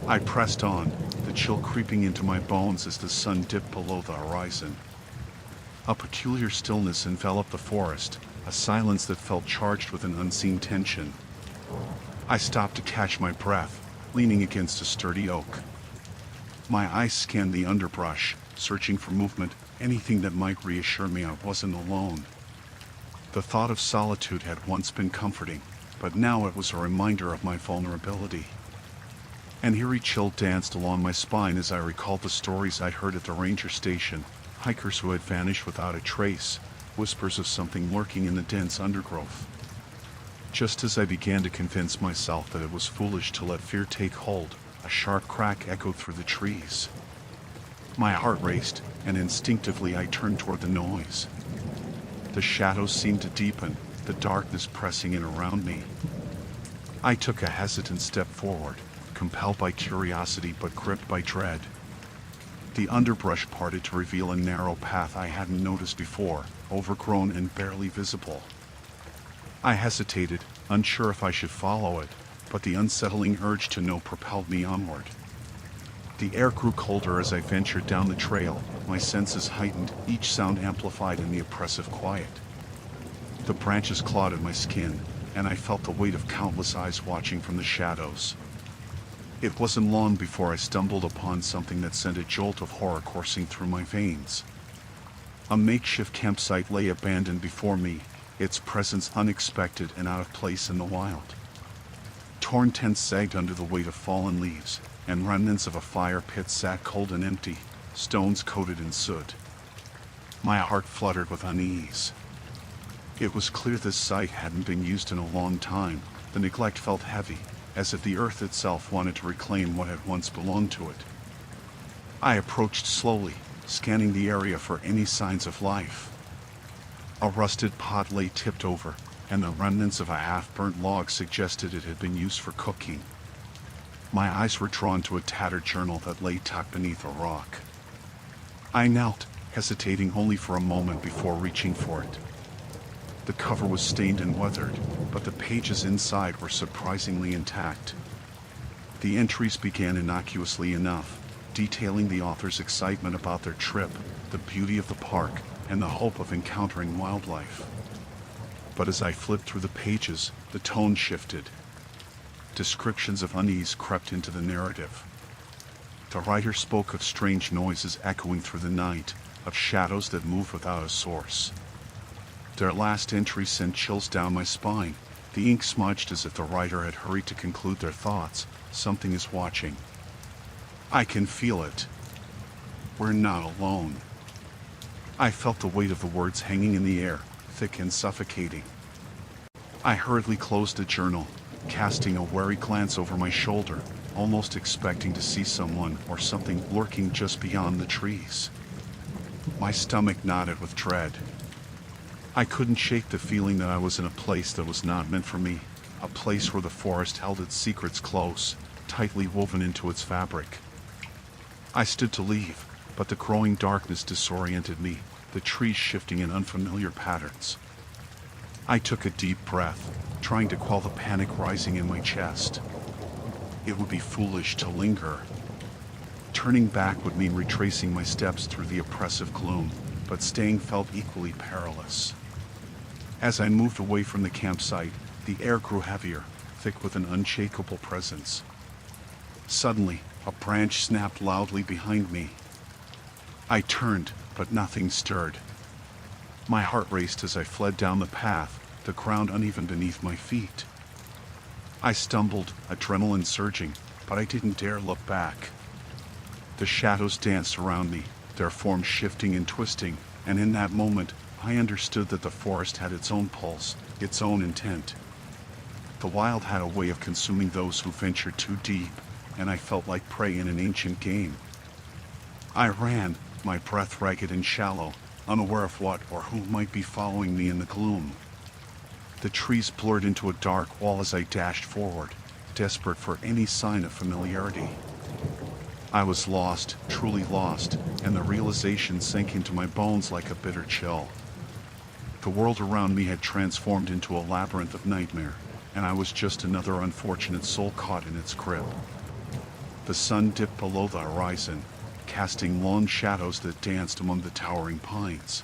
I pressed on, the chill creeping into my bones as the sun dipped below the horizon. A peculiar stillness enveloped the forest, a silence that felt charged with an unseen tension. I stopped to catch my breath, leaning against a sturdy oak. My eyes scanned the underbrush, searching for movement, anything that might reassure me I wasn't alone. The thought of solitude had once been comforting, but now it was a reminder of my vulnerability. An eerie chill danced along my spine as I recalled the stories I'd heard at the ranger station, hikers who had vanished without a trace, whispers of something lurking in the dense undergrowth. Just as I began to convince myself that it was foolish to let fear take hold, a sharp crack echoed through the trees. My heart raced, and instinctively I turned toward the noise. The shadows seemed to deepen, the darkness pressing in around me. I took a hesitant step forward, compelled by curiosity but gripped by dread. The underbrush parted to reveal a narrow path I hadn't noticed before, overgrown and barely visible. I hesitated, unsure if I should follow it, but the unsettling urge to know propelled me onward. The air grew colder as I ventured down the trail, my senses heightened, each sound amplified in the oppressive quiet. The branches clawed at my skin, and I felt the weight of countless eyes watching from the shadows. It wasn't long before I stumbled upon something that sent a jolt of horror coursing through my veins. A makeshift campsite lay abandoned before me, its presence unexpected and out of place in the wild. Torn tents sagged under the weight of fallen leaves, and remnants of a fire pit sat cold and empty, stones coated in soot. My heart fluttered with unease. It was clear this site hadn't been used in a long time. The neglect felt heavy, as if the earth itself wanted to reclaim what had once belonged to it. I approached slowly, scanning the area for any signs of life. A rusted pot lay tipped over, and the remnants of a half-burnt log suggested it had been used for cooking. My eyes were drawn to a tattered journal that lay tucked beneath a rock. I knelt, hesitating only for a moment before reaching for it. The cover was stained and weathered, but the pages inside were surprisingly intact. The entries began innocuously enough, detailing the author's excitement about their trip, the beauty of the park, and the hope of encountering wildlife. But as I flipped through the pages, the tone shifted. Descriptions of unease crept into the narrative. The writer spoke of strange noises echoing through the night, of shadows that moved without a source. Their last entry sent chills down my spine, the ink smudged as if the writer had hurried to conclude their thoughts. Something is watching. I can feel it. We're not alone. I felt the weight of the words hanging in the air, thick and suffocating. I hurriedly closed the journal, casting a wary glance over my shoulder, almost expecting to see someone or something lurking just beyond the trees. My stomach knotted with dread. I couldn't shake the feeling that I was in a place that was not meant for me, a place where the forest held its secrets close, tightly woven into its fabric. I stood to leave, but the growing darkness disoriented me, the trees shifting in unfamiliar patterns. I took a deep breath, trying to quell the panic rising in my chest. It would be foolish to linger. Turning back would mean retracing my steps through the oppressive gloom, but staying felt equally perilous. As I moved away from the campsite, the air grew heavier, thick with an unshakable presence. Suddenly, a branch snapped loudly behind me. I turned, but nothing stirred. My heart raced as I fled down the path, the ground uneven beneath my feet. I stumbled, adrenaline surging, but I didn't dare look back. The shadows danced around me, their forms shifting and twisting, and in that moment, I understood that the forest had its own pulse, its own intent. The wild had a way of consuming those who ventured too deep, and I felt like prey in an ancient game. I ran, my breath ragged and shallow, unaware of what or who might be following me in the gloom. The trees blurred into a dark wall as I dashed forward, desperate for any sign of familiarity. I was lost, truly lost, and the realization sank into my bones like a bitter chill. The world around me had transformed into a labyrinth of nightmare, and I was just another unfortunate soul caught in its grip. The sun dipped below the horizon, casting long shadows that danced among the towering pines.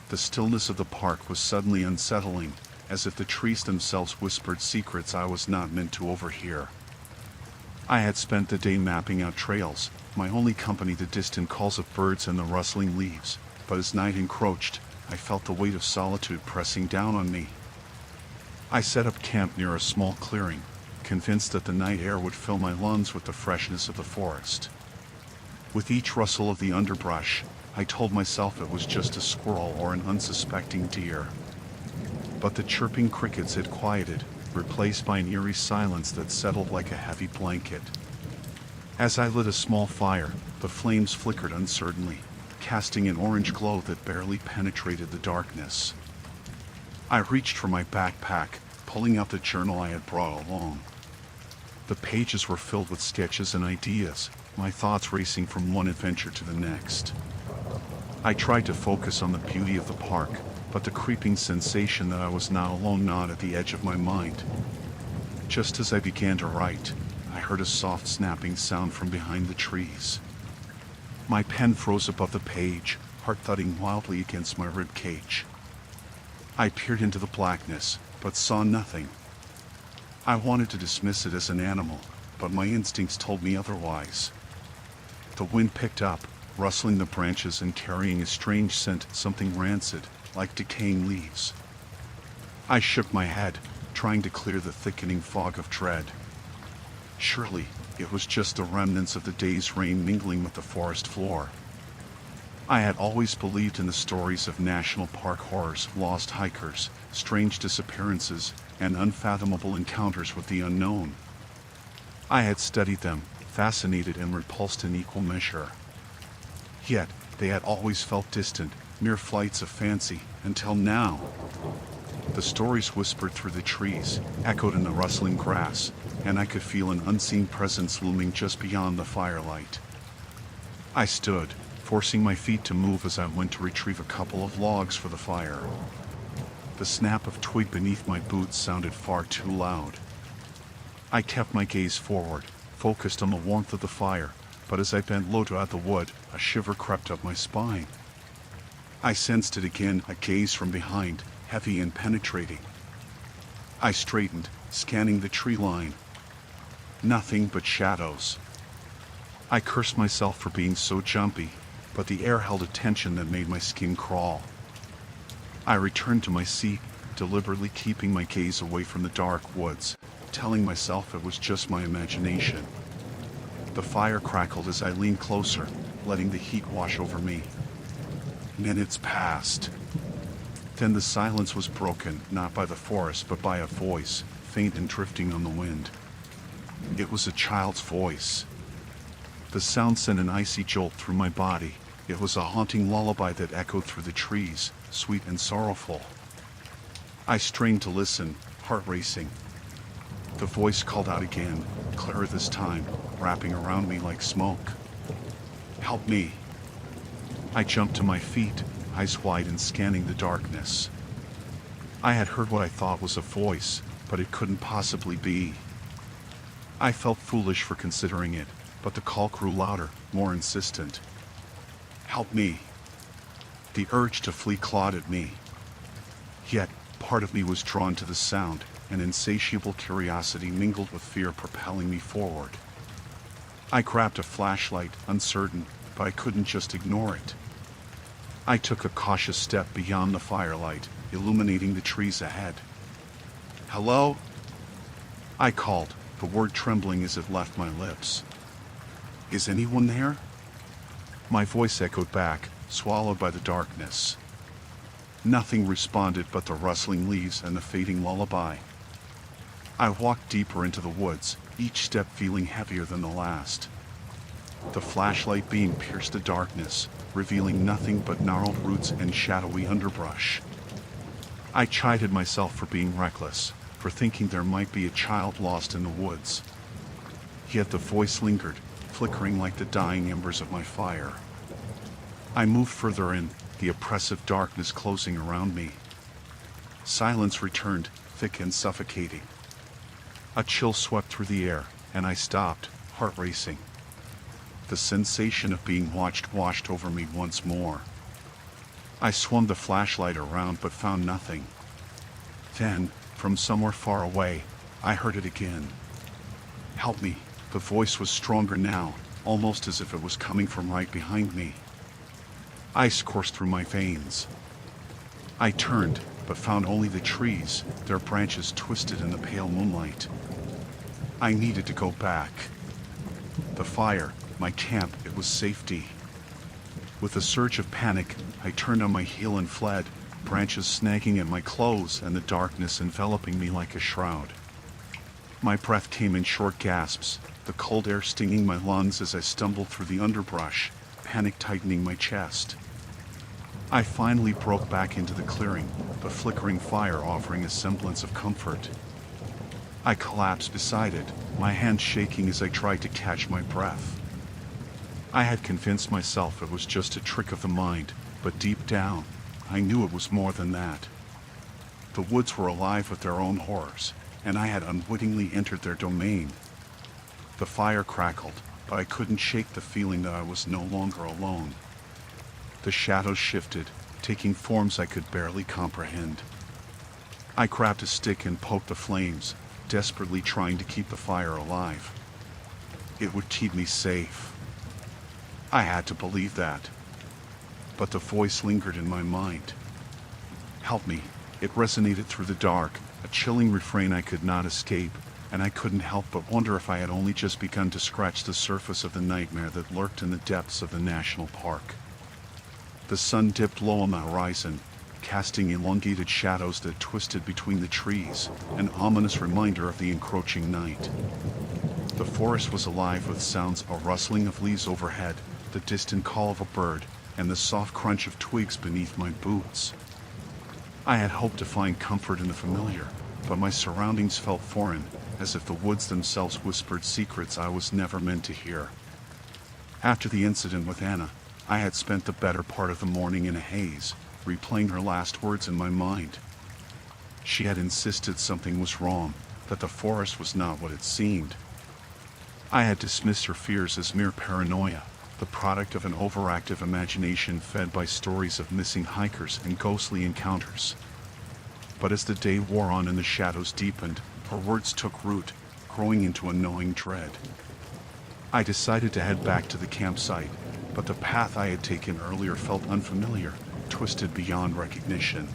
The stillness of the park was suddenly unsettling, as if the trees themselves whispered secrets I was not meant to overhear. I had spent the day mapping out trails, my only company the distant calls of birds and the rustling leaves, but as night encroached, I felt the weight of solitude pressing down on me. I set up camp near a small clearing, convinced that the night air would fill my lungs with the freshness of the forest. With each rustle of the underbrush, I told myself it was just a squirrel or an unsuspecting deer. But the chirping crickets had quieted, replaced by an eerie silence that settled like a heavy blanket. As I lit a small fire, the flames flickered uncertainly, casting an orange glow that barely penetrated the darkness. I reached for my backpack, pulling out the journal I had brought along. The pages were filled with sketches and ideas, my thoughts racing from one adventure to the next. I tried to focus on the beauty of the park, but the creeping sensation that I was not alone gnawed at the edge of my mind. Just as I began to write, I heard a soft snapping sound from behind the trees. My pen froze above the page, heart thudding wildly against my rib cage. I peered into the blackness, but saw nothing. I wanted to dismiss it as an animal, but my instincts told me otherwise. The wind picked up, rustling the branches and carrying a strange scent, something rancid, like decaying leaves. I shook my head, trying to clear the thickening fog of dread. Surely, it was just the remnants of the day's rain mingling with the forest floor. I had always believed in the stories of national park horrors, lost hikers, strange disappearances, and unfathomable encounters with the unknown. I had studied them, fascinated and repulsed in equal measure. Yet, they had always felt distant, mere flights of fancy, until now. The stories whispered through the trees, echoed in the rustling grass, and I could feel an unseen presence looming just beyond the firelight. I stood, forcing my feet to move as I went to retrieve a couple of logs for the fire. The snap of twig beneath my boots sounded far too loud. I kept my gaze forward, focused on the warmth of the fire, but as I bent low to add the wood, a shiver crept up my spine. I sensed it again, a gaze from behind, heavy and penetrating. I straightened, scanning the tree line. Nothing but shadows. I cursed myself for being so jumpy, but the air held a tension that made my skin crawl. I returned to my seat, deliberately keeping my gaze away from the dark woods, telling myself it was just my imagination. The fire crackled as I leaned closer, letting the heat wash over me. Minutes passed. Then the silence was broken, not by the forest but by a voice, faint and drifting on the wind. It was a child's voice. The sound sent an icy jolt through my body. It was a haunting lullaby that echoed through the trees, sweet and sorrowful. I strained to listen, heart racing. The voice called out again, clearer this time, wrapping around me like smoke. Help me. I jumped to my feet, eyes wide and scanning the darkness. I had heard what I thought was a voice, but it couldn't possibly be. I felt foolish for considering it, but the call grew louder, more insistent. Help me. The urge to flee clawed at me. Yet, part of me was drawn to the sound, an insatiable curiosity mingled with fear propelling me forward. I grabbed a flashlight, uncertain, but I couldn't just ignore it. I took a cautious step beyond the firelight, illuminating the trees ahead. Hello? I called, the word trembling as it left my lips. Is anyone there? My voice echoed back, swallowed by the darkness. Nothing responded but the rustling leaves and the fading lullaby. I walked deeper into the woods, each step feeling heavier than the last. The flashlight beam pierced the darkness, revealing nothing but gnarled roots and shadowy underbrush. I chided myself for being reckless, for thinking there might be a child lost in the woods. Yet the voice lingered, flickering like the dying embers of my fire. I moved further in, the oppressive darkness closing around me. Silence returned, thick and suffocating. A chill swept through the air, and I stopped, heart racing. The sensation of being watched washed over me once more. I swung the flashlight around but found nothing. Then, from somewhere far away, I heard it again. Help me. The voice was stronger now, almost as if it was coming from right behind me. Ice coursed through my veins. I turned, but found only the trees, their branches twisted in the pale moonlight. I needed to go back. The fire, my camp, it was safety. With a surge of panic, I turned on my heel and fled, branches snagging at my clothes and the darkness enveloping me like a shroud. My breath came in short gasps, the cold air stinging my lungs as I stumbled through the underbrush, panic tightening my chest. I finally broke back into the clearing, the flickering fire offering a semblance of comfort. I collapsed beside it, my hands shaking as I tried to catch my breath. I had convinced myself it was just a trick of the mind, but deep down, I knew it was more than that. The woods were alive with their own horrors, and I had unwittingly entered their domain. The fire crackled, but I couldn't shake the feeling that I was no longer alone. The shadows shifted, taking forms I could barely comprehend. I grabbed a stick and poked the flames, desperately trying to keep the fire alive. It would keep me safe. I had to believe that. But the voice lingered in my mind. "Help me." It resonated through the dark, a chilling refrain I could not escape, and I couldn't help but wonder if I had only just begun to scratch the surface of the nightmare that lurked in the depths of the national park. The sun dipped low on the horizon, casting elongated shadows that twisted between the trees, an ominous reminder of the encroaching night. The forest was alive with sounds, a rustling of leaves overhead, the distant call of a bird, and the soft crunch of twigs beneath my boots. I had hoped to find comfort in the familiar, but my surroundings felt foreign, as if the woods themselves whispered secrets I was never meant to hear. After the incident with Anna, I had spent the better part of the morning in a haze, replaying her last words in my mind. She had insisted something was wrong, that the forest was not what it seemed. I had dismissed her fears as mere paranoia, the product of an overactive imagination fed by stories of missing hikers and ghostly encounters. But as the day wore on and the shadows deepened, her words took root, growing into a gnawing dread. I decided to head back to the campsite, but the path I had taken earlier felt unfamiliar, twisted beyond recognition.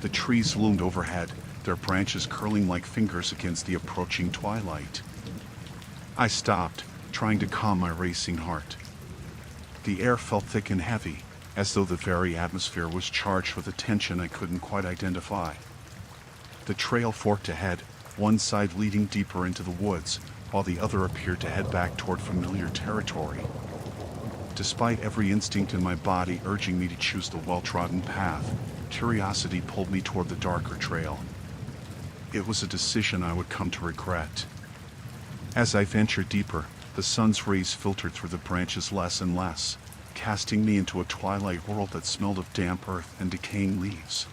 The trees loomed overhead, their branches curling like fingers against the approaching twilight. I stopped, trying to calm my racing heart. The air felt thick and heavy, as though the very atmosphere was charged with a tension I couldn't quite identify. The trail forked ahead, one side leading deeper into the woods, while the other appeared to head back toward familiar territory. Despite every instinct in my body urging me to choose the well-trodden path, curiosity pulled me toward the darker trail. It was a decision I would come to regret. As I ventured deeper, the sun's rays filtered through the branches less and less, casting me into a twilight world that smelled of damp earth and decaying leaves.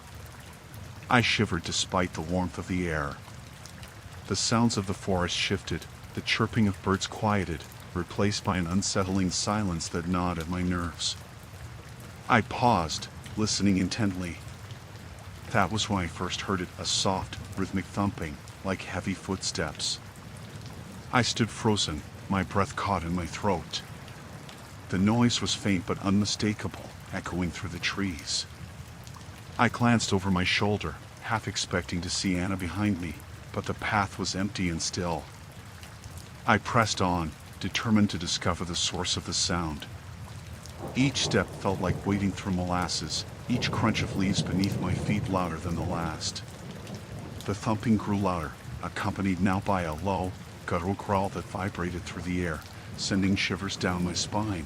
I shivered despite the warmth of the air. The sounds of the forest shifted, the chirping of birds quieted, replaced by an unsettling silence that gnawed at my nerves. I paused, listening intently. That was when I first heard it, a soft, rhythmic thumping, like heavy footsteps. I stood frozen, my breath caught in my throat. The noise was faint but unmistakable, echoing through the trees. I glanced over my shoulder, half expecting to see Anna behind me, but the path was empty and still. I pressed on, determined to discover the source of the sound. Each step felt like wading through molasses, each crunch of leaves beneath my feet louder than the last. The thumping grew louder, accompanied now by a low, guttural growl that vibrated through the air, sending shivers down my spine.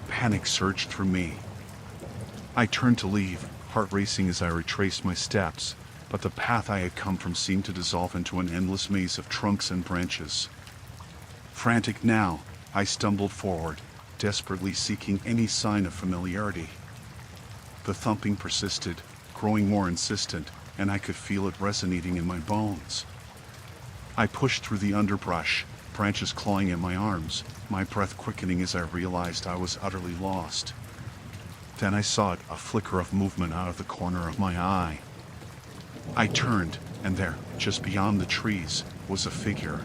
Panic surged through me. I turned to leave, heart racing as I retraced my steps, but the path I had come from seemed to dissolve into an endless maze of trunks and branches. Frantic now, I stumbled forward, desperately seeking any sign of familiarity. The thumping persisted, growing more insistent, and I could feel it resonating in my bones. I pushed through the underbrush, branches clawing at my arms, my breath quickening as I realized I was utterly lost. Then I saw it, a flicker of movement out of the corner of my eye. I turned, and there, just beyond the trees, was a figure.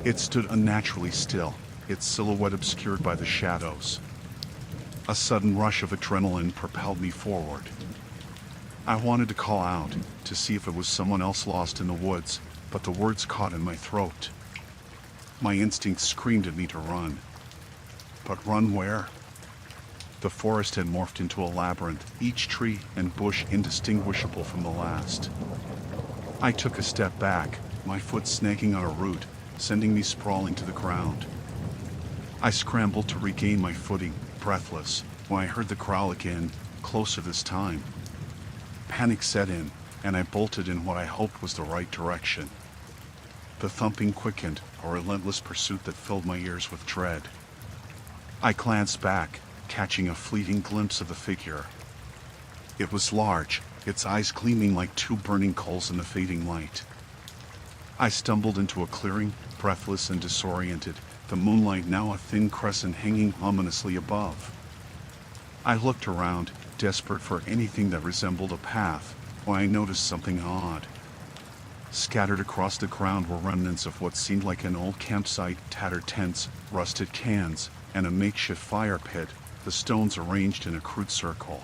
It stood unnaturally still, its silhouette obscured by the shadows. A sudden rush of adrenaline propelled me forward. I wanted to call out, to see if it was someone else lost in the woods, but the words caught in my throat. My instinct screamed at me to run. But run where? The forest had morphed into a labyrinth, each tree and bush indistinguishable from the last. I took a step back, my foot snagging on a root, sending me sprawling to the ground. I scrambled to regain my footing, breathless, when I heard the growl again, closer this time. Panic set in, and I bolted in what I hoped was the right direction. The thumping quickened, a relentless pursuit that filled my ears with dread. I glanced back, catching a fleeting glimpse of the figure. It was large, its eyes gleaming like two burning coals in the fading light. I stumbled into a clearing, breathless and disoriented, the moonlight now a thin crescent hanging ominously above. I looked around, desperate for anything that resembled a path, when I noticed something odd. Scattered across the ground were remnants of what seemed like an old campsite, tattered tents, rusted cans, and a makeshift fire pit, the stones arranged in a crude circle.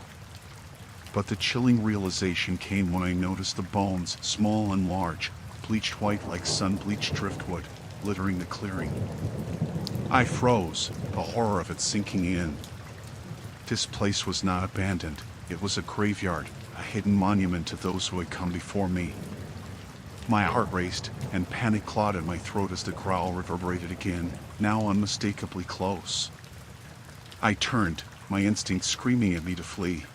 But the chilling realization came when I noticed the bones, small and large, bleached white like sun-bleached driftwood, littering the clearing. I froze, the horror of it sinking in. This place was not abandoned, it was a graveyard, a hidden monument to those who had come before me. My heart raced, and panic clawed at my throat as the growl reverberated again, now unmistakably close. I turned, my instinct screaming at me to flee.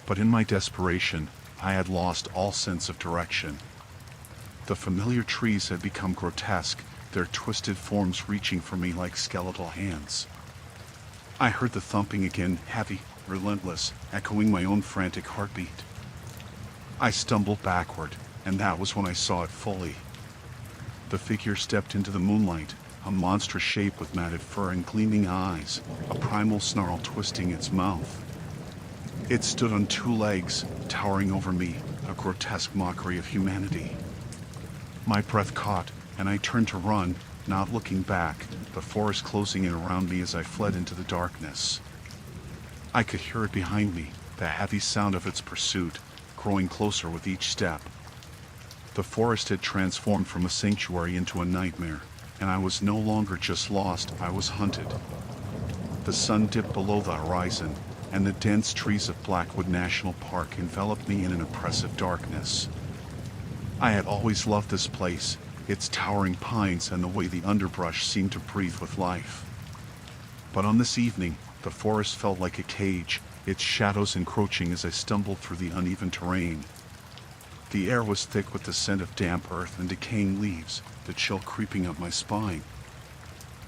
But in my desperation, I had lost all sense of direction. The familiar trees had become grotesque, their twisted forms reaching for me like skeletal hands. I heard the thumping again, heavy, relentless, echoing my own frantic heartbeat. I stumbled backward, and that was when I saw it fully. The figure stepped into the moonlight, a monstrous shape with matted fur and gleaming eyes, a primal snarl twisting its mouth. It stood on two legs, towering over me, a grotesque mockery of humanity. My breath caught, and I turned to run, not looking back, the forest closing in around me as I fled into the darkness. I could hear it behind me, the heavy sound of its pursuit, growing closer with each step. The forest had transformed from a sanctuary into a nightmare, and I was no longer just lost, I was hunted. The sun dipped below the horizon, and the dense trees of Blackwood National Park enveloped me in an oppressive darkness. I had always loved this place, its towering pines and the way the underbrush seemed to breathe with life. But on this evening, the forest felt like a cage, its shadows encroaching as I stumbled through the uneven terrain. The air was thick with the scent of damp earth and decaying leaves, the chill creeping up my spine.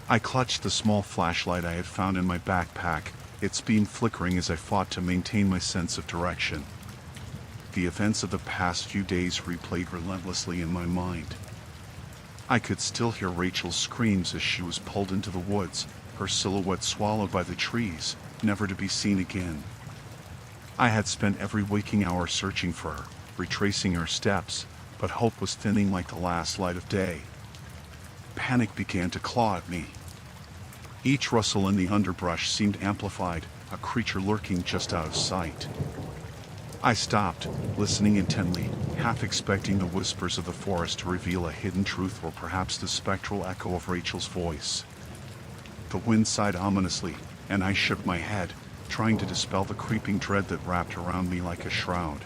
I clutched the small flashlight I had found in my backpack, its beam flickering as I fought to maintain my sense of direction. The events of the past few days replayed relentlessly in my mind. I could still hear Rachel's screams as she was pulled into the woods, her silhouette swallowed by the trees, never to be seen again. I had spent every waking hour searching for her, retracing her steps, but hope was thinning like the last light of day. Panic began to claw at me. Each rustle in the underbrush seemed amplified, a creature lurking just out of sight. I stopped, listening intently, half expecting the whispers of the forest to reveal a hidden truth or perhaps the spectral echo of Rachel's voice. The wind sighed ominously, and I shook my head, trying to dispel the creeping dread that wrapped around me like a shroud.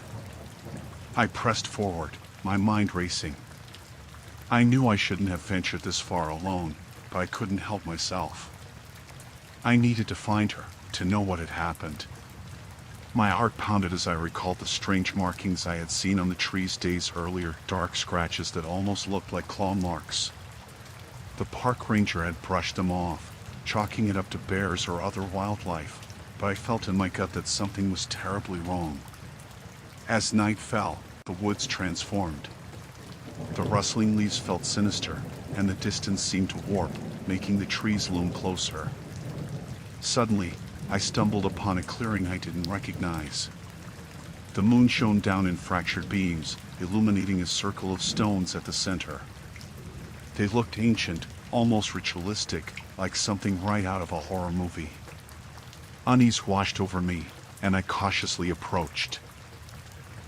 I pressed forward, my mind racing. I knew I shouldn't have ventured this far alone, but I couldn't help myself. I needed to find her, to know what had happened. My heart pounded as I recalled the strange markings I had seen on the trees days earlier, dark scratches that almost looked like claw marks. The park ranger had brushed them off, chalking it up to bears or other wildlife, but I felt in my gut that something was terribly wrong. As night fell, the woods transformed. The rustling leaves felt sinister, and the distance seemed to warp, making the trees loom closer. Suddenly, I stumbled upon a clearing I didn't recognize. The moon shone down in fractured beams, illuminating a circle of stones at the center. They looked ancient, almost ritualistic, like something right out of a horror movie. Unease washed over me, and I cautiously approached.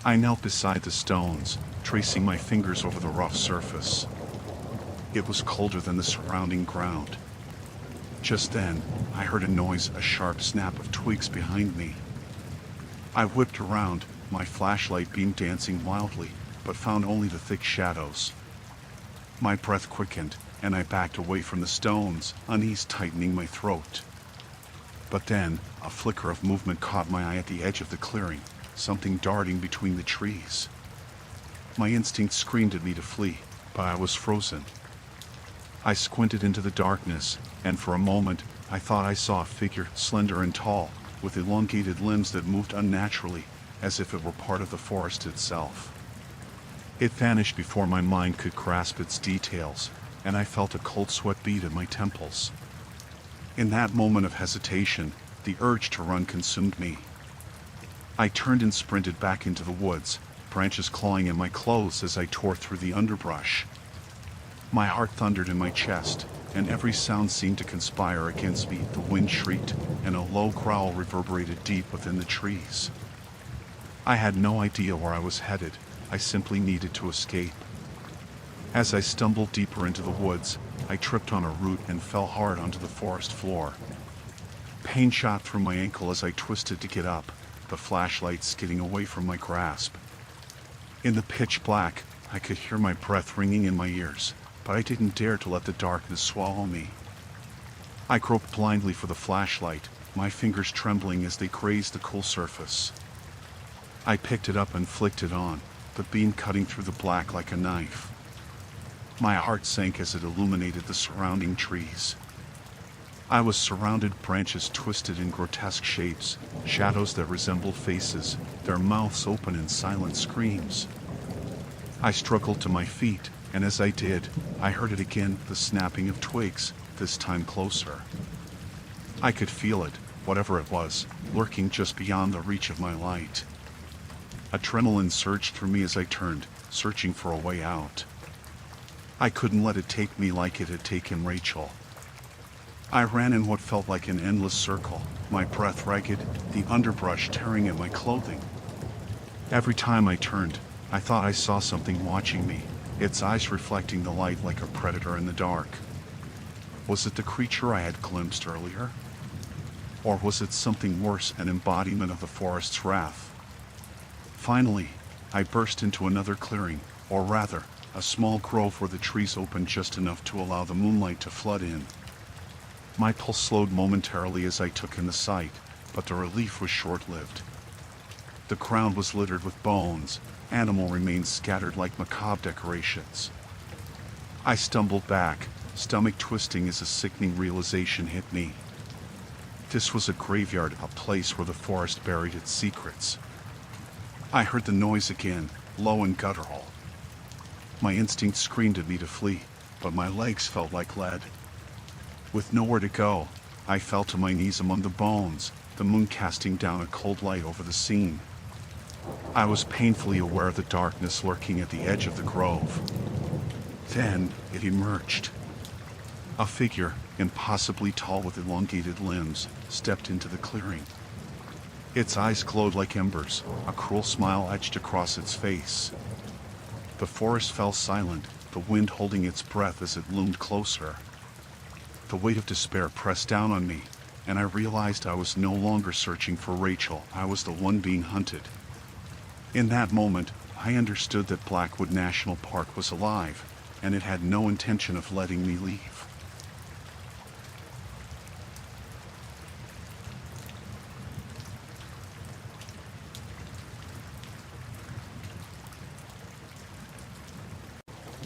I knelt beside the stones, tracing my fingers over the rough surface. It was colder than the surrounding ground. Just then, I heard a noise, a sharp snap of twigs behind me. I whipped around, my flashlight beam dancing wildly, but found only the thick shadows. My breath quickened, and I backed away from the stones, unease tightening my throat. But then, a flicker of movement caught my eye at the edge of the clearing, something darting between the trees. My instinct screamed at me to flee, but I was frozen. I squinted into the darkness, and for a moment, I thought I saw a figure, slender and tall, with elongated limbs that moved unnaturally, as if it were part of the forest itself. It vanished before my mind could grasp its details, and I felt a cold sweat bead at my temples. In that moment of hesitation, the urge to run consumed me. I turned and sprinted back into the woods, branches clawing at my clothes as I tore through the underbrush. My heart thundered in my chest, and every sound seemed to conspire against me. The wind shrieked, and a low growl reverberated deep within the trees. I had no idea where I was headed. I simply needed to escape. As I stumbled deeper into the woods, I tripped on a root and fell hard onto the forest floor. Pain shot through my ankle as I twisted to get up, the flashlight skidding away from my grasp. In the pitch black, I could hear my breath ringing in my ears, but I didn't dare to let the darkness swallow me. I groped blindly for the flashlight, my fingers trembling as they grazed the cool surface. I picked it up and flicked it on, the beam cutting through the black like a knife. My heart sank as it illuminated the surrounding trees. I was surrounded, branches twisted in grotesque shapes, shadows that resembled faces, their mouths open in silent screams. I struggled to my feet, and as I did, I heard it again, the snapping of twigs, this time closer. I could feel it, whatever it was, lurking just beyond the reach of my light. Adrenaline surged through me as I turned, searching for a way out. I couldn't let it take me like it had taken Rachel. I ran in what felt like an endless circle, my breath ragged, the underbrush tearing at my clothing. Every time I turned, I thought I saw something watching me, its eyes reflecting the light like a predator in the dark. Was it the creature I had glimpsed earlier? Or was it something worse, an embodiment of the forest's wrath? Finally, I burst into another clearing, or rather, a small grove where the trees opened just enough to allow the moonlight to flood in. My pulse slowed momentarily as I took in the sight, but the relief was short-lived. The ground was littered with bones, animal remains scattered like macabre decorations. I stumbled back, stomach twisting as a sickening realization hit me. This was a graveyard, a place where the forest buried its secrets. I heard the noise again, low and guttural. My instinct screamed at me to flee, but my legs felt like lead. With nowhere to go, I fell to my knees among the bones, the moon casting down a cold light over the scene. I was painfully aware of the darkness lurking at the edge of the grove. Then it emerged. A figure, impossibly tall with elongated limbs, stepped into the clearing. Its eyes glowed like embers, a cruel smile etched across its face. The forest fell silent, the wind holding its breath as it loomed closer. The weight of despair pressed down on me, and I realized I was no longer searching for Rachel. I was the one being hunted. In that moment, I understood that Blackwood National Park was alive, and it had no intention of letting me leave.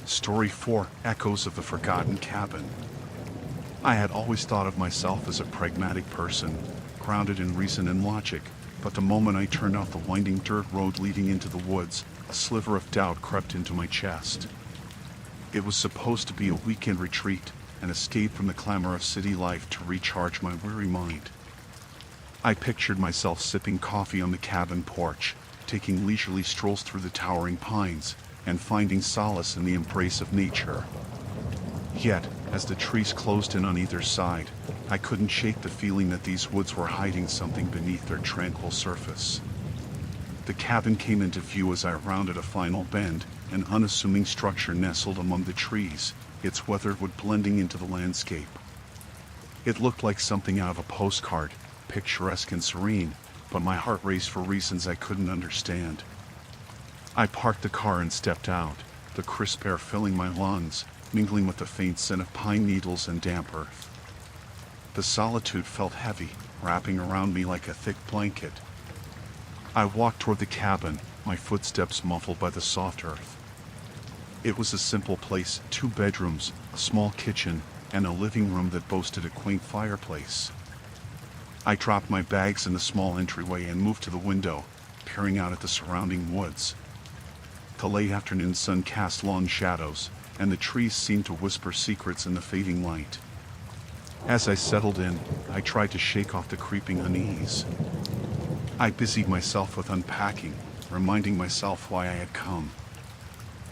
Story 4: Echoes of the Forgotten Cabin. I had always thought of myself as a pragmatic person, grounded in reason and logic, but the moment I turned off the winding dirt road leading into the woods, a sliver of doubt crept into my chest. It was supposed to be a weekend retreat, an escape from the clamor of city life to recharge my weary mind. I pictured myself sipping coffee on the cabin porch, taking leisurely strolls through the towering pines, and finding solace in the embrace of nature. Yet, as the trees closed in on either side, I couldn't shake the feeling that these woods were hiding something beneath their tranquil surface. The cabin came into view as I rounded a final bend, an unassuming structure nestled among the trees, its weathered wood blending into the landscape. It looked like something out of a postcard, picturesque and serene, but my heart raced for reasons I couldn't understand. I parked the car and stepped out, the crisp air filling my lungs, mingling with the faint scent of pine needles and damp earth. The solitude felt heavy, wrapping around me like a thick blanket. I walked toward the cabin, my footsteps muffled by the soft earth. It was a simple place, 2 bedrooms, a small kitchen, and a living room that boasted a quaint fireplace. I dropped my bags in the small entryway and moved to the window, peering out at the surrounding woods. The late afternoon sun cast long shadows, and the trees seemed to whisper secrets in the fading light. As I settled in, I tried to shake off the creeping unease. I busied myself with unpacking, reminding myself why I had come.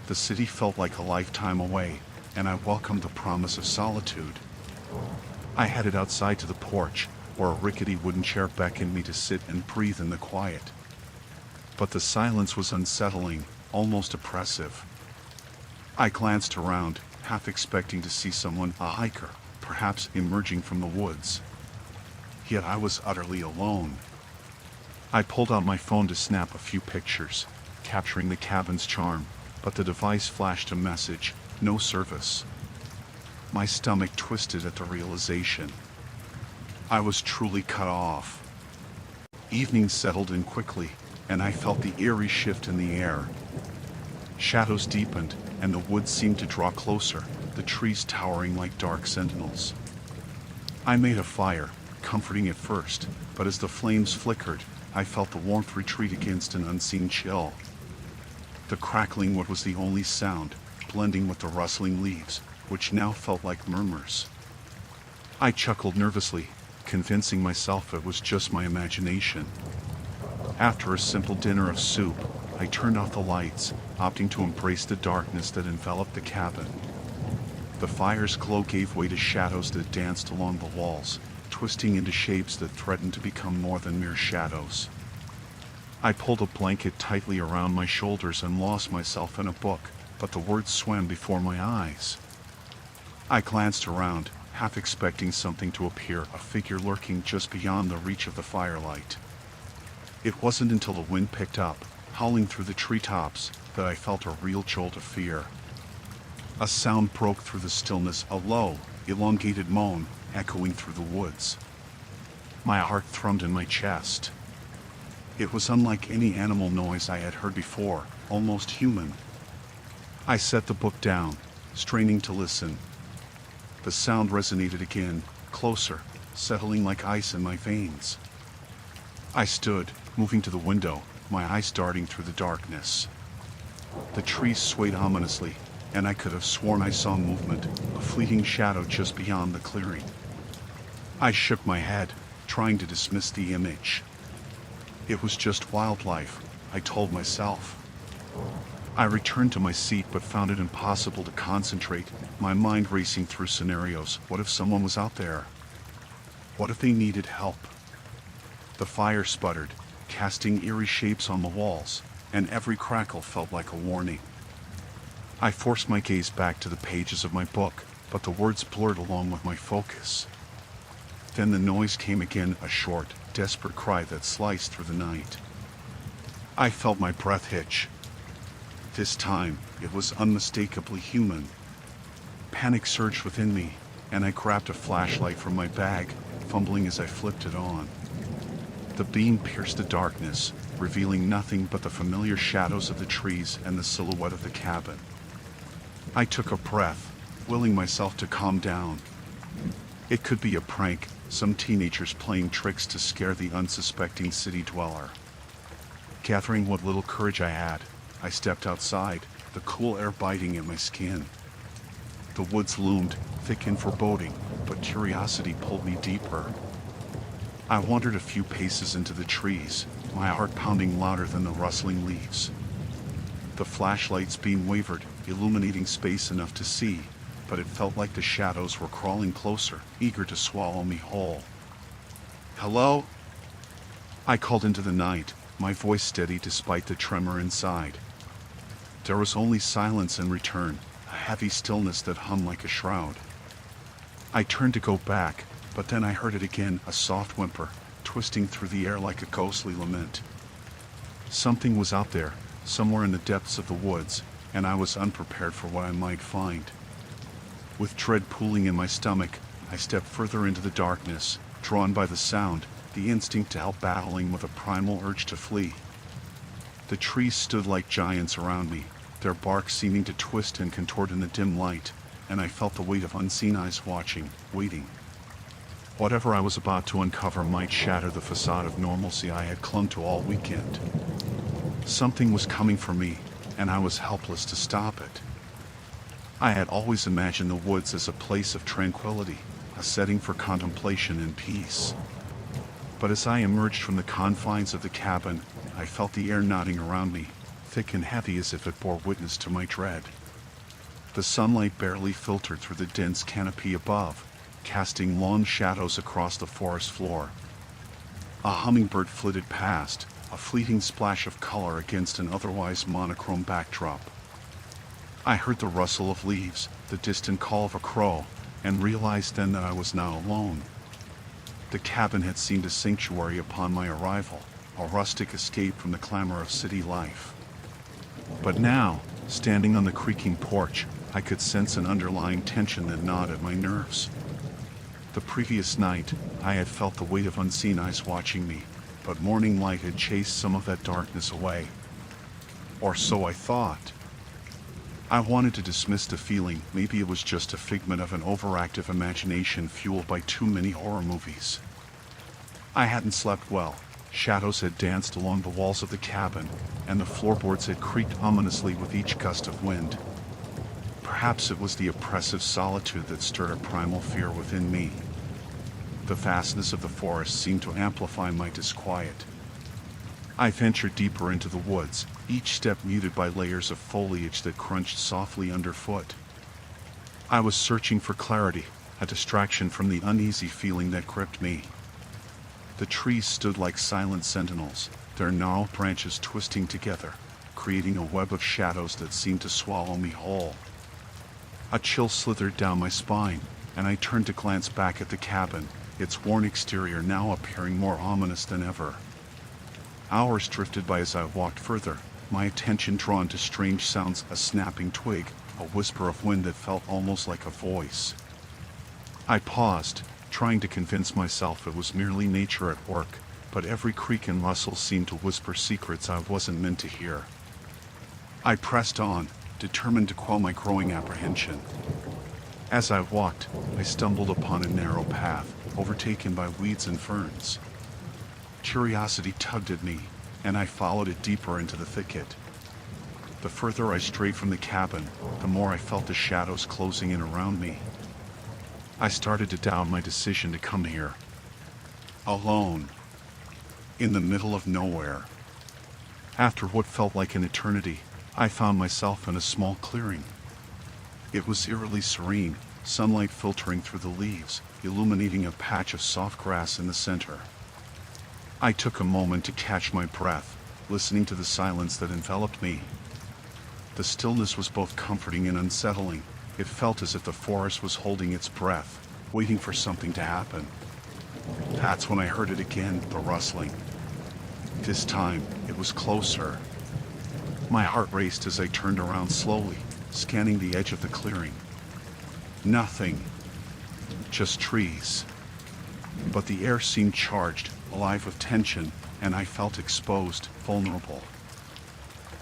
The city felt like a lifetime away, and I welcomed the promise of solitude. I headed outside to the porch, where a rickety wooden chair beckoned me to sit and breathe in the quiet. But the silence was unsettling, almost oppressive. I glanced around, half expecting to see someone, a hiker, perhaps emerging from the woods. Yet I was utterly alone. I pulled out my phone to snap a few pictures, capturing the cabin's charm, but the device flashed a message, no service. My stomach twisted at the realization. I was truly cut off. Evening settled in quickly, and I felt the eerie shift in the air. Shadows deepened, and the woods seemed to draw closer, the trees towering like dark sentinels. I made a fire, comforting at first, but as the flames flickered, I felt the warmth retreat against an unseen chill. The crackling wood was the only sound, blending with the rustling leaves, which now felt like murmurs. I chuckled nervously, convincing myself it was just my imagination. After a simple dinner of soup, I turned off the lights, opting to embrace the darkness that enveloped the cabin. The fire's glow gave way to shadows that danced along the walls, twisting into shapes that threatened to become more than mere shadows. I pulled a blanket tightly around my shoulders and lost myself in a book, but the words swam before my eyes. I glanced around, half expecting something to appear, a figure lurking just beyond the reach of the firelight. It wasn't until the wind picked up, howling through the treetops, that I felt a real jolt of fear. A sound broke through the stillness, a low, elongated moan, echoing through the woods. My heart thrummed in my chest. It was unlike any animal noise I had heard before, almost human. I set the book down, straining to listen. The sound resonated again, closer, settling like ice in my veins. I stood, moving to the window, my eyes darting through the darkness. The trees swayed ominously, and I could have sworn I saw movement, a fleeting shadow just beyond the clearing. I shook my head, trying to dismiss the image. It was just wildlife, I told myself. I returned to my seat but found it impossible to concentrate, my mind racing through scenarios. What if someone was out there? What if they needed help? The fire sputtered, casting eerie shapes on the walls, and every crackle felt like a warning. I forced my gaze back to the pages of my book, but the words blurred along with my focus. Then the noise came again, a short, desperate cry that sliced through the night. I felt my breath hitch. This time, it was unmistakably human. Panic surged within me, and I grabbed a flashlight from my bag, fumbling as I flipped it on. The beam pierced the darkness, revealing nothing but the familiar shadows of the trees and the silhouette of the cabin. I took a breath, willing myself to calm down. It could be a prank, some teenagers playing tricks to scare the unsuspecting city dweller. Gathering what little courage I had, I stepped outside, the cool air biting at my skin. The woods loomed, thick and foreboding, but curiosity pulled me deeper. I wandered a few paces into the trees, my heart pounding louder than the rustling leaves. The flashlight's beam wavered, illuminating space enough to see, but it felt like the shadows were crawling closer, eager to swallow me whole. "Hello?" I called into the night, my voice steady despite the tremor inside. There was only silence in return, a heavy stillness that hung like a shroud. I turned to go back, but then I heard it again, a soft whimper, twisting through the air like a ghostly lament. Something was out there, somewhere in the depths of the woods, and I was unprepared for what I might find. With dread pooling in my stomach, I stepped further into the darkness, drawn by the sound, the instinct to help battling with a primal urge to flee. The trees stood like giants around me, their bark seeming to twist and contort in the dim light, and I felt the weight of unseen eyes watching, waiting. Whatever I was about to uncover might shatter the facade of normalcy I had clung to all weekend. Something was coming for me, and I was helpless to stop it. I had always imagined the woods as a place of tranquility, a setting for contemplation and peace. But as I emerged from the confines of the cabin, I felt the air nodding around me, thick and heavy as if it bore witness to my dread. The sunlight barely filtered through the dense canopy above, casting long shadows across the forest floor. A hummingbird flitted past, a fleeting splash of color against an otherwise monochrome backdrop. I heard the rustle of leaves, the distant call of a crow, and realized then that I was now alone. The cabin had seemed a sanctuary upon my arrival, a rustic escape from the clamor of city life. But now, standing on the creaking porch, I could sense an underlying tension that gnawed at my nerves. The previous night, I had felt the weight of unseen eyes watching me, but morning light had chased some of that darkness away. Or so I thought. I wanted to dismiss the feeling. Maybe it was just a figment of an overactive imagination fueled by too many horror movies. I hadn't slept well. Shadows had danced along the walls of the cabin, and the floorboards had creaked ominously with each gust of wind. Perhaps it was the oppressive solitude that stirred a primal fear within me. The vastness of the forest seemed to amplify my disquiet. I ventured deeper into the woods, each step muted by layers of foliage that crunched softly underfoot. I was searching for clarity, a distraction from the uneasy feeling that gripped me. The trees stood like silent sentinels, their gnarled branches twisting together, creating a web of shadows that seemed to swallow me whole. A chill slithered down my spine, and I turned to glance back at the cabin, its worn exterior now appearing more ominous than ever. Hours drifted by as I walked further, my attention drawn to strange sounds, a snapping twig, a whisper of wind that felt almost like a voice. I paused, trying to convince myself it was merely nature at work, but every creak and rustle seemed to whisper secrets I wasn't meant to hear. I pressed on, determined to quell my growing apprehension. As I walked, I stumbled upon a narrow path, overtaken by weeds and ferns. Curiosity tugged at me, and I followed it deeper into the thicket. The further I strayed from the cabin, the more I felt the shadows closing in around me. I started to doubt my decision to come here. Alone. In the middle of nowhere. After what felt like an eternity, I found myself in a small clearing. It was eerily serene, sunlight filtering through the leaves, illuminating a patch of soft grass in the center. I took a moment to catch my breath, listening to the silence that enveloped me. The stillness was both comforting and unsettling. It felt as if the forest was holding its breath, waiting for something to happen. That's when I heard it again, the rustling. This time, it was closer. My heart raced as I turned around slowly, scanning the edge of the clearing. Nothing. Just trees. But the air seemed charged, alive with tension, and I felt exposed, vulnerable.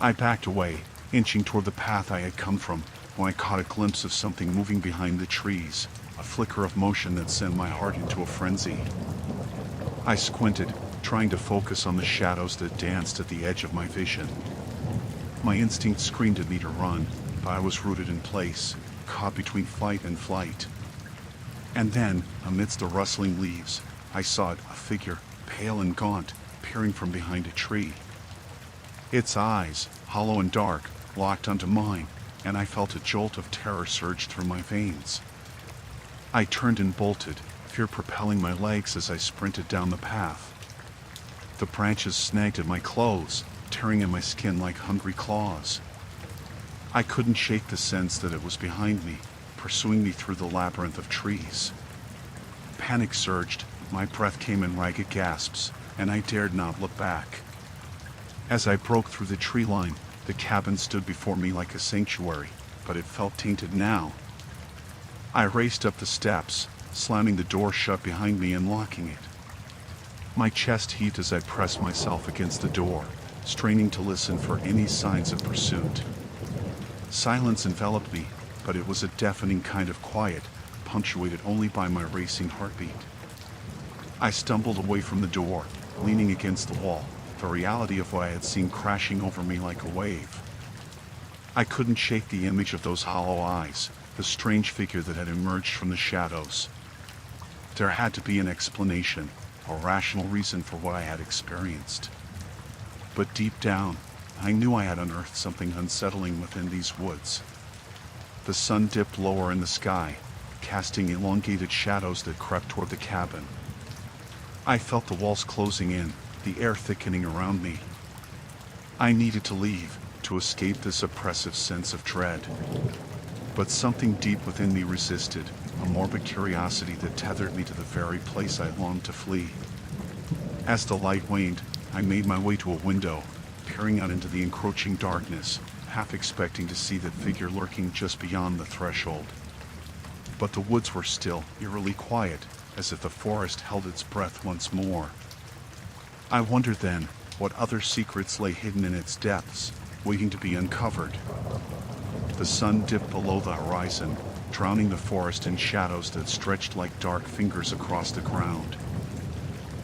I backed away, inching toward the path I had come from, when I caught a glimpse of something moving behind the trees, a flicker of motion that sent my heart into a frenzy. I squinted, trying to focus on the shadows that danced at the edge of my vision. My instinct screamed at me to run, but I was rooted in place, caught between fight and flight. And then, amidst the rustling leaves, I saw a figure, pale and gaunt, peering from behind a tree. Its eyes, hollow and dark, locked onto mine, and I felt a jolt of terror surge through my veins. I turned and bolted, fear propelling my legs as I sprinted down the path. The branches snagged at my clothes, tearing at my skin like hungry claws. I couldn't shake the sense that it was behind me, pursuing me through the labyrinth of trees. Panic surged, my breath came in ragged gasps, and I dared not look back. As I broke through the tree line, the cabin stood before me like a sanctuary, but it felt tainted now. I raced up the steps, slamming the door shut behind me and locking it. My chest heaved as I pressed myself against the door, straining to listen for any signs of pursuit. Silence enveloped me, but it was a deafening kind of quiet, punctuated only by my racing heartbeat. I stumbled away from the door, leaning against the wall, the reality of what I had seen crashing over me like a wave. I couldn't shake the image of those hollow eyes, the strange figure that had emerged from the shadows. There had to be an explanation, a rational reason for what I had experienced. But deep down, I knew I had unearthed something unsettling within these woods. The sun dipped lower in the sky, casting elongated shadows that crept toward the cabin. I felt the walls closing in, the air thickening around me. I needed to leave, to escape this oppressive sense of dread. But something deep within me resisted, a morbid curiosity that tethered me to the very place I longed to flee. As the light waned, I made my way to a window, peering out into the encroaching darkness, half expecting to see that figure lurking just beyond the threshold. But the woods were still, eerily quiet, as if the forest held its breath once more. I wondered then what other secrets lay hidden in its depths, waiting to be uncovered. The sun dipped below the horizon, drowning the forest in shadows that stretched like dark fingers across the ground.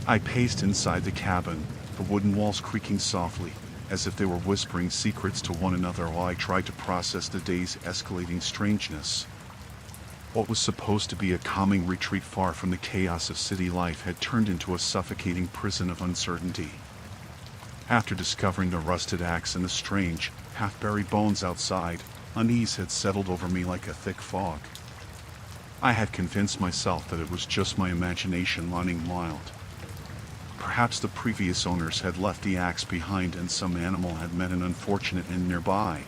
I paced inside the cabin, the wooden walls creaking softly, as if they were whispering secrets to one another while I tried to process the day's escalating strangeness. What was supposed to be a calming retreat far from the chaos of city life had turned into a suffocating prison of uncertainty. After discovering the rusted axe and the strange, half-buried bones outside, unease had settled over me like a thick fog. I had convinced myself that it was just my imagination running wild. Perhaps the previous owners had left the axe behind and some animal had met an unfortunate end nearby.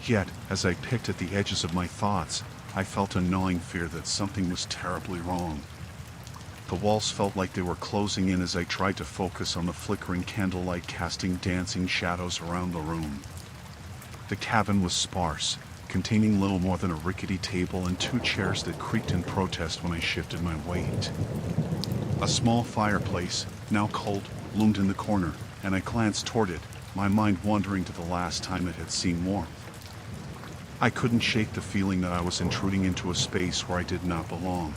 Yet, as I picked at the edges of my thoughts, I felt a gnawing fear that something was terribly wrong. The walls felt like they were closing in as I tried to focus on the flickering candlelight casting dancing shadows around the room. The cabin was sparse, containing little more than a rickety table and 2 chairs that creaked in protest when I shifted my weight. A small fireplace, now cold, loomed in the corner, and I glanced toward it, my mind wandering to the last time it had seen warmth. I couldn't shake the feeling that I was intruding into a space where I did not belong.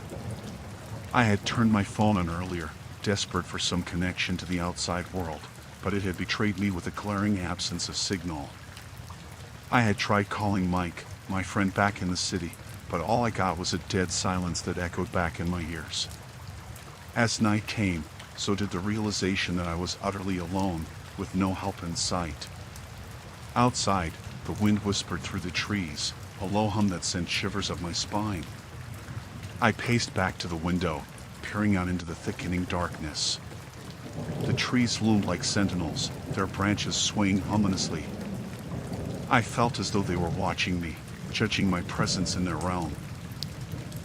I had turned my phone on earlier, desperate for some connection to the outside world, but it had betrayed me with a glaring absence of signal. I had tried calling Mike, my friend back in the city, but all I got was a dead silence that echoed back in my ears. As night came, so did the realization that I was utterly alone, with no help in sight. Outside, the wind whispered through the trees, a low hum that sent shivers up my spine. I paced back to the window, peering out into the thickening darkness. The trees loomed like sentinels, their branches swaying ominously. I felt as though they were watching me, judging my presence in their realm.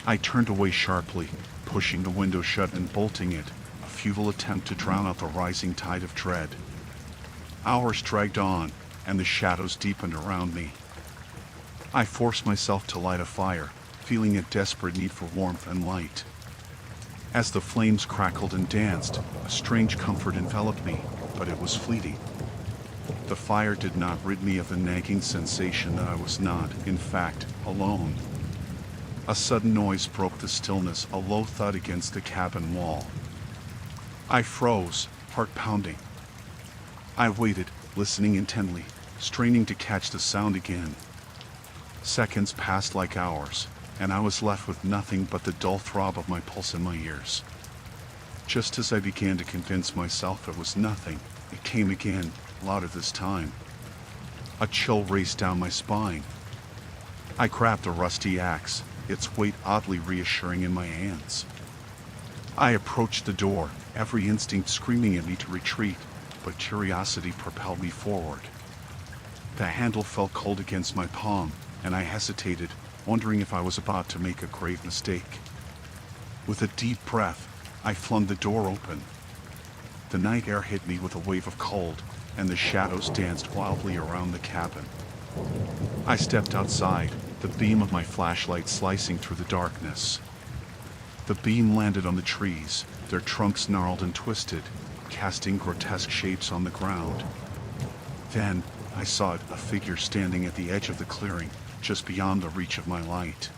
I turned away sharply, pushing the window shut and bolting it, a futile attempt to drown out the rising tide of dread. Hours dragged on, and the shadows deepened around me. I forced myself to light a fire, feeling a desperate need for warmth and light. As the flames crackled and danced, a strange comfort enveloped me, but it was fleeting. The fire did not rid me of the nagging sensation that I was not, in fact, alone. A sudden noise broke the stillness, a low thud against the cabin wall. I froze, heart pounding. I waited, listening intently, straining to catch the sound again. Seconds passed like hours, and I was left with nothing but the dull throb of my pulse in my ears. Just as I began to convince myself it was nothing, it came again, louder this time. A chill raced down my spine. I grabbed a rusty axe, its weight oddly reassuring in my hands. I approached the door, every instinct screaming at me to retreat, but curiosity propelled me forward. The handle felt cold against my palm, and I hesitated, wondering if I was about to make a grave mistake. With a deep breath, I flung the door open. The night air hit me with a wave of cold, and the shadows danced wildly around the cabin. I stepped outside, the beam of my flashlight slicing through the darkness. The beam landed on the trees, their trunks gnarled and twisted, casting grotesque shapes on the ground. Then, I saw it, a figure standing at the edge of the clearing, just beyond the reach of my light.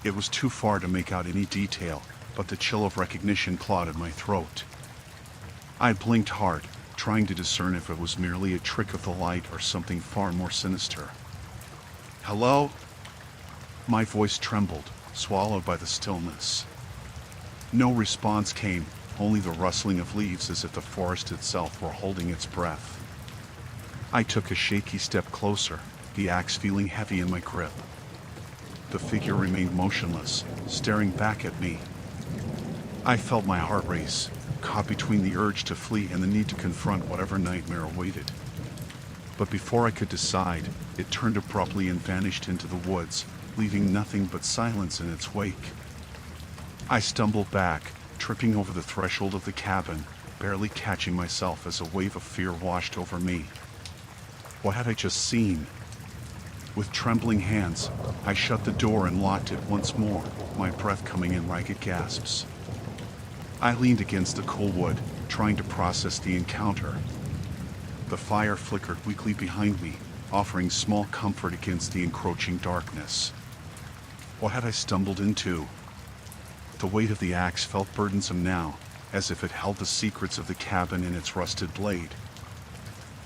It was too far to make out any detail, but the chill of recognition clawed at my throat. I blinked hard, trying to discern if it was merely a trick of the light or something far more sinister. "Hello?" My voice trembled, swallowed by the stillness. No response came, only the rustling of leaves as if the forest itself were holding its breath. I took a shaky step closer, the axe feeling heavy in my grip. The figure remained motionless, staring back at me. I felt my heart race, caught between the urge to flee and the need to confront whatever nightmare awaited. But before I could decide, it turned abruptly and vanished into the woods, leaving nothing but silence in its wake. I stumbled back, tripping over the threshold of the cabin, barely catching myself as a wave of fear washed over me. What had I just seen? With trembling hands, I shut the door and locked it once more, my breath coming in ragged gasps. I leaned against the cool wood, trying to process the encounter. The fire flickered weakly behind me, offering small comfort against the encroaching darkness. What had I stumbled into? The weight of the axe felt burdensome now, as if it held the secrets of the cabin in its rusted blade.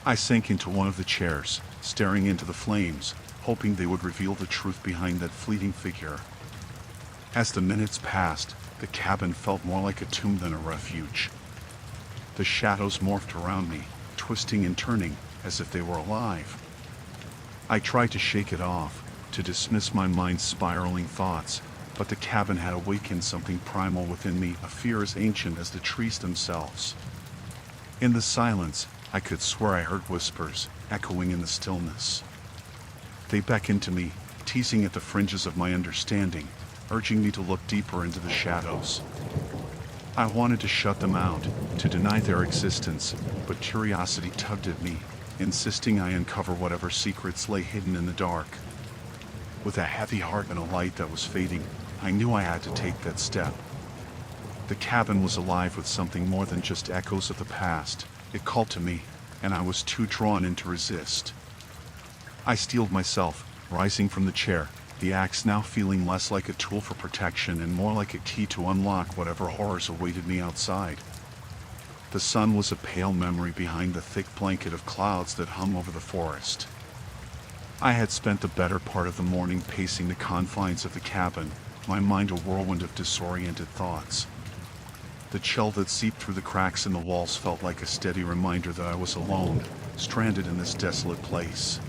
I sank into one of the chairs, staring into the flames, hoping they would reveal the truth behind that fleeting figure. As the minutes passed, the cabin felt more like a tomb than a refuge. The shadows morphed around me, twisting and turning, as if they were alive. I tried to shake it off, to dismiss my mind's spiraling thoughts, but the cabin had awakened something primal within me, a fear as ancient as the trees themselves. In the silence, I could swear I heard whispers, echoing in the stillness. They beckoned to me, teasing at the fringes of my understanding, urging me to look deeper into the shadows. I wanted to shut them out, to deny their existence, but curiosity tugged at me, insisting I uncover whatever secrets lay hidden in the dark. With a heavy heart and a light that was fading, I knew I had to take that step. The cabin was alive with something more than just echoes of the past. It called to me, and I was too drawn in to resist. I steeled myself, rising from the chair, the axe now feeling less like a tool for protection and more like a key to unlock whatever horrors awaited me outside. The sun was a pale memory behind the thick blanket of clouds that hung over the forest. I had spent the better part of the morning pacing the confines of the cabin, my mind a whirlwind of disoriented thoughts. The chill that seeped through the cracks in the walls felt like a steady reminder that I was alone, stranded in this desolate place.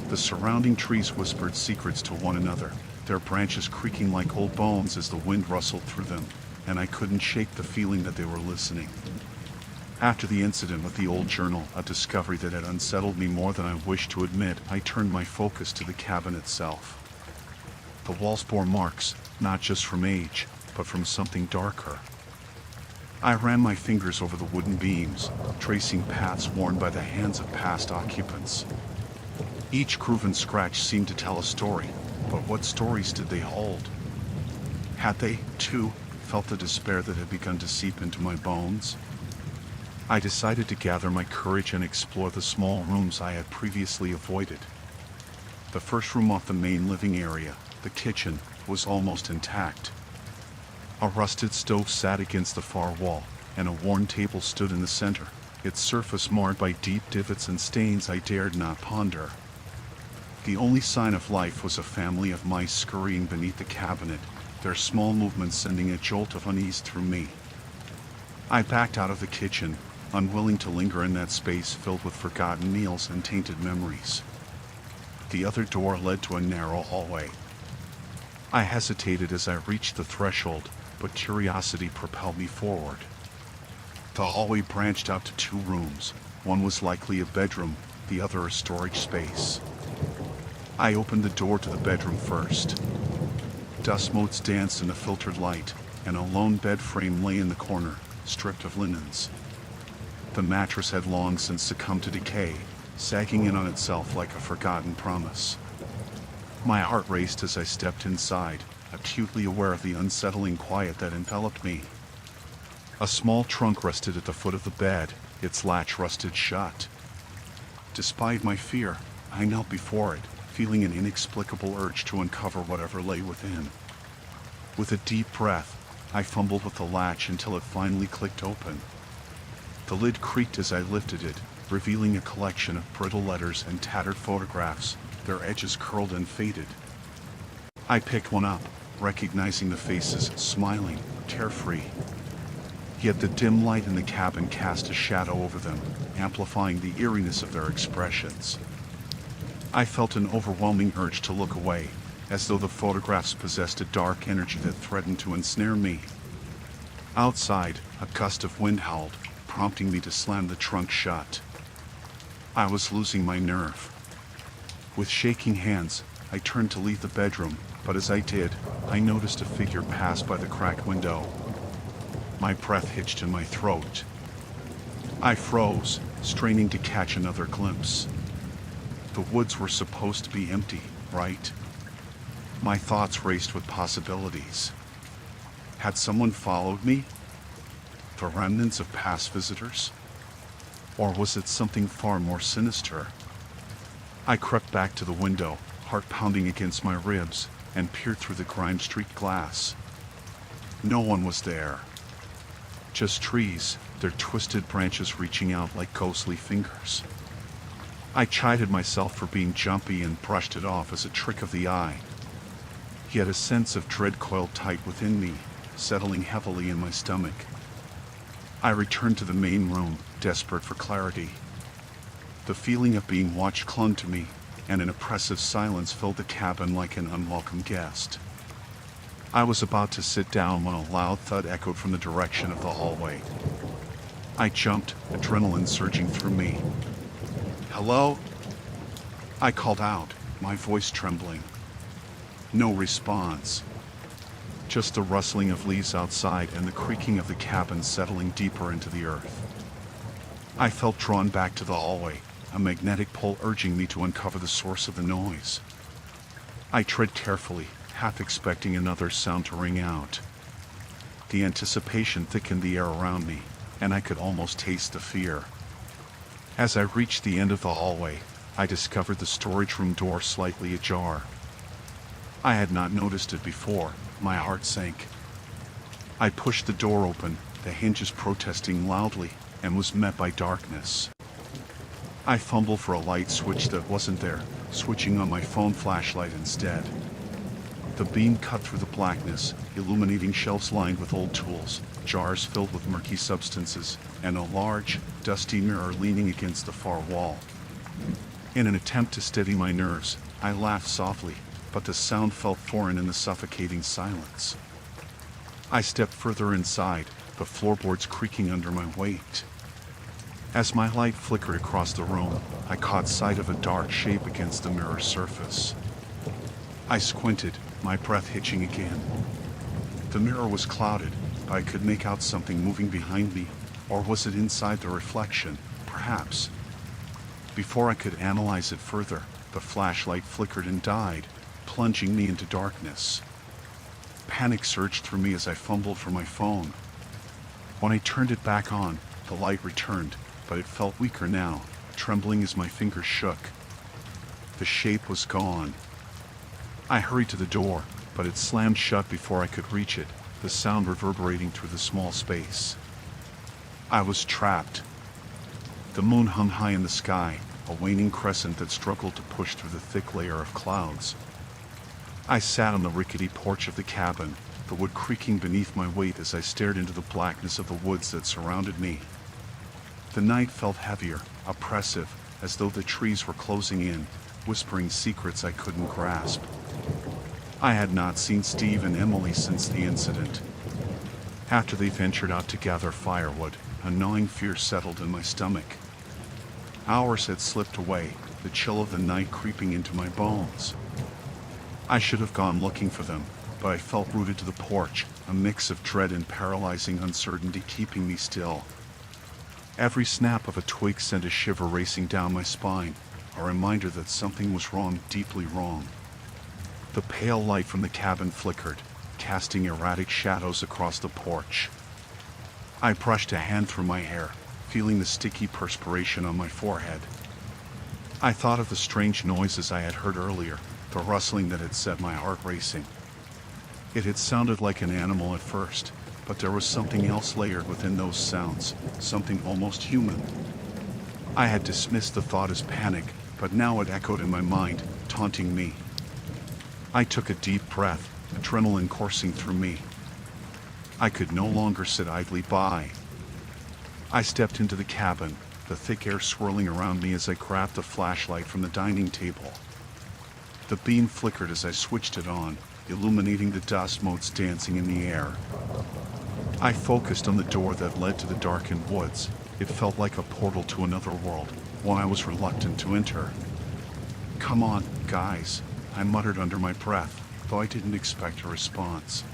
The surrounding trees whispered secrets to one another, their branches creaking like old bones as the wind rustled through them, and I couldn't shake the feeling that they were listening. After the incident with the old journal, a discovery that had unsettled me more than I wished to admit, I turned my focus to the cabin itself. The walls bore marks, not just from age, but from something darker. I ran my fingers over the wooden beams, tracing paths worn by the hands of past occupants. Each groove and scratch seemed to tell a story, but what stories did they hold? Had they, too, felt the despair that had begun to seep into my bones? I decided to gather my courage and explore the small rooms I had previously avoided. The first room off the main living area, the kitchen, was almost intact. A rusted stove sat against the far wall, and a worn table stood in the center, its surface marred by deep divots and stains I dared not ponder. The only sign of life was a family of mice scurrying beneath the cabinet, their small movements sending a jolt of unease through me. I backed out of the kitchen, unwilling to linger in that space filled with forgotten meals and tainted memories. The other door led to a narrow hallway. I hesitated as I reached the threshold, but curiosity propelled me forward. The hallway branched out to two rooms. One was likely a bedroom, the other a storage space. I opened the door to the bedroom first. Dust motes danced in the filtered light, and a lone bed frame lay in the corner, stripped of linens. The mattress had long since succumbed to decay, sagging in on itself like a forgotten promise. My heart raced as I stepped inside, acutely aware of the unsettling quiet that enveloped me. A small trunk rested at the foot of the bed, its latch rusted shut. Despite my fear, I knelt before it, feeling an inexplicable urge to uncover whatever lay within. With a deep breath, I fumbled with the latch until it finally clicked open. The lid creaked as I lifted it, revealing a collection of brittle letters and tattered photographs, their edges curled and faded. I picked one up, recognizing the faces, smiling, tear-free. Yet the dim light in the cabin cast a shadow over them, amplifying the eeriness of their expressions. I felt an overwhelming urge to look away, as though the photographs possessed a dark energy that threatened to ensnare me. Outside, a gust of wind howled, prompting me to slam the trunk shut. I was losing my nerve. With shaking hands, I turned to leave the bedroom, but as I did, I noticed a figure pass by the cracked window. My breath hitched in my throat. I froze, straining to catch another glimpse. The woods were supposed to be empty, right? My thoughts raced with possibilities. Had someone followed me? The remnants of past visitors? Or was it something far more sinister? I crept back to the window, heart pounding against my ribs, and peered through the grime-streaked glass. No one was there. Just trees, their twisted branches reaching out like ghostly fingers. I chided myself for being jumpy and brushed it off as a trick of the eye. Yet a sense of dread coiled tight within me, settling heavily in my stomach. I returned to the main room, desperate for clarity. The feeling of being watched clung to me, and an oppressive silence filled the cabin like an unwelcome guest. I was about to sit down when a loud thud echoed from the direction of the hallway. I jumped, adrenaline surging through me. "Hello?" I called out, my voice trembling. No response. Just the rustling of leaves outside and the creaking of the cabin settling deeper into the earth. I felt drawn back to the hallway, a magnetic pull urging me to uncover the source of the noise. I tread carefully, half expecting another sound to ring out. The anticipation thickened the air around me, and I could almost taste the fear. As I reached the end of the hallway, I discovered the storage room door slightly ajar. I had not noticed it before. My heart sank. I pushed the door open, the hinges protesting loudly, and was met by darkness. I fumbled for a light switch that wasn't there, switching on my phone flashlight instead. The beam cut through the blackness, illuminating shelves lined with old tools, jars filled with murky substances, and a large, dusty mirror leaning against the far wall. In an attempt to steady my nerves, I laughed softly, but the sound felt foreign in the suffocating silence. I stepped further inside, the floorboards creaking under my weight. As my light flickered across the room, I caught sight of a dark shape against the mirror's surface. I squinted, my breath hitching again. The mirror was clouded, but I could make out something moving behind me, or was it inside the reflection? Perhaps. Before I could analyze it further, the flashlight flickered and died, plunging me into darkness. Panic surged through me as I fumbled for my phone. When I turned it back on, the light returned, but it felt weaker now, trembling as my fingers shook. The shape was gone. I hurried to the door, but it slammed shut before I could reach it, the sound reverberating through the small space. I was trapped. The moon hung high in the sky, a waning crescent that struggled to push through the thick layer of clouds. I sat on the rickety porch of the cabin, the wood creaking beneath my weight as I stared into the blackness of the woods that surrounded me. The night felt heavier, oppressive, as though the trees were closing in, whispering secrets I couldn't grasp. I had not seen Steve and Emily since the incident. After they ventured out to gather firewood, a gnawing fear settled in my stomach. Hours had slipped away, the chill of the night creeping into my bones. I should have gone looking for them, but I felt rooted to the porch, a mix of dread and paralyzing uncertainty keeping me still. Every snap of a twig sent a shiver racing down my spine, a reminder that something was wrong, deeply wrong. The pale light from the cabin flickered, casting erratic shadows across the porch. I brushed a hand through my hair, feeling the sticky perspiration on my forehead. I thought of the strange noises I had heard earlier, the rustling that had set my heart racing. It had sounded like an animal at first, but there was something else layered within those sounds, something almost human. I had dismissed the thought as panic, but now it echoed in my mind, taunting me. I took a deep breath, adrenaline coursing through me. I could no longer sit idly by. I stepped into the cabin, the thick air swirling around me as I grabbed the flashlight from the dining table. The beam flickered as I switched it on, illuminating the dust motes dancing in the air. I focused on the door that led to the darkened woods. It felt like a portal to another world, one I was reluctant to enter. "Come on, guys," I muttered under my breath, though I didn't expect a response.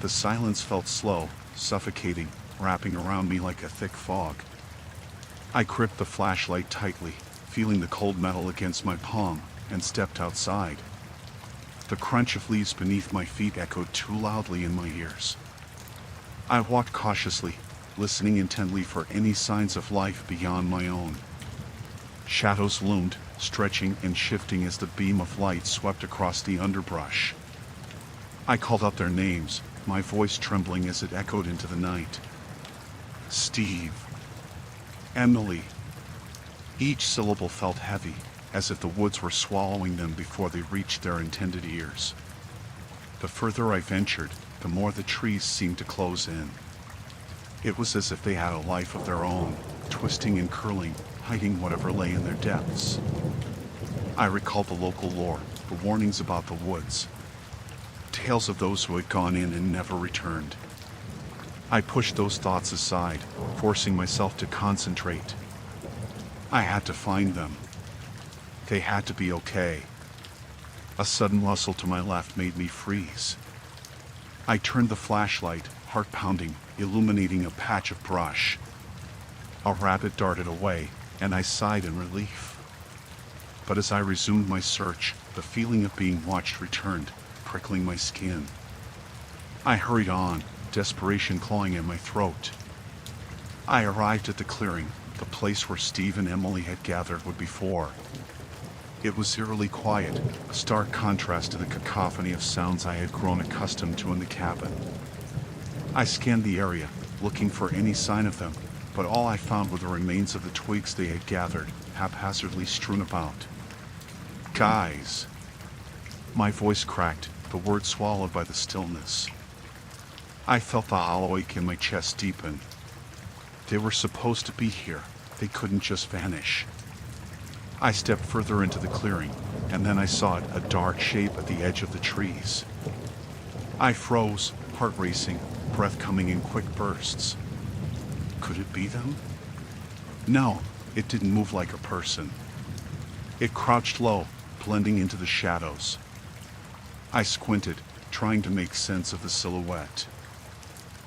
The silence felt slow, suffocating, wrapping around me like a thick fog. I gripped the flashlight tightly, feeling the cold metal against my palm, and stepped outside. The crunch of leaves beneath my feet echoed too loudly in my ears. I walked cautiously, listening intently for any signs of life beyond my own. Shadows loomed, stretching and shifting as the beam of light swept across the underbrush. I called out their names, my voice trembling as it echoed into the night. Steve. Emily. Each syllable felt heavy, as if the woods were swallowing them before they reached their intended ears. The further I ventured, the more the trees seemed to close in. It was as if they had a life of their own, twisting and curling, hiding whatever lay in their depths. I recalled the local lore, the warnings about the woods. Tales of those who had gone in and never returned. I pushed those thoughts aside, forcing myself to concentrate. I had to find them. They had to be okay. A sudden rustle to my left made me freeze. I turned the flashlight, heart pounding, illuminating a patch of brush. A rabbit darted away, and I sighed in relief. But as I resumed my search, the feeling of being watched returned, prickling my skin. I hurried on, desperation clawing at my throat. I arrived at the clearing, the place where Steve and Emily had gathered would before. It was eerily quiet, a stark contrast to the cacophony of sounds I had grown accustomed to in the cabin. I scanned the area, looking for any sign of them, but all I found were the remains of the twigs they had gathered, haphazardly strewn about. Guys. My voice cracked, the words swallowed by the stillness. I felt the hollow ache in my chest deepen. They were supposed to be here. They couldn't just vanish. I stepped further into the clearing, and then I saw it, a dark shape at the edge of the trees. I froze, heart racing, breath coming in quick bursts. Could it be them? No, it didn't move like a person. It crouched low, blending into the shadows. I squinted, trying to make sense of the silhouette.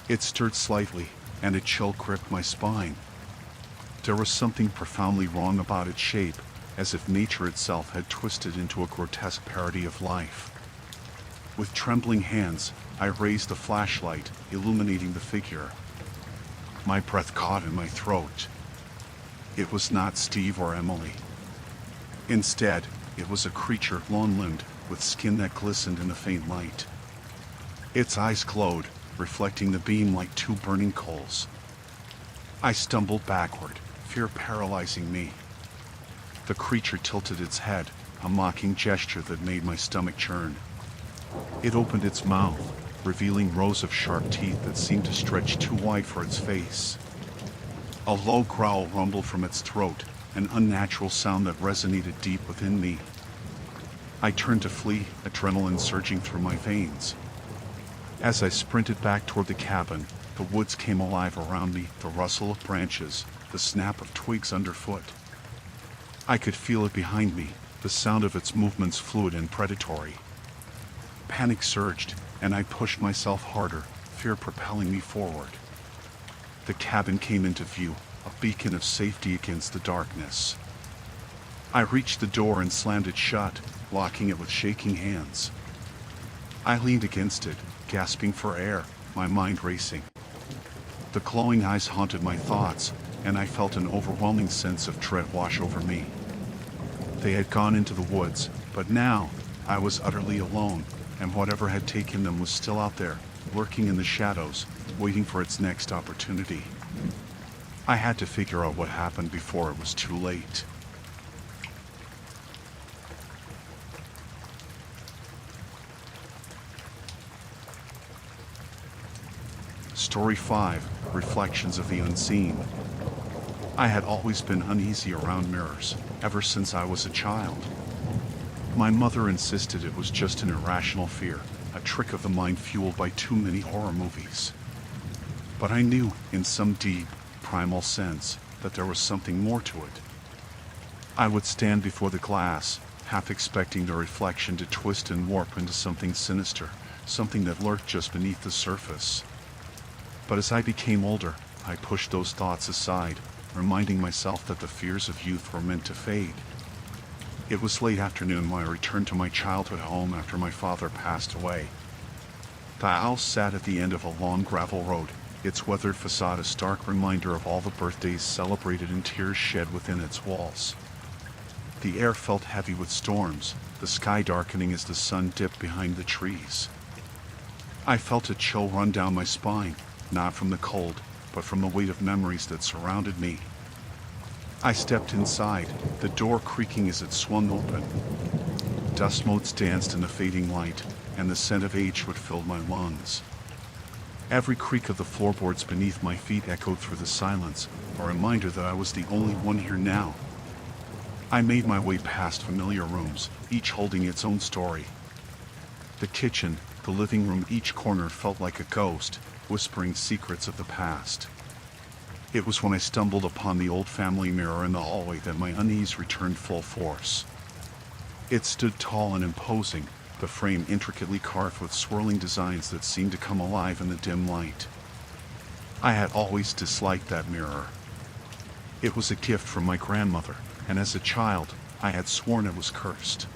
It stirred slightly, and a chill gripped my spine. There was something profoundly wrong about its shape, as if nature itself had twisted into a grotesque parody of life. With trembling hands, I raised the flashlight, illuminating the figure. My breath caught in my throat. It was not Steve or Emily. Instead, it was a creature long-limbed, with skin that glistened in the faint light. Its eyes glowed, reflecting the beam like two burning coals. I stumbled backward, fear paralyzing me. The creature tilted its head, a mocking gesture that made my stomach churn. It opened its mouth, revealing rows of sharp teeth that seemed to stretch too wide for its face. A low growl rumbled from its throat, an unnatural sound that resonated deep within me. I turned to flee, adrenaline surging through my veins. As I sprinted back toward the cabin, the woods came alive around me, the rustle of branches, the snap of twigs underfoot. I could feel it behind me, the sound of its movements fluid and predatory. Panic surged, and I pushed myself harder, fear propelling me forward. The cabin came into view, a beacon of safety against the darkness. I reached the door and slammed it shut, locking it with shaking hands. I leaned against it, gasping for air, my mind racing. The glowing eyes haunted my thoughts, and I felt an overwhelming sense of dread wash over me. They had gone into the woods, but now I was utterly alone, and whatever had taken them was still out there, lurking in the shadows, waiting for its next opportunity. I had to figure out what happened before it was too late. Story 5, Reflections of the Unseen. I had always been uneasy around mirrors, ever since I was a child. My mother insisted it was just an irrational fear, a trick of the mind fueled by too many horror movies. But I knew, in some deep, primal sense, that there was something more to it. I would stand before the glass, half expecting the reflection to twist and warp into something sinister, something that lurked just beneath the surface. But as I became older, I pushed those thoughts aside, reminding myself that the fears of youth were meant to fade. It was late afternoon when I returned to my childhood home after my father passed away. The house sat at the end of a long gravel road, its weathered facade a stark reminder of all the birthdays celebrated and tears shed within its walls. The air felt heavy with storms, the sky darkening as the sun dipped behind the trees. I felt a chill run down my spine, not from the cold, but from the weight of memories that surrounded me. I stepped inside, the door creaking as it swung open. Dust motes danced in the fading light, and the scent of agewood filled my lungs. Every creak of the floorboards beneath my feet echoed through the silence, a reminder that I was the only one here now. I made my way past familiar rooms, each holding its own story. The kitchen, the living room, each corner felt like a ghost, whispering secrets of the past. It was when I stumbled upon the old family mirror in the hallway that my unease returned full force. It stood tall and imposing, the frame intricately carved with swirling designs that seemed to come alive in the dim light. I had always disliked that mirror. It was a gift from my grandmother, and as a child, I had sworn it was cursed.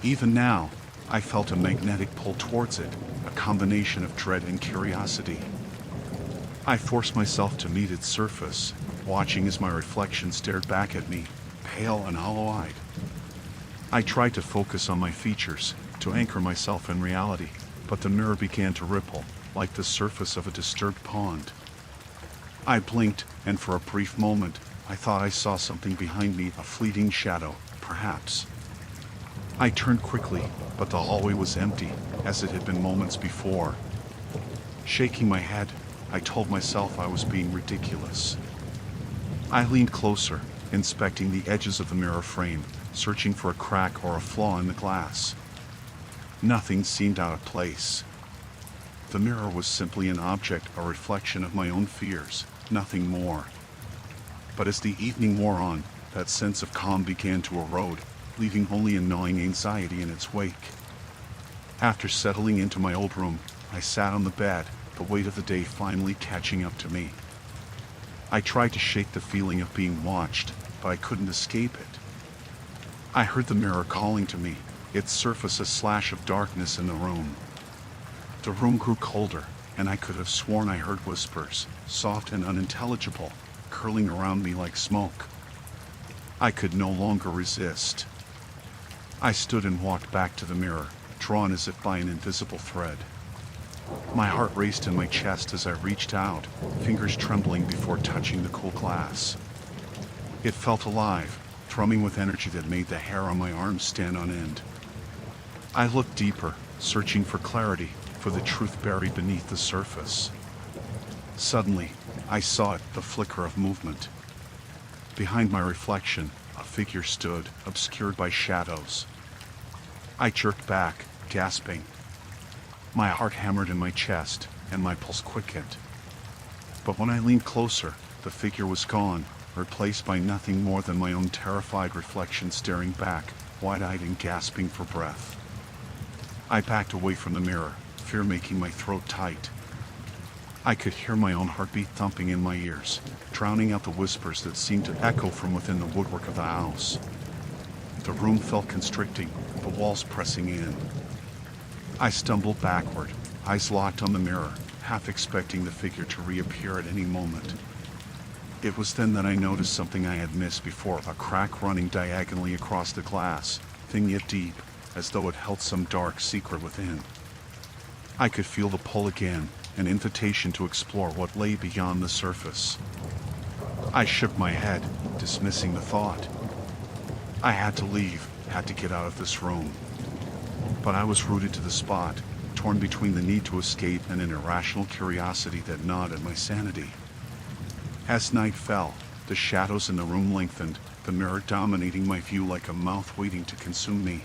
Even now, I felt a magnetic pull towards it, a combination of dread and curiosity. I forced myself to meet its surface, watching as my reflection stared back at me, pale and hollow-eyed. I tried to focus on my features, to anchor myself in reality, but the mirror began to ripple, like the surface of a disturbed pond. I blinked, and for a brief moment, I thought I saw something behind me, a fleeting shadow, perhaps. I turned quickly, but the hallway was empty, as it had been moments before. Shaking my head, I told myself I was being ridiculous. I leaned closer, inspecting the edges of the mirror frame, searching for a crack or a flaw in the glass. Nothing seemed out of place. The mirror was simply an object, a reflection of my own fears, nothing more. But as the evening wore on, that sense of calm began to erode, leaving only a gnawing anxiety in its wake. After settling into my old room, I sat on the bed, the weight of the day finally catching up to me. I tried to shake the feeling of being watched, but I couldn't escape it. I heard the mirror calling to me, its surface a slash of darkness in the room. The room grew colder, and I could have sworn I heard whispers, soft and unintelligible, curling around me like smoke. I could no longer resist. I stood and walked back to the mirror, drawn as if by an invisible thread. My heart raced in my chest as I reached out, fingers trembling before touching the cool glass. It felt alive, thrumming with energy that made the hair on my arms stand on end. I looked deeper, searching for clarity, for the truth buried beneath the surface. Suddenly, I saw it, the flicker of movement. Behind my reflection, a figure stood, obscured by shadows. I jerked back, gasping. My heart hammered in my chest, and my pulse quickened. But when I leaned closer, the figure was gone, replaced by nothing more than my own terrified reflection staring back, wide-eyed and gasping for breath. I backed away from the mirror, fear making my throat tight. I could hear my own heartbeat thumping in my ears, drowning out the whispers that seemed to echo from within the woodwork of the house. The room felt constricting, the walls pressing in. I stumbled backward, eyes locked on the mirror, half expecting the figure to reappear at any moment. It was then that I noticed something I had missed before, a crack running diagonally across the glass, thin yet deep, as though it held some dark secret within. I could feel the pull again, an invitation to explore what lay beyond the surface. I shook my head, dismissing the thought. I had to leave, had to get out of this room. But I was rooted to the spot, torn between the need to escape and an irrational curiosity that gnawed at my sanity. As night fell, the shadows in the room lengthened, the mirror dominating my view like a mouth waiting to consume me.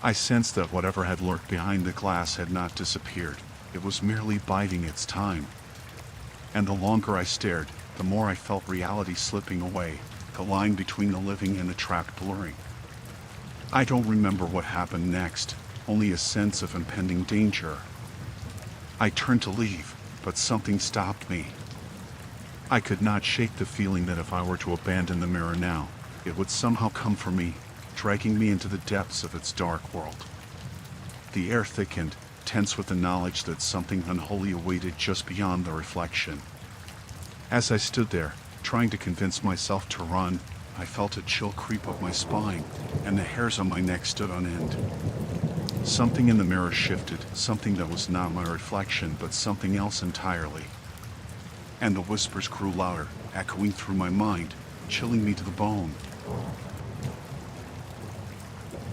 I sensed that whatever had lurked behind the glass had not disappeared. It was merely biding its time. And the longer I stared, the more I felt reality slipping away, the line between the living and the trapped blurring. I don't remember what happened next, only a sense of impending danger. I turned to leave, but something stopped me. I could not shake the feeling that if I were to abandon the mirror now, it would somehow come for me, dragging me into the depths of its dark world. The air thickened, tense with the knowledge that something unholy awaited just beyond the reflection. As I stood there, trying to convince myself to run, I felt a chill creep up my spine, and the hairs on my neck stood on end. Something in the mirror shifted, something that was not my reflection, but something else entirely. And the whispers grew louder, echoing through my mind, chilling me to the bone.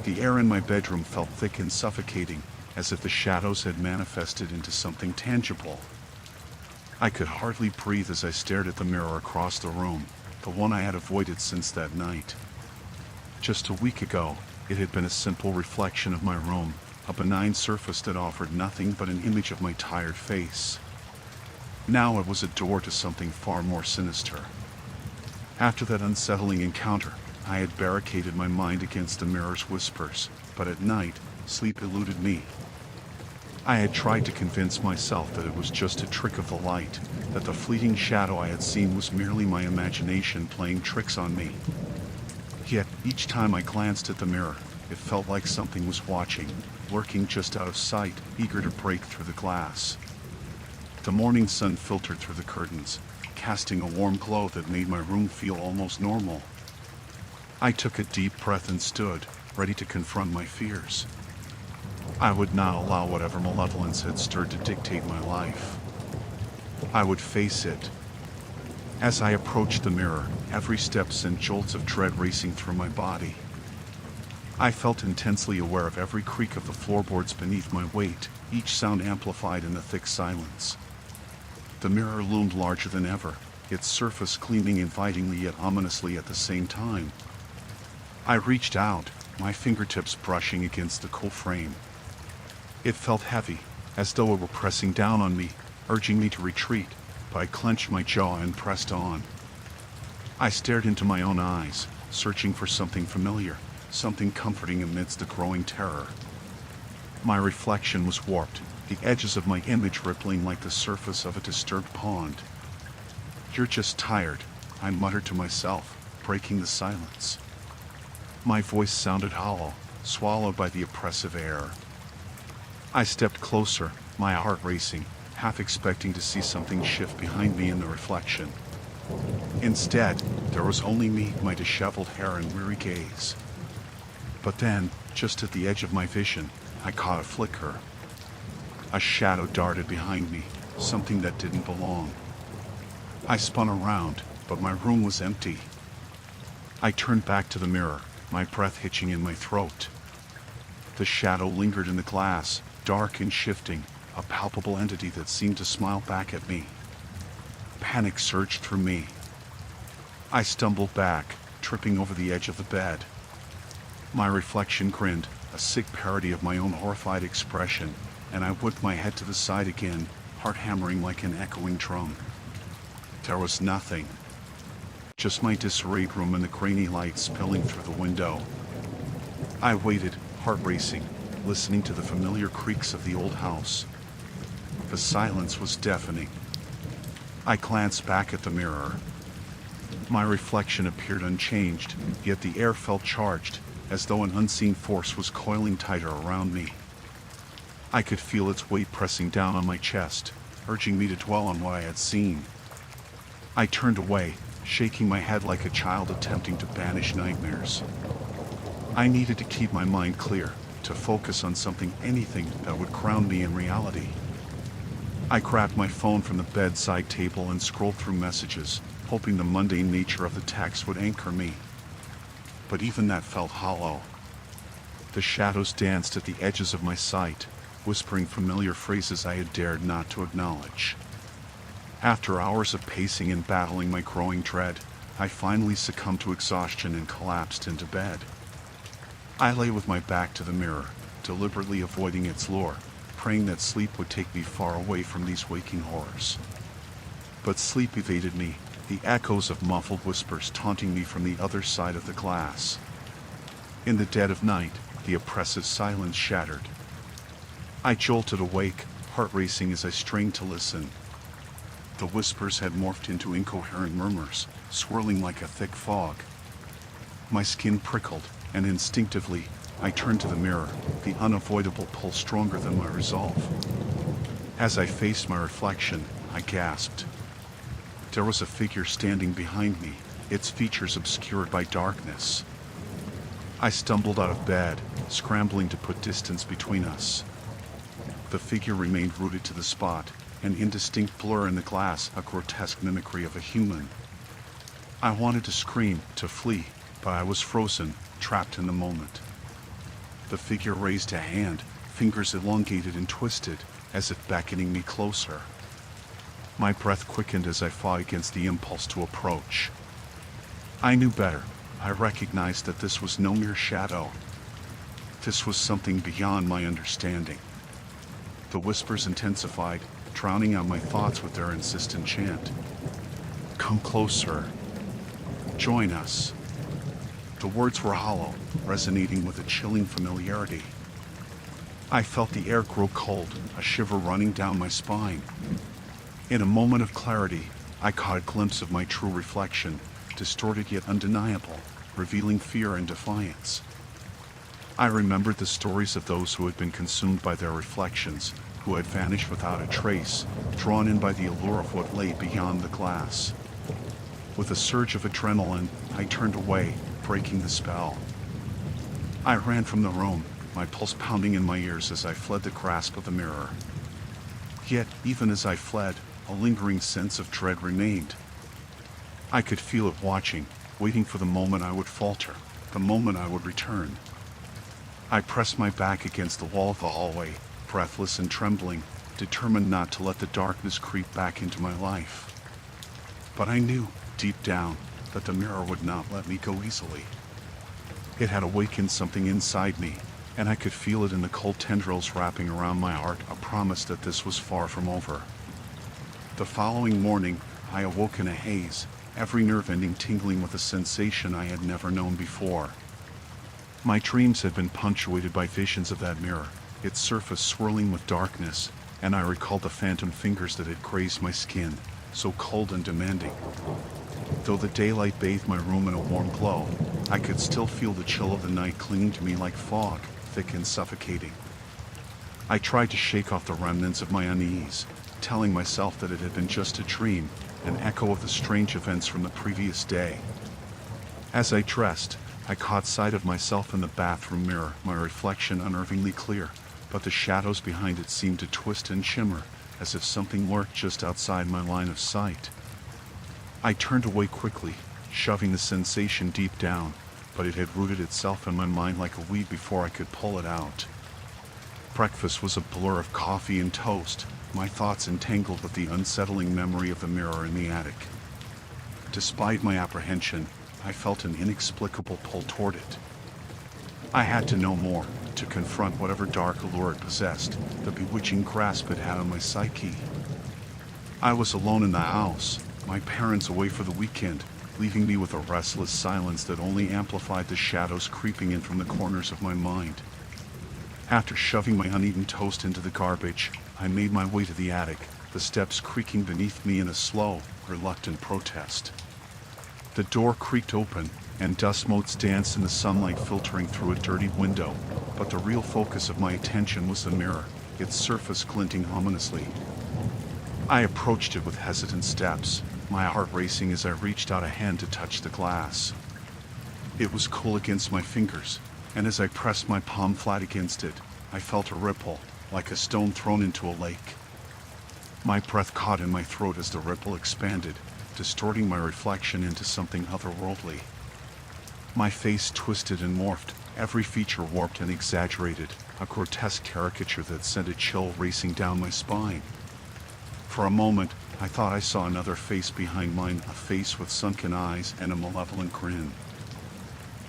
The air in my bedroom felt thick and suffocating, as if the shadows had manifested into something tangible. I could hardly breathe as I stared at the mirror across the room, the one I had avoided since that night. Just a week ago, it had been a simple reflection of my room, a benign surface that offered nothing but an image of my tired face. Now it was a door to something far more sinister. After that unsettling encounter, I had barricaded my mind against the mirror's whispers, but at night, sleep eluded me. I had tried to convince myself that it was just a trick of the light, that the fleeting shadow I had seen was merely my imagination playing tricks on me. Yet, each time I glanced at the mirror, it felt like something was watching, lurking just out of sight, eager to break through the glass. The morning sun filtered through the curtains, casting a warm glow that made my room feel almost normal. I took a deep breath and stood, ready to confront my fears. I would not allow whatever malevolence had stirred to dictate my life. I would face it. As I approached the mirror, every step sent jolts of dread racing through my body. I felt intensely aware of every creak of the floorboards beneath my weight, each sound amplified in the thick silence. The mirror loomed larger than ever, its surface gleaming invitingly yet ominously at the same time. I reached out, my fingertips brushing against the cool frame. It felt heavy, as though it were pressing down on me, urging me to retreat, but I clenched my jaw and pressed on. I stared into my own eyes, searching for something familiar, something comforting amidst the growing terror. My reflection was warped, the edges of my image rippling like the surface of a disturbed pond. "You're just tired," I muttered to myself, breaking the silence. My voice sounded hollow, swallowed by the oppressive air. I stepped closer, my heart racing, half expecting to see something shift behind me in the reflection. Instead, there was only me, my disheveled hair and weary gaze. But then, just at the edge of my vision, I caught a flicker. A shadow darted behind me, something that didn't belong. I spun around, but my room was empty. I turned back to the mirror, my breath hitching in my throat. The shadow lingered in the glass, dark and shifting, a palpable entity that seemed to smile back at me. Panic surged through me. I stumbled back, tripping over the edge of the bed. My reflection grinned, a sick parody of my own horrified expression, and I whipped my head to the side again, heart hammering like an echoing drum. There was nothing. Just my disarrayed room and the grainy light spilling through the window. I waited, heart racing, listening to the familiar creaks of the old house. The silence was deafening. I glanced back at the mirror. My reflection appeared unchanged, yet the air felt charged, as though an unseen force was coiling tighter around me. I could feel its weight pressing down on my chest, urging me to dwell on what I had seen. I turned away, shaking my head like a child attempting to banish nightmares. I needed to keep my mind clear, to focus on anything that would ground me in reality. I grabbed my phone from the bedside table and scrolled through messages, hoping the mundane nature of the text would anchor me. But even that felt hollow. The shadows danced at the edges of my sight, whispering familiar phrases I had dared not to acknowledge. After hours of pacing and battling my growing dread, I finally succumbed to exhaustion and collapsed into bed. I lay with my back to the mirror, deliberately avoiding its lure, praying that sleep would take me far away from these waking horrors. But sleep evaded me, the echoes of muffled whispers taunting me from the other side of the glass. In the dead of night, the oppressive silence shattered. I jolted awake, heart racing as I strained to listen. The whispers had morphed into incoherent murmurs, swirling like a thick fog. My skin prickled, and instinctively, I turned to the mirror, the unavoidable pull stronger than my resolve. As I faced my reflection, I gasped. There was a figure standing behind me, its features obscured by darkness. I stumbled out of bed, scrambling to put distance between us. The figure remained rooted to the spot, an indistinct blur in the glass, a grotesque mimicry of a human. I wanted to scream, to flee, but I was frozen, trapped in the moment. The figure raised a hand, fingers elongated and twisted, as if beckoning me closer. My breath quickened as I fought against the impulse to approach. I knew better. I recognized that this was no mere shadow. This was something beyond my understanding. The whispers intensified, drowning out my thoughts with their insistent chant. Come closer. Join us. The words were hollow, resonating with a chilling familiarity. I felt the air grow cold, a shiver running down my spine. In a moment of clarity, I caught a glimpse of my true reflection, distorted yet undeniable, revealing fear and defiance. I remembered the stories of those who had been consumed by their reflections, who had vanished without a trace, drawn in by the allure of what lay beyond the glass. With a surge of adrenaline, I turned away, breaking the spell. I ran from the room, my pulse pounding in my ears as I fled the grasp of the mirror. Yet, even as I fled, a lingering sense of dread remained. I could feel it watching, waiting for the moment I would falter, the moment I would return. I pressed my back against the wall of the hallway, breathless and trembling, determined not to let the darkness creep back into my life. But I knew, deep down, that the mirror would not let me go easily. It had awakened something inside me, and I could feel it in the cold tendrils wrapping around my heart, a promise that this was far from over. The following morning, I awoke in a haze, every nerve ending tingling with a sensation I had never known before. My dreams had been punctuated by visions of that mirror, its surface swirling with darkness, and I recalled the phantom fingers that had grazed my skin, so cold and demanding. Though the daylight bathed my room in a warm glow, I could still feel the chill of the night clinging to me like fog, thick and suffocating. I tried to shake off the remnants of my unease, telling myself that it had been just a dream, an echo of the strange events from the previous day. As I dressed, I caught sight of myself in the bathroom mirror, my reflection unnervingly clear, but the shadows behind it seemed to twist and shimmer, as if something lurked just outside my line of sight. I turned away quickly, shoving the sensation deep down, but it had rooted itself in my mind like a weed before I could pull it out. Breakfast was a blur of coffee and toast, my thoughts entangled with the unsettling memory of the mirror in the attic. Despite my apprehension, I felt an inexplicable pull toward it. I had to know more, to confront whatever dark allure it possessed, the bewitching grasp it had on my psyche. I was alone in the house, my parents away for the weekend, leaving me with a restless silence that only amplified the shadows creeping in from the corners of my mind. After shoving my uneaten toast into the garbage, I made my way to the attic, the steps creaking beneath me in a slow, reluctant protest. The door creaked open, and dust motes danced in the sunlight filtering through a dirty window, but the real focus of my attention was the mirror, its surface glinting ominously. I approached it with hesitant steps, my heart racing as I reached out a hand to touch the glass. It was cool against my fingers, and as I pressed my palm flat against it, I felt a ripple, like a stone thrown into a lake. My breath caught in my throat as the ripple expanded, distorting my reflection into something otherworldly. My face twisted and morphed, every feature warped and exaggerated, a grotesque caricature that sent a chill racing down my spine. For a moment, I thought I saw another face behind mine, a face with sunken eyes and a malevolent grin.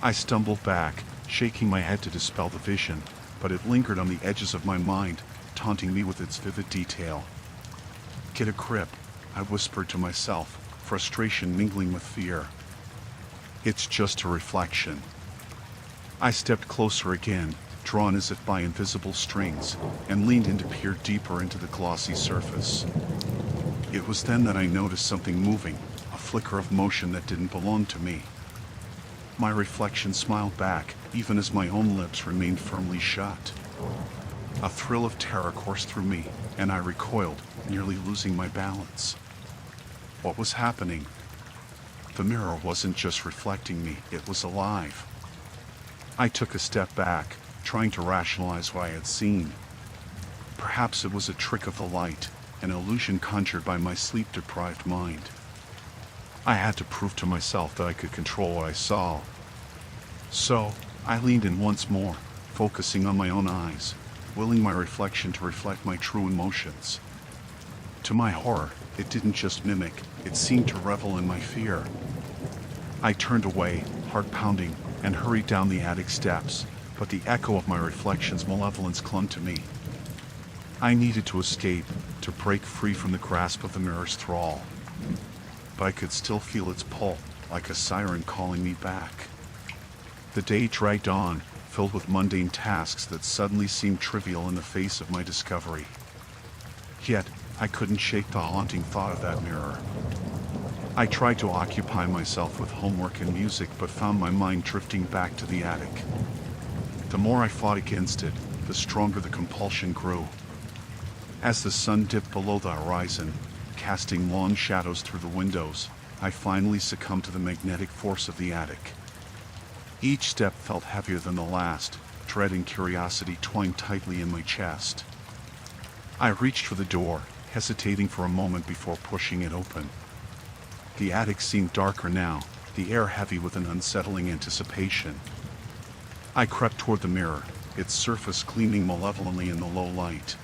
I stumbled back, shaking my head to dispel the vision, but it lingered on the edges of my mind, taunting me with its vivid detail. "Get a grip," I whispered to myself, frustration mingling with fear. "It's just a reflection." I stepped closer again, drawn as if by invisible strings, and leaned in to peer deeper into the glossy surface. It was then that I noticed something moving, a flicker of motion that didn't belong to me. My reflection smiled back, even as my own lips remained firmly shut. A thrill of terror coursed through me, and I recoiled, nearly losing my balance. What was happening? The mirror wasn't just reflecting me, it was alive. I took a step back, trying to rationalize what I had seen. Perhaps it was a trick of the light, an illusion conjured by my sleep-deprived mind. I had to prove to myself that I could control what I saw. So, I leaned in once more, focusing on my own eyes, willing my reflection to reflect my true emotions. To my horror, it didn't just mimic, it seemed to revel in my fear. I turned away, heart pounding, and hurried down the attic steps, but the echo of my reflection's malevolence clung to me. I needed to escape, to break free from the grasp of the mirror's thrall. But I could still feel its pull, like a siren calling me back. The day dragged on, filled with mundane tasks that suddenly seemed trivial in the face of my discovery. Yet, I couldn't shake the haunting thought of that mirror. I tried to occupy myself with homework and music, but found my mind drifting back to the attic. The more I fought against it, the stronger the compulsion grew. As the sun dipped below the horizon, casting long shadows through the windows, I finally succumbed to the magnetic force of the attic. Each step felt heavier than the last, dread and curiosity twined tightly in my chest. I reached for the door, hesitating for a moment before pushing it open. The attic seemed darker now, the air heavy with an unsettling anticipation. I crept toward the mirror, its surface gleaming malevolently in the low light.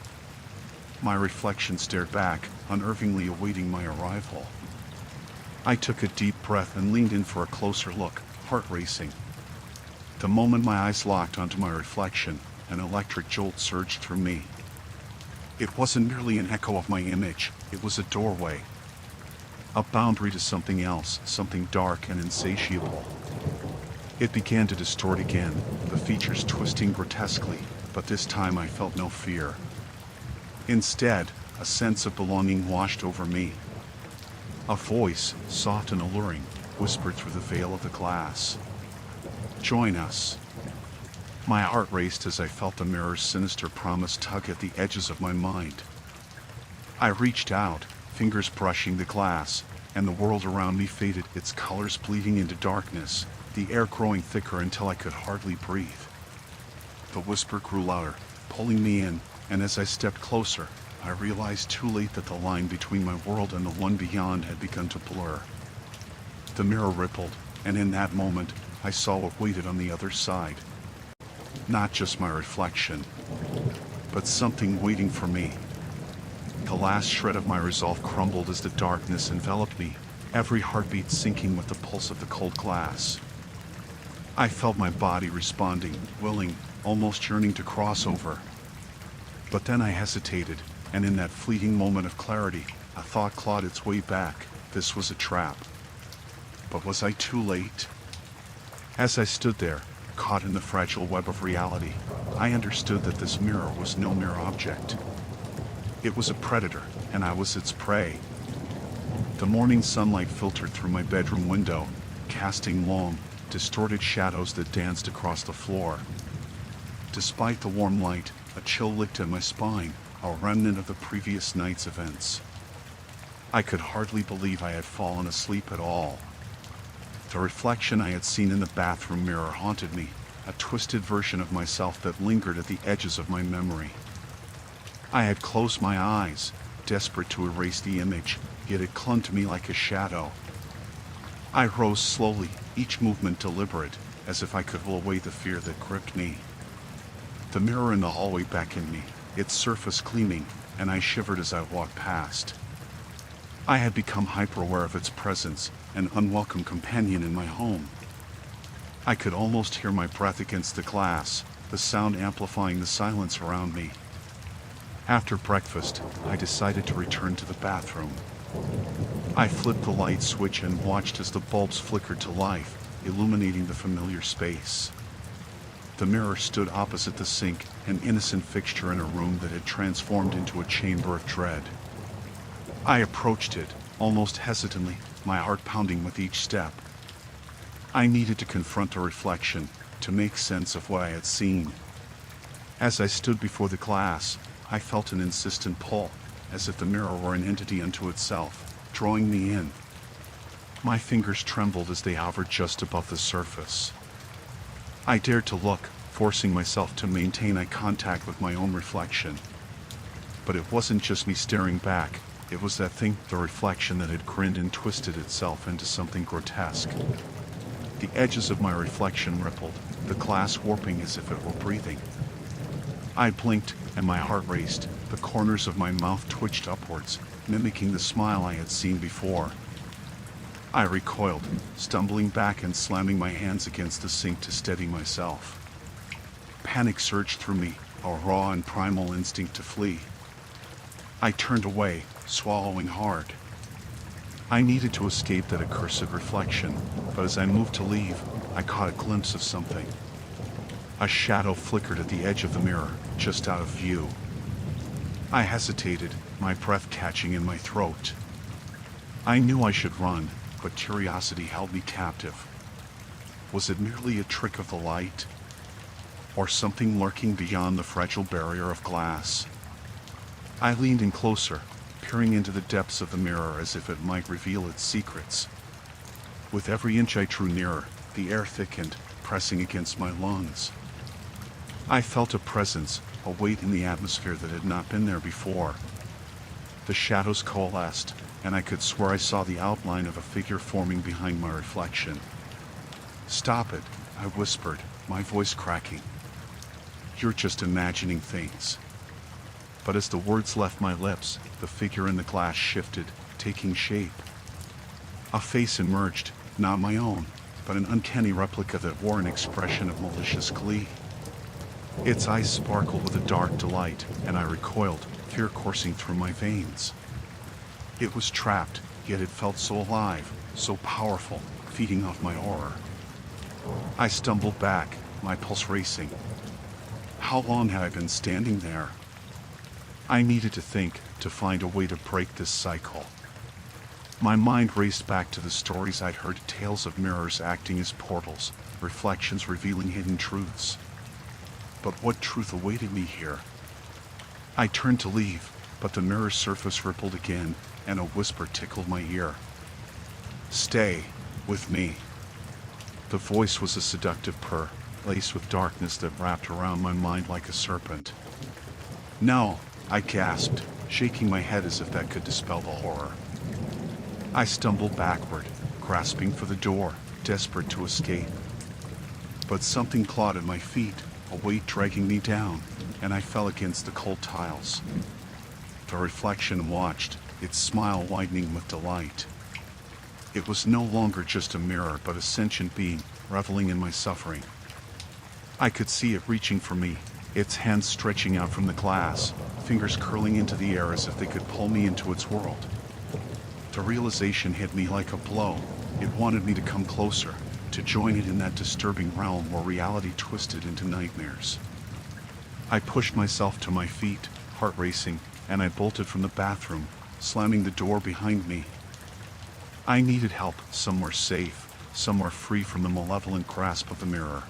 My reflection stared back, unnervingly awaiting my arrival. I took a deep breath and leaned in for a closer look, heart racing. The moment my eyes locked onto my reflection, an electric jolt surged through me. It wasn't merely an echo of my image, it was a doorway. A boundary to something else, something dark and insatiable. It began to distort again, the features twisting grotesquely, but this time I felt no fear. Instead, a sense of belonging washed over me. A voice, soft and alluring, whispered through the veil of the glass. "Join us." My heart raced as I felt the mirror's sinister promise tug at the edges of my mind. I reached out, fingers brushing the glass, and the world around me faded, its colors bleeding into darkness, the air growing thicker until I could hardly breathe. The whisper grew louder, pulling me in, and as I stepped closer, I realized too late that the line between my world and the one beyond had begun to blur. The mirror rippled, and in that moment, I saw what waited on the other side. Not just my reflection, but something waiting for me. The last shred of my resolve crumbled as the darkness enveloped me, every heartbeat sinking with the pulse of the cold glass. I felt my body responding, willing, almost yearning to cross over. But then I hesitated, and in that fleeting moment of clarity, a thought clawed its way back. This was a trap. But was I too late? As I stood there, caught in the fragile web of reality, I understood that this mirror was no mere object. It was a predator, and I was its prey. The morning sunlight filtered through my bedroom window, casting long, distorted shadows that danced across the floor. Despite the warm light, a chill licked at my spine, a remnant of the previous night's events. I could hardly believe I had fallen asleep at all. The reflection I had seen in the bathroom mirror haunted me, a twisted version of myself that lingered at the edges of my memory. I had closed my eyes, desperate to erase the image, yet it clung to me like a shadow. I rose slowly, each movement deliberate, as if I could will away the fear that gripped me. The mirror in the hallway beckoned me, its surface gleaming, and I shivered as I walked past. I had become hyper-aware of its presence, an unwelcome companion in my home. I could almost hear my breath against the glass, the sound amplifying the silence around me. After breakfast, I decided to return to the bathroom. I flipped the light switch and watched as the bulbs flickered to life, illuminating the familiar space. The mirror stood opposite the sink, an innocent fixture in a room that had transformed into a chamber of dread. I approached it, almost hesitantly, my heart pounding with each step. I needed to confront the reflection, to make sense of what I had seen. As I stood before the glass, I felt an insistent pull, as if the mirror were an entity unto itself, drawing me in. My fingers trembled as they hovered just above the surface. I dared to look, forcing myself to maintain eye contact with my own reflection. But it wasn't just me staring back, it was that thing, the reflection, that had grinned and twisted itself into something grotesque. The edges of my reflection rippled, the glass warping as if it were breathing. I blinked, and my heart raced, the corners of my mouth twitched upwards, mimicking the smile I had seen before. I recoiled, stumbling back and slamming my hands against the sink to steady myself. Panic surged through me, a raw and primal instinct to flee. I turned away, swallowing hard. I needed to escape that accursed reflection, but as I moved to leave, I caught a glimpse of something. A shadow flickered at the edge of the mirror, just out of view. I hesitated, my breath catching in my throat. I knew I should run, but curiosity held me captive. Was it merely a trick of the light? Or something lurking beyond the fragile barrier of glass? I leaned in closer, peering into the depths of the mirror as if it might reveal its secrets. With every inch I drew nearer, the air thickened, pressing against my lungs. I felt a presence, a weight in the atmosphere that had not been there before. The shadows coalesced, and I could swear I saw the outline of a figure forming behind my reflection. "Stop it," I whispered, my voice cracking. "You're just imagining things." But as the words left my lips, the figure in the glass shifted, taking shape. A face emerged, not my own, but an uncanny replica that wore an expression of malicious glee. Its eyes sparkled with a dark delight, and I recoiled, fear coursing through my veins. It was trapped, yet it felt so alive, so powerful, feeding off my horror. I stumbled back, my pulse racing. How long had I been standing there? I needed to think, to find a way to break this cycle. My mind raced back to the stories I'd heard, tales of mirrors acting as portals, reflections revealing hidden truths. But what truth awaited me here? I turned to leave, but the mirror's surface rippled again, and a whisper tickled my ear. "Stay with me." The voice was a seductive purr, laced with darkness that wrapped around my mind like a serpent. "No," I gasped, shaking my head as if that could dispel the horror. I stumbled backward, grasping for the door, desperate to escape. But something clawed at my feet, a weight dragging me down, and I fell against the cold tiles. The reflection watched, its smile widening with delight. It was no longer just a mirror, but a sentient being, reveling in my suffering. I could see it reaching for me, its hands stretching out from the glass, fingers curling into the air as if they could pull me into its world. The realization hit me like a blow. It wanted me to come closer, to join it in that disturbing realm where reality twisted into nightmares. I pushed myself to my feet, heart racing, and I bolted from the bathroom, slamming the door behind me. I needed help, somewhere safe, somewhere free from the malevolent grasp of the mirror.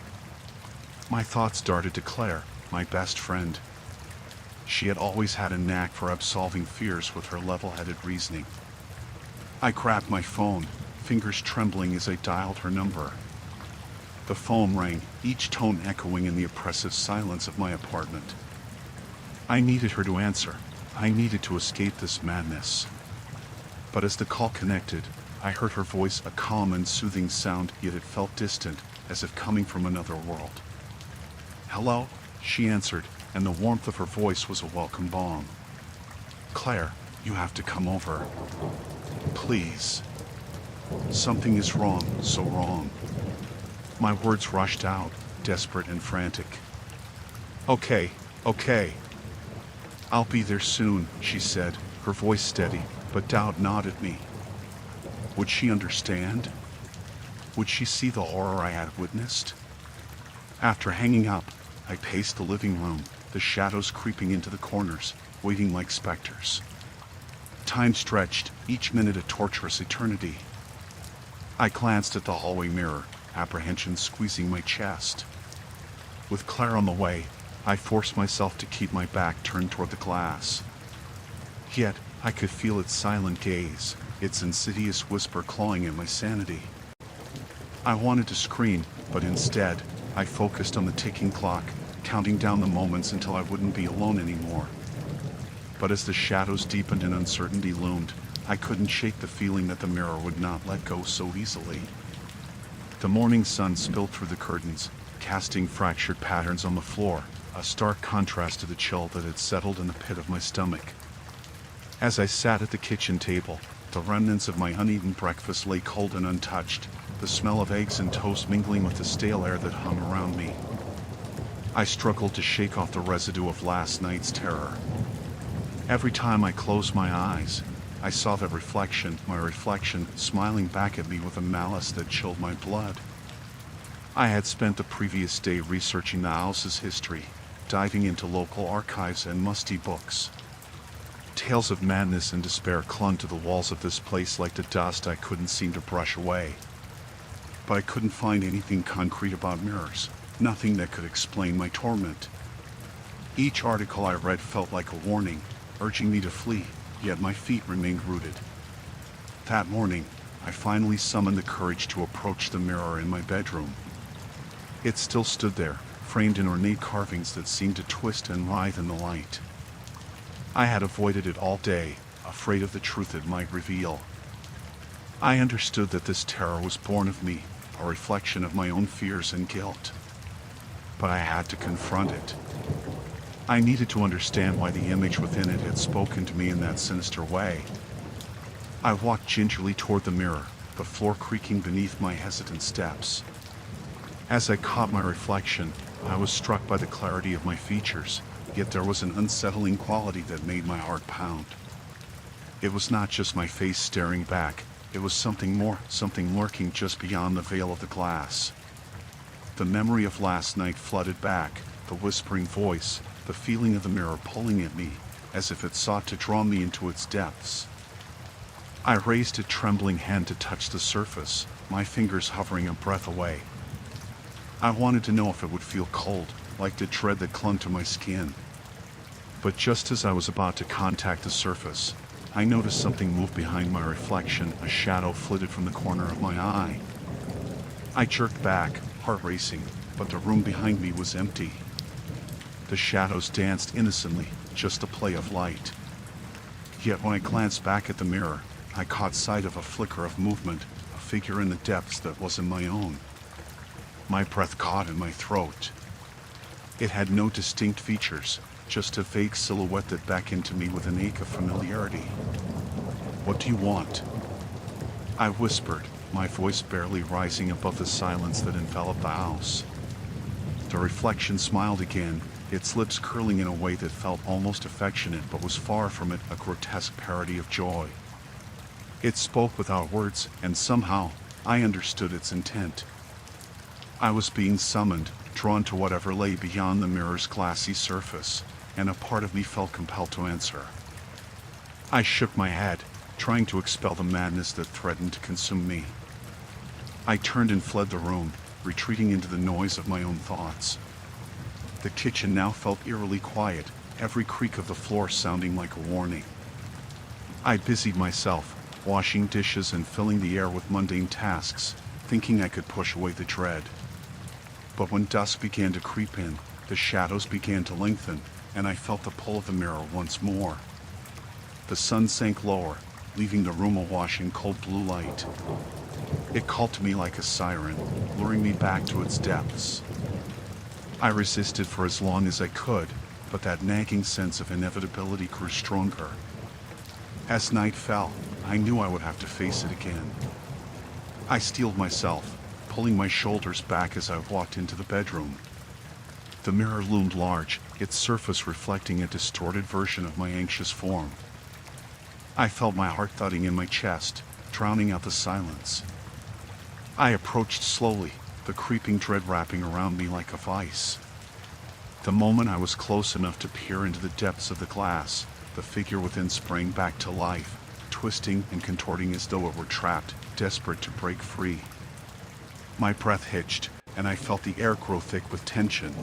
My thoughts darted to Claire, my best friend. She had always had a knack for absolving fears with her level-headed reasoning. I grabbed my phone, fingers trembling as I dialed her number. The phone rang, each tone echoing in the oppressive silence of my apartment. I needed her to answer. I needed to escape this madness. But as the call connected, I heard her voice, a calm and soothing sound, yet it felt distant, as if coming from another world. "Hello? she answered, and the warmth of her voice was a welcome balm. "Claire, you have to come over. Please. Something is wrong, so wrong." My words rushed out, desperate and frantic. Okay. I'll be there soon," she said, her voice steady, but doubt gnawed at me. Would she understand? Would she see the horror I had witnessed? After hanging up, I paced the living room, the shadows creeping into the corners, waiting like specters. Time stretched, each minute a torturous eternity. I glanced at the hallway mirror, apprehension squeezing my chest. With Claire on the way, I forced myself to keep my back turned toward the glass. Yet, I could feel its silent gaze, its insidious whisper clawing at my sanity. I wanted to scream, but instead, I focused on the ticking clock, counting down the moments until I wouldn't be alone anymore. But as the shadows deepened and uncertainty loomed, I couldn't shake the feeling that the mirror would not let go so easily. The morning sun spilled through the curtains, casting fractured patterns on the floor, a stark contrast to the chill that had settled in the pit of my stomach. As I sat at the kitchen table, the remnants of my uneaten breakfast lay cold and untouched, the smell of eggs and toast mingling with the stale air that hung around me. I struggled to shake off the residue of last night's terror. Every time I closed my eyes, I saw that reflection, my reflection, smiling back at me with a malice that chilled my blood. I had spent the previous day researching the house's history, diving into local archives and musty books. Tales of madness and despair clung to the walls of this place like the dust I couldn't seem to brush away. But I couldn't find anything concrete about mirrors, nothing that could explain my torment. Each article I read felt like a warning, urging me to flee, yet my feet remained rooted. That morning, I finally summoned the courage to approach the mirror in my bedroom. It still stood there, framed in ornate carvings that seemed to twist and writhe in the light. I had avoided it all day, afraid of the truth it might reveal. I understood that this terror was born of me, a reflection of my own fears and guilt. But I had to confront it. I needed to understand why the image within it had spoken to me in that sinister way. I walked gingerly toward the mirror, the floor creaking beneath my hesitant steps. As I caught my reflection, I was struck by the clarity of my features, yet there was an unsettling quality that made my heart pound. It was not just my face staring back, it was something more, something lurking just beyond the veil of the glass. The memory of last night flooded back, the whispering voice, the feeling of the mirror pulling at me, as if it sought to draw me into its depths. I raised a trembling hand to touch the surface, my fingers hovering a breath away. I wanted to know if it would feel cold, like the dread that clung to my skin. But just as I was about to contact the surface, I noticed something move behind my reflection, a shadow flitted from the corner of my eye. I jerked back, heart racing, but the room behind me was empty. The shadows danced innocently, just a play of light. Yet when I glanced back at the mirror, I caught sight of a flicker of movement, a figure in the depths that wasn't my own. My breath caught in my throat. It had no distinct features, just a vague silhouette that beckoned to me with an ache of familiarity. "What do you want?" I whispered, my voice barely rising above the silence that enveloped the house. The reflection smiled again, its lips curling in a way that felt almost affectionate but was far from it a grotesque parody of joy. It spoke without words, and somehow, I understood its intent. I was being summoned, drawn to whatever lay beyond the mirror's glassy surface, and a part of me felt compelled to answer. I shook my head, trying to expel the madness that threatened to consume me. I turned and fled the room, retreating into the noise of my own thoughts. The kitchen now felt eerily quiet, every creak of the floor sounding like a warning. I busied myself, washing dishes and filling the air with mundane tasks, thinking I could push away the dread. But when dusk began to creep in, the shadows began to lengthen, and I felt the pull of the mirror once more. The sun sank lower, leaving the room awash in cold blue light. It called to me like a siren, luring me back to its depths. I resisted for as long as I could, but that nagging sense of inevitability grew stronger. As night fell, I knew I would have to face it again. I steeled myself, pulling my shoulders back as I walked into the bedroom. The mirror loomed large, its surface reflecting a distorted version of my anxious form. I felt my heart thudding in my chest, drowning out the silence. I approached slowly, the creeping dread wrapping around me like a vice. The moment I was close enough to peer into the depths of the glass, the figure within sprang back to life, twisting and contorting as though it were trapped, desperate to break free. My breath hitched, and I felt the air grow thick with tension.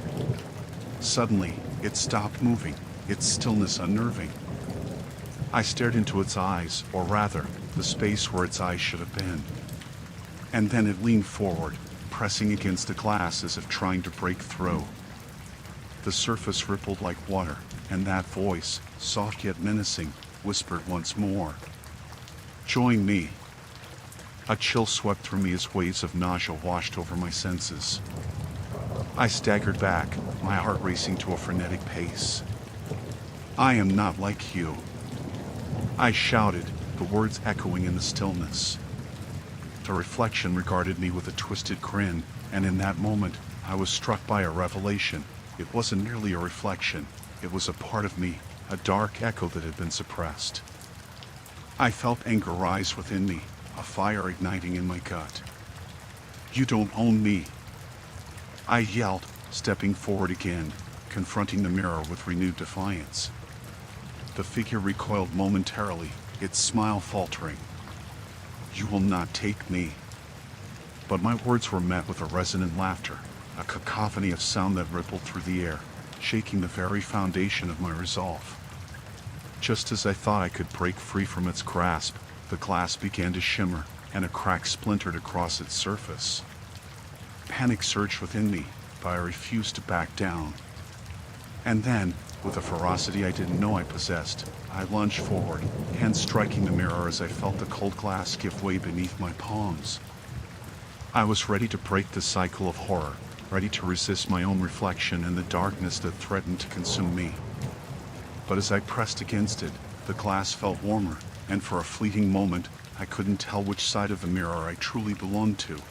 Suddenly, it stopped moving, its stillness unnerving. I stared into its eyes, or rather, the space where its eyes should have been. And then it leaned forward, pressing against the glass as if trying to break through. The surface rippled like water, and that voice, soft yet menacing, whispered once more, "Join me." A chill swept through me as waves of nausea washed over my senses. I staggered back, my heart racing to a frenetic pace. "I am not like you," I shouted, the words echoing in the stillness. The reflection regarded me with a twisted grin, and in that moment, I was struck by a revelation. It wasn't merely a reflection, it was a part of me, a dark echo that had been suppressed. I felt anger rise within me, a fire igniting in my gut. "You don't own me," I yelled, stepping forward again, confronting the mirror with renewed defiance. The figure recoiled momentarily, its smile faltering. "You will not take me." But my words were met with a resonant laughter, a cacophony of sound that rippled through the air, shaking the very foundation of my resolve. Just as I thought I could break free from its grasp, the glass began to shimmer, and a crack splintered across its surface. Panic surged within me, but I refused to back down. And then, with a ferocity I didn't know I possessed, I lunged forward, hands striking the mirror as I felt the cold glass give way beneath my palms. I was ready to break the cycle of horror, ready to resist my own reflection and the darkness that threatened to consume me. But as I pressed against it, the glass felt warmer, and for a fleeting moment, I couldn't tell which side of the mirror I truly belonged to.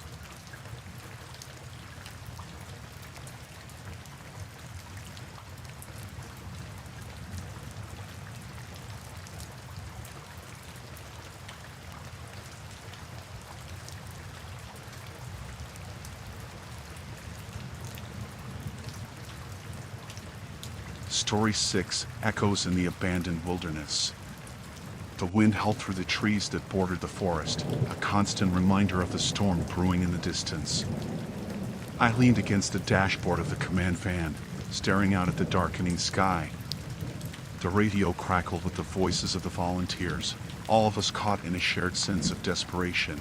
Story 6, Echoes in the Abandoned Wilderness. The wind howled through the trees that bordered the forest, a constant reminder of the storm brewing in the distance. I leaned against the dashboard of the command van, staring out at the darkening sky. The radio crackled with the voices of the volunteers, all of us caught in a shared sense of desperation.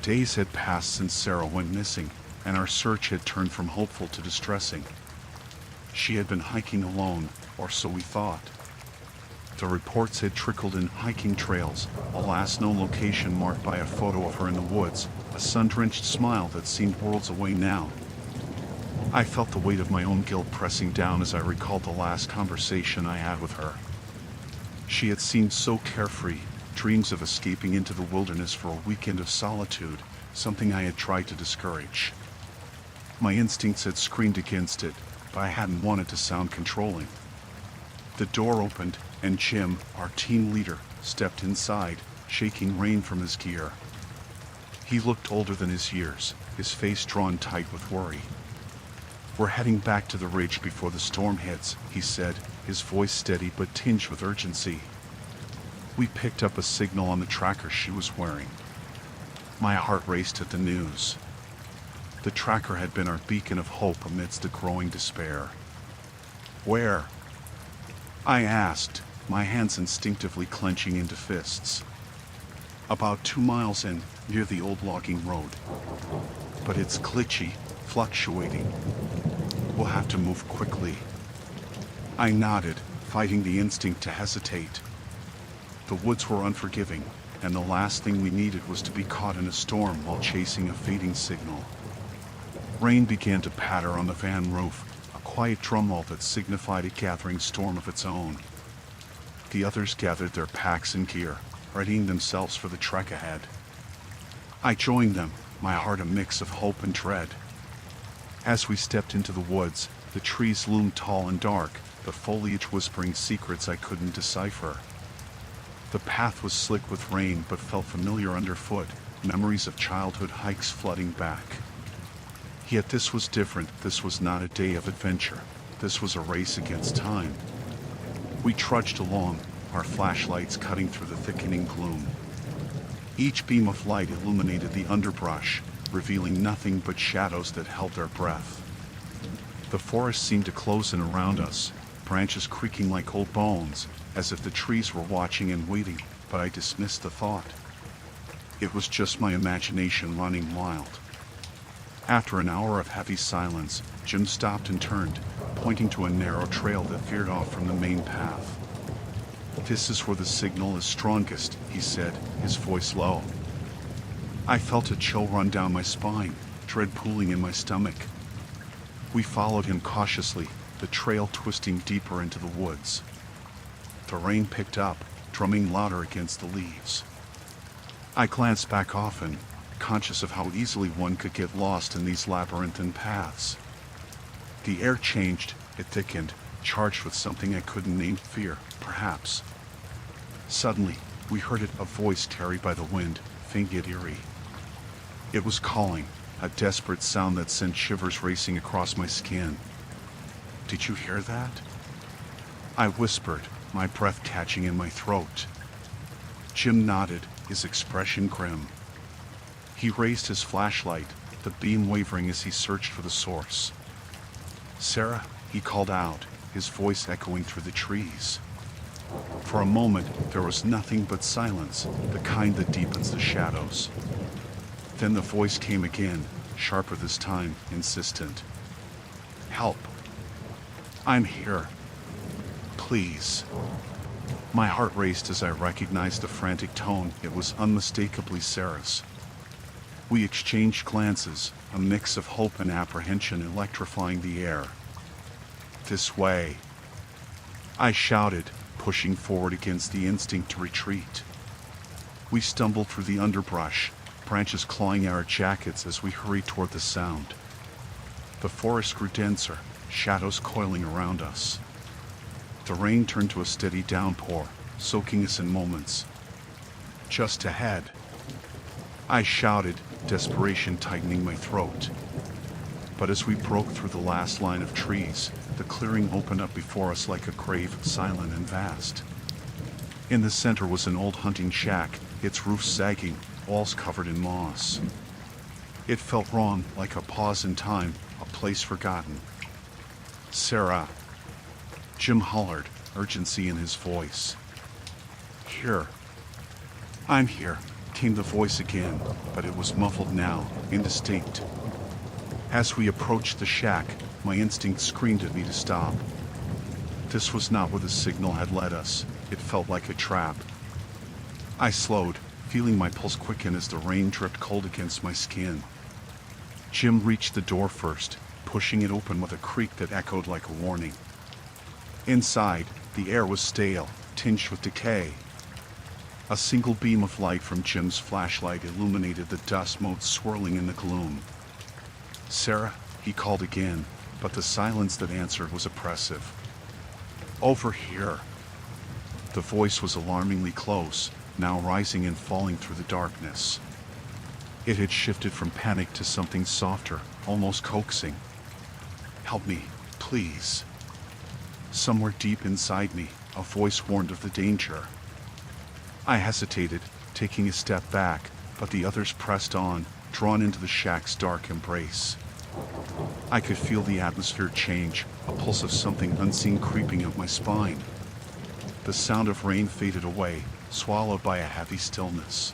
Days had passed since Sarah went missing, and our search had turned from hopeful to distressing. She had been hiking alone, or so we thought. The reports had trickled in hiking trails, alas no location marked by a photo of her in the woods, a sun-drenched smile that seemed worlds away now. I felt the weight of my own guilt pressing down as I recalled the last conversation I had with her. She had seemed so carefree, dreams of escaping into the wilderness for a weekend of solitude, something I had tried to discourage. My instincts had screamed against it, but I hadn't wanted to sound controlling. The door opened, and Jim, our team leader, stepped inside, shaking rain from his gear. He looked older than his years, his face drawn tight with worry. "We're heading back to the ridge before the storm hits," he said, his voice steady but tinged with urgency. We picked up a signal on the tracker she was wearing. My heart raced at the news. The tracker had been our beacon of hope amidst the growing despair. "Where?" I asked, my hands instinctively clenching into fists. "About 2 miles in, near the old logging road. But it's glitchy, fluctuating. We'll have to move quickly." I nodded, fighting the instinct to hesitate. The woods were unforgiving, and the last thing we needed was to be caught in a storm while chasing a fading signal. Rain began to patter on the van roof, a quiet drumroll that signified a gathering storm of its own. The others gathered their packs and gear, readying themselves for the trek ahead. I joined them, my heart a mix of hope and dread. As we stepped into the woods, the trees loomed tall and dark, the foliage whispering secrets I couldn't decipher. The path was slick with rain but felt familiar underfoot, memories of childhood hikes flooding back. Yet this was different. This was not a day of adventure. This was a race against time. We trudged along, our flashlights cutting through the thickening gloom. Each beam of light illuminated the underbrush, revealing nothing but shadows that held our breath. The forest seemed to close in around us, branches creaking like old bones, as if the trees were watching and waiting, but I dismissed the thought. It was just my imagination running wild. After an hour of heavy silence, Jim stopped and turned, pointing to a narrow trail that veered off from the main path. "This is where the signal is strongest," he said, his voice low. I felt a chill run down my spine, dread pooling in my stomach. We followed him cautiously, the trail twisting deeper into the woods. The rain picked up, drumming louder against the leaves. I glanced back often, conscious of how easily one could get lost in these labyrinthine paths. The air changed, it thickened, charged with something I couldn't name. Fear, perhaps. Suddenly, we heard it, a voice carried by the wind, faint yet eerie. It was calling, a desperate sound that sent shivers racing across my skin. "Did you hear that?" I whispered, my breath catching in my throat. Jim nodded, his expression grim. He raised his flashlight, the beam wavering as he searched for the source. "Sarah," he called out, his voice echoing through the trees. For a moment, there was nothing but silence, the kind that deepens the shadows. Then the voice came again, sharper this time, insistent. "Help. I'm here. Please." My heart raced as I recognized the frantic tone. It was unmistakably Sarah's. We exchanged glances, a mix of hope and apprehension electrifying the air. "This way," I shouted, pushing forward against the instinct to retreat. We stumbled through the underbrush, branches clawing our jackets as we hurried toward the sound. The forest grew denser, shadows coiling around us. The rain turned to a steady downpour, soaking us in moments. "Just ahead," I shouted, desperation tightening my throat. But as we broke through the last line of trees, the clearing opened up before us like a grave, silent and vast. In the center was an old hunting shack, its roof sagging, walls covered in moss. It felt wrong, like a pause in time, a place forgotten. "Sarah," Jim hollered, urgency in his voice. "Here." "I'm here," came the voice again, but it was muffled now, indistinct. As we approached the shack, my instinct screamed at me to stop. This was not where the signal had led us. It felt like a trap. I slowed, feeling my pulse quicken as the rain dripped cold against my skin. Jim reached the door first, pushing it open with a creak that echoed like a warning. Inside, the air was stale, tinged with decay. A single beam of light from Jim's flashlight illuminated the dust motes swirling in the gloom. "Sarah," he called again, but the silence that answered was oppressive. "Over here." The voice was alarmingly close, now rising and falling through the darkness. It had shifted from panic to something softer, almost coaxing. "Help me, please." Somewhere deep inside me, a voice warned of the danger. I hesitated, taking a step back, but the others pressed on, drawn into the shack's dark embrace. I could feel the atmosphere change, a pulse of something unseen creeping up my spine. The sound of rain faded away, swallowed by a heavy stillness.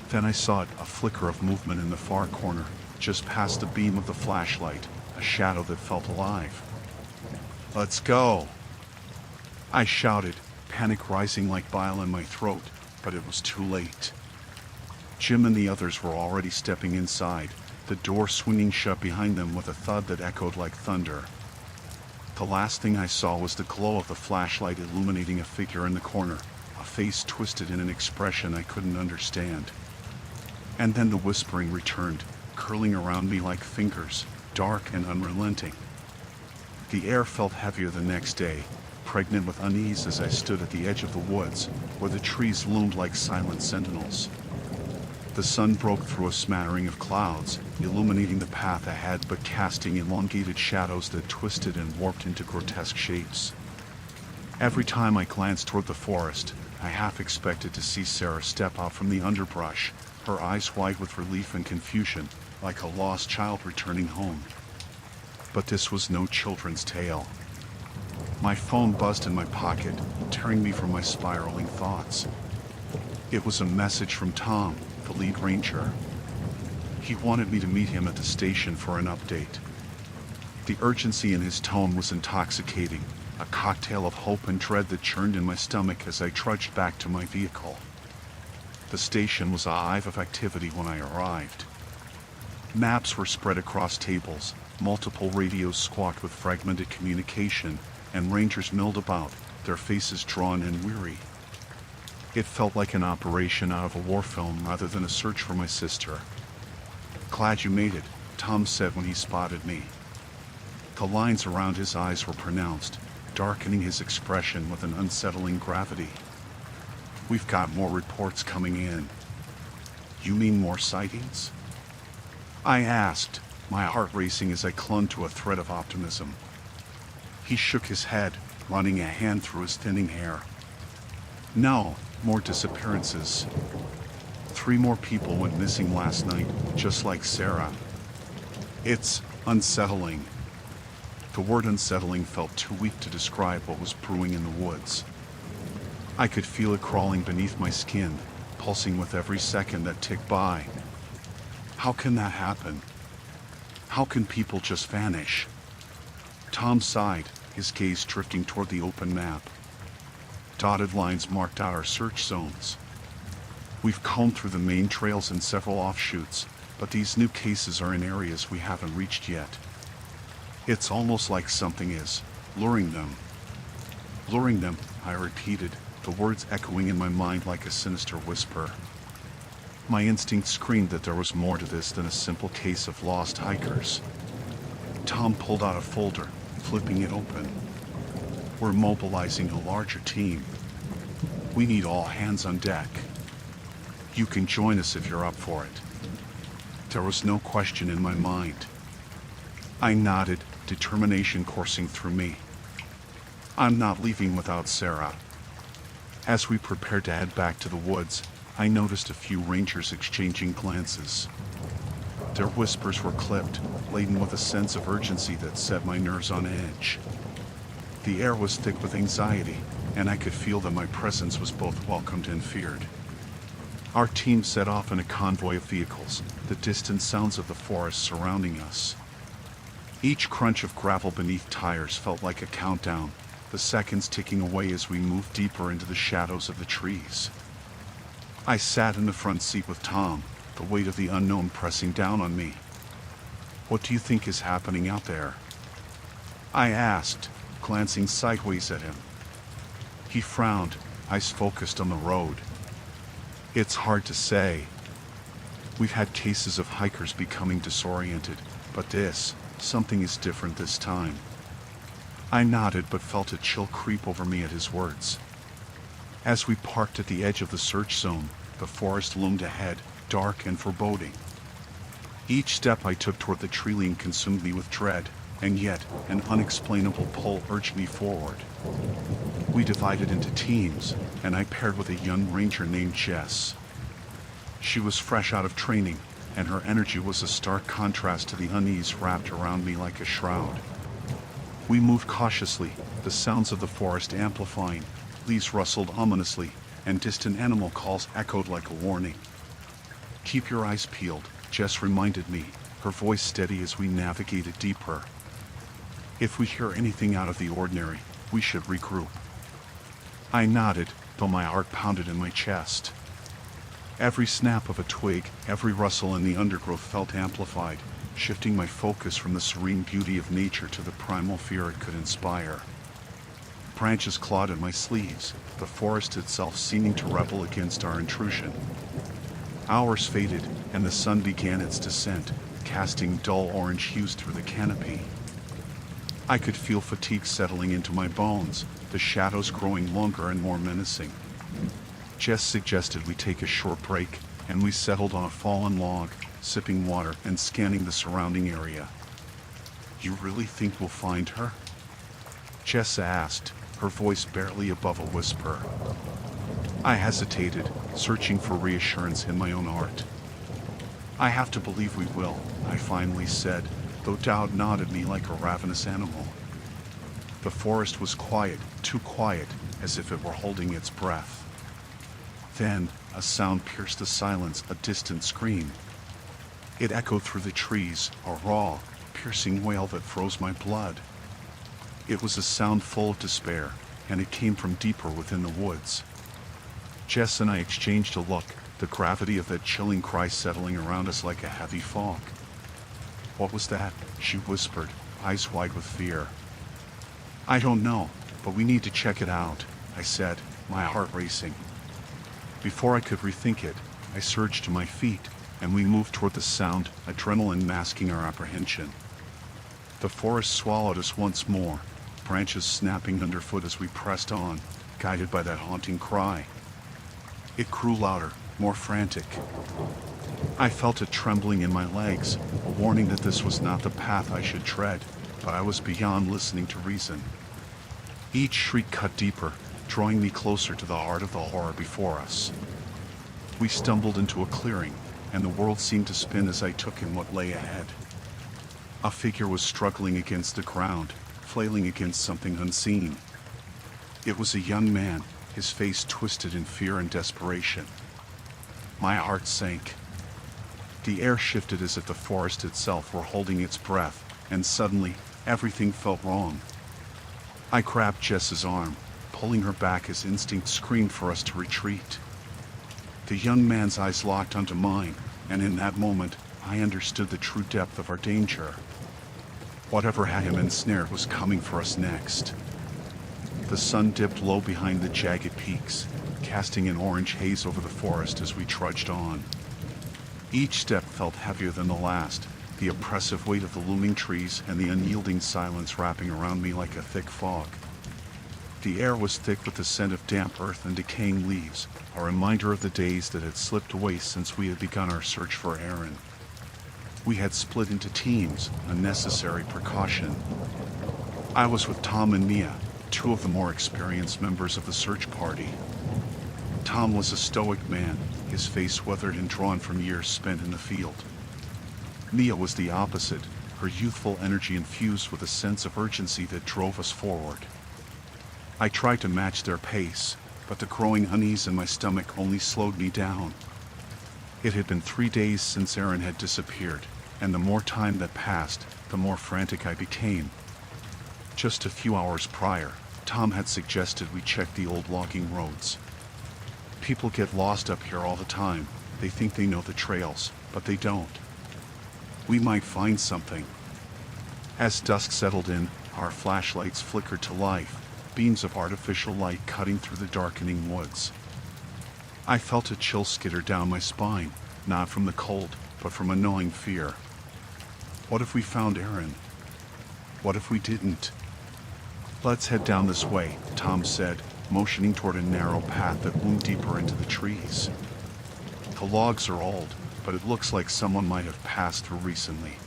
Then I saw it, a flicker of movement in the far corner, just past the beam of the flashlight, a shadow that felt alive. "Let's go!" I shouted, panic rising like bile in my throat, but it was too late. Jim and the others were already stepping inside, the door swinging shut behind them with a thud that echoed like thunder. The last thing I saw was the glow of the flashlight illuminating a figure in the corner, a face twisted in an expression I couldn't understand. And then the whispering returned, curling around me like fingers, dark and unrelenting. The air felt heavier the next day, pregnant with unease as I stood at the edge of the woods, where the trees loomed like silent sentinels. The sun broke through a smattering of clouds, illuminating the path ahead but casting elongated shadows that twisted and warped into grotesque shapes. Every time I glanced toward the forest, I half expected to see Sarah step out from the underbrush, her eyes wide with relief and confusion, like a lost child returning home. But this was no children's tale. My phone buzzed in my pocket, tearing me from my spiraling thoughts. It was a message from Tom, the lead ranger. He wanted me to meet him at the station for an update. The urgency in his tone was intoxicating, a cocktail of hope and dread that churned in my stomach as I trudged back to my vehicle. The station was a hive of activity when I arrived. Maps were spread across tables, multiple radios squawked with fragmented communication, and rangers milled about, their faces drawn and weary. It felt like an operation out of a war film rather than a search for my sister. "Glad you made it," Tom said when he spotted me. The lines around his eyes were pronounced, darkening his expression with an unsettling gravity. "We've got more reports coming in." "You mean more sightings?" I asked, my heart racing as I clung to a thread of optimism. He shook his head, running a hand through his thinning hair. "No, more disappearances. 3 more people went missing last night, just like Sarah. It's unsettling." The word unsettling felt too weak to describe what was brewing in the woods. I could feel it crawling beneath my skin, pulsing with every second that ticked by. How can that happen? How can people just vanish? Tom sighed, his gaze drifting toward the open map. Dotted lines marked out our search zones. We've combed through the main trails and several offshoots, but these new cases are in areas we haven't reached yet. It's almost like something is luring them. Luring them, I repeated, the words echoing in my mind like a sinister whisper. My instinct screamed that there was more to this than a simple case of lost hikers. Tom pulled out a folder, flipping it open. "We're mobilizing a larger team. We need all hands on deck. You can join us if you're up for it." There was no question in my mind. I nodded, determination coursing through me. I'm not leaving without Sarah. As we prepared to head back to the woods, I noticed a few rangers exchanging glances. Their whispers were clipped, laden with a sense of urgency that set my nerves on edge. The air was thick with anxiety, and I could feel that my presence was both welcomed and feared. Our team set off in a convoy of vehicles, the distant sounds of the forest surrounding us. Each crunch of gravel beneath tires felt like a countdown, the seconds ticking away as we moved deeper into the shadows of the trees. I sat in the front seat with Tom, the weight of the unknown pressing down on me. "What do you think is happening out there?" I asked, glancing sideways at him. He frowned, eyes focused on the road. "It's hard to say. We've had cases of hikers becoming disoriented, but something is different this time." I nodded but felt a chill creep over me at his words. As we parked at the edge of the search zone, the forest loomed ahead, dark and foreboding. Each step I took toward the tree line consumed me with dread, and yet an unexplainable pull urged me forward. We divided into teams, and I paired with a young ranger named Jess. She was fresh out of training, and her energy was a stark contrast to the unease wrapped around me like a shroud. We moved cautiously, the sounds of the forest amplifying. Leaves rustled ominously, and distant animal calls echoed like a warning. "Keep your eyes peeled," Jess reminded me, her voice steady as we navigated deeper. "If we hear anything out of the ordinary, we should regroup." I nodded, though my heart pounded in my chest. Every snap of a twig, every rustle in the undergrowth felt amplified, shifting my focus from the serene beauty of nature to the primal fear it could inspire. Branches clawed at my sleeves, the forest itself seeming to rebel against our intrusion. Hours faded, and the sun began its descent, casting dull orange hues through the canopy. I could feel fatigue settling into my bones, the shadows growing longer and more menacing. Jess suggested we take a short break, and we settled on a fallen log, sipping water and scanning the surrounding area. "You really think we'll find her?" Jess asked, her voice barely above a whisper. I hesitated, searching for reassurance in my own heart. "I have to believe we will," I finally said, though doubt gnawed at me like a ravenous animal. The forest was quiet, too quiet, as if it were holding its breath. Then, a sound pierced the silence, a distant scream. It echoed through the trees, a raw, piercing wail that froze my blood. It was a sound full of despair, and it came from deeper within the woods. Jess and I exchanged a look, the gravity of that chilling cry settling around us like a heavy fog. "What was that?" she whispered, eyes wide with fear. "I don't know, but we need to check it out," I said, my heart racing. Before I could rethink it, I surged to my feet, and we moved toward the sound, adrenaline masking our apprehension. The forest swallowed us once more, branches snapping underfoot as we pressed on, guided by that haunting cry. It grew louder, more frantic. I felt it trembling in my legs, a warning that this was not the path I should tread, but I was beyond listening to reason. Each shriek cut deeper, drawing me closer to the heart of the horror before us. We stumbled into a clearing, and the world seemed to spin as I took in what lay ahead. A figure was struggling against the ground, flailing against something unseen. It was a young man, his face twisted in fear and desperation. My heart sank. The air shifted as if the forest itself were holding its breath, and suddenly, everything felt wrong. I grabbed Jess's arm, pulling her back as instinct screamed for us to retreat. The young man's eyes locked onto mine, and in that moment, I understood the true depth of our danger. Whatever had him ensnared was coming for us next. The sun dipped low behind the jagged peaks, casting an orange haze over the forest as we trudged on. Each step felt heavier than the last, the oppressive weight of the looming trees and the unyielding silence wrapping around me like a thick fog. The air was thick with the scent of damp earth and decaying leaves, a reminder of the days that had slipped away since we had begun our search for Aaron. We had split into teams, a necessary precaution. I was with Tom and Mia, two of the more experienced members of the search party. Tom was a stoic man, his face weathered and drawn from years spent in the field. Mia was the opposite, her youthful energy infused with a sense of urgency that drove us forward. I tried to match their pace, but the growing unease in my stomach only slowed me down. It had been 3 days since Aaron had disappeared, and the more time that passed, the more frantic I became. Just a few hours prior, Tom had suggested we check the old logging roads. People get lost up here all the time. They think they know the trails, but they don't. We might find something. As dusk settled in, our flashlights flickered to life, beams of artificial light cutting through the darkening woods. I felt a chill skitter down my spine, not from the cold, but from a gnawing fear. What if we found Aaron? What if we didn't? "Let's head down this way," Tom said, motioning toward a narrow path that wound deeper into the trees. "The logs are old, but it looks like someone might have passed through recently."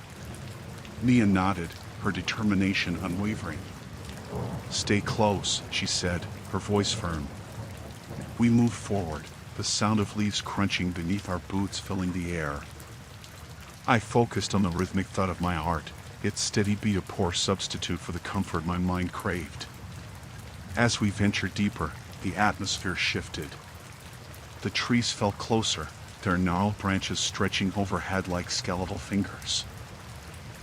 Mia nodded, her determination unwavering. "Stay close," she said, her voice firm. We moved forward, the sound of leaves crunching beneath our boots filling the air. I focused on the rhythmic thud of my heart, its steady beat a poor substitute for the comfort my mind craved. As we ventured deeper, the atmosphere shifted. The trees felt closer, their gnarled branches stretching overhead like skeletal fingers.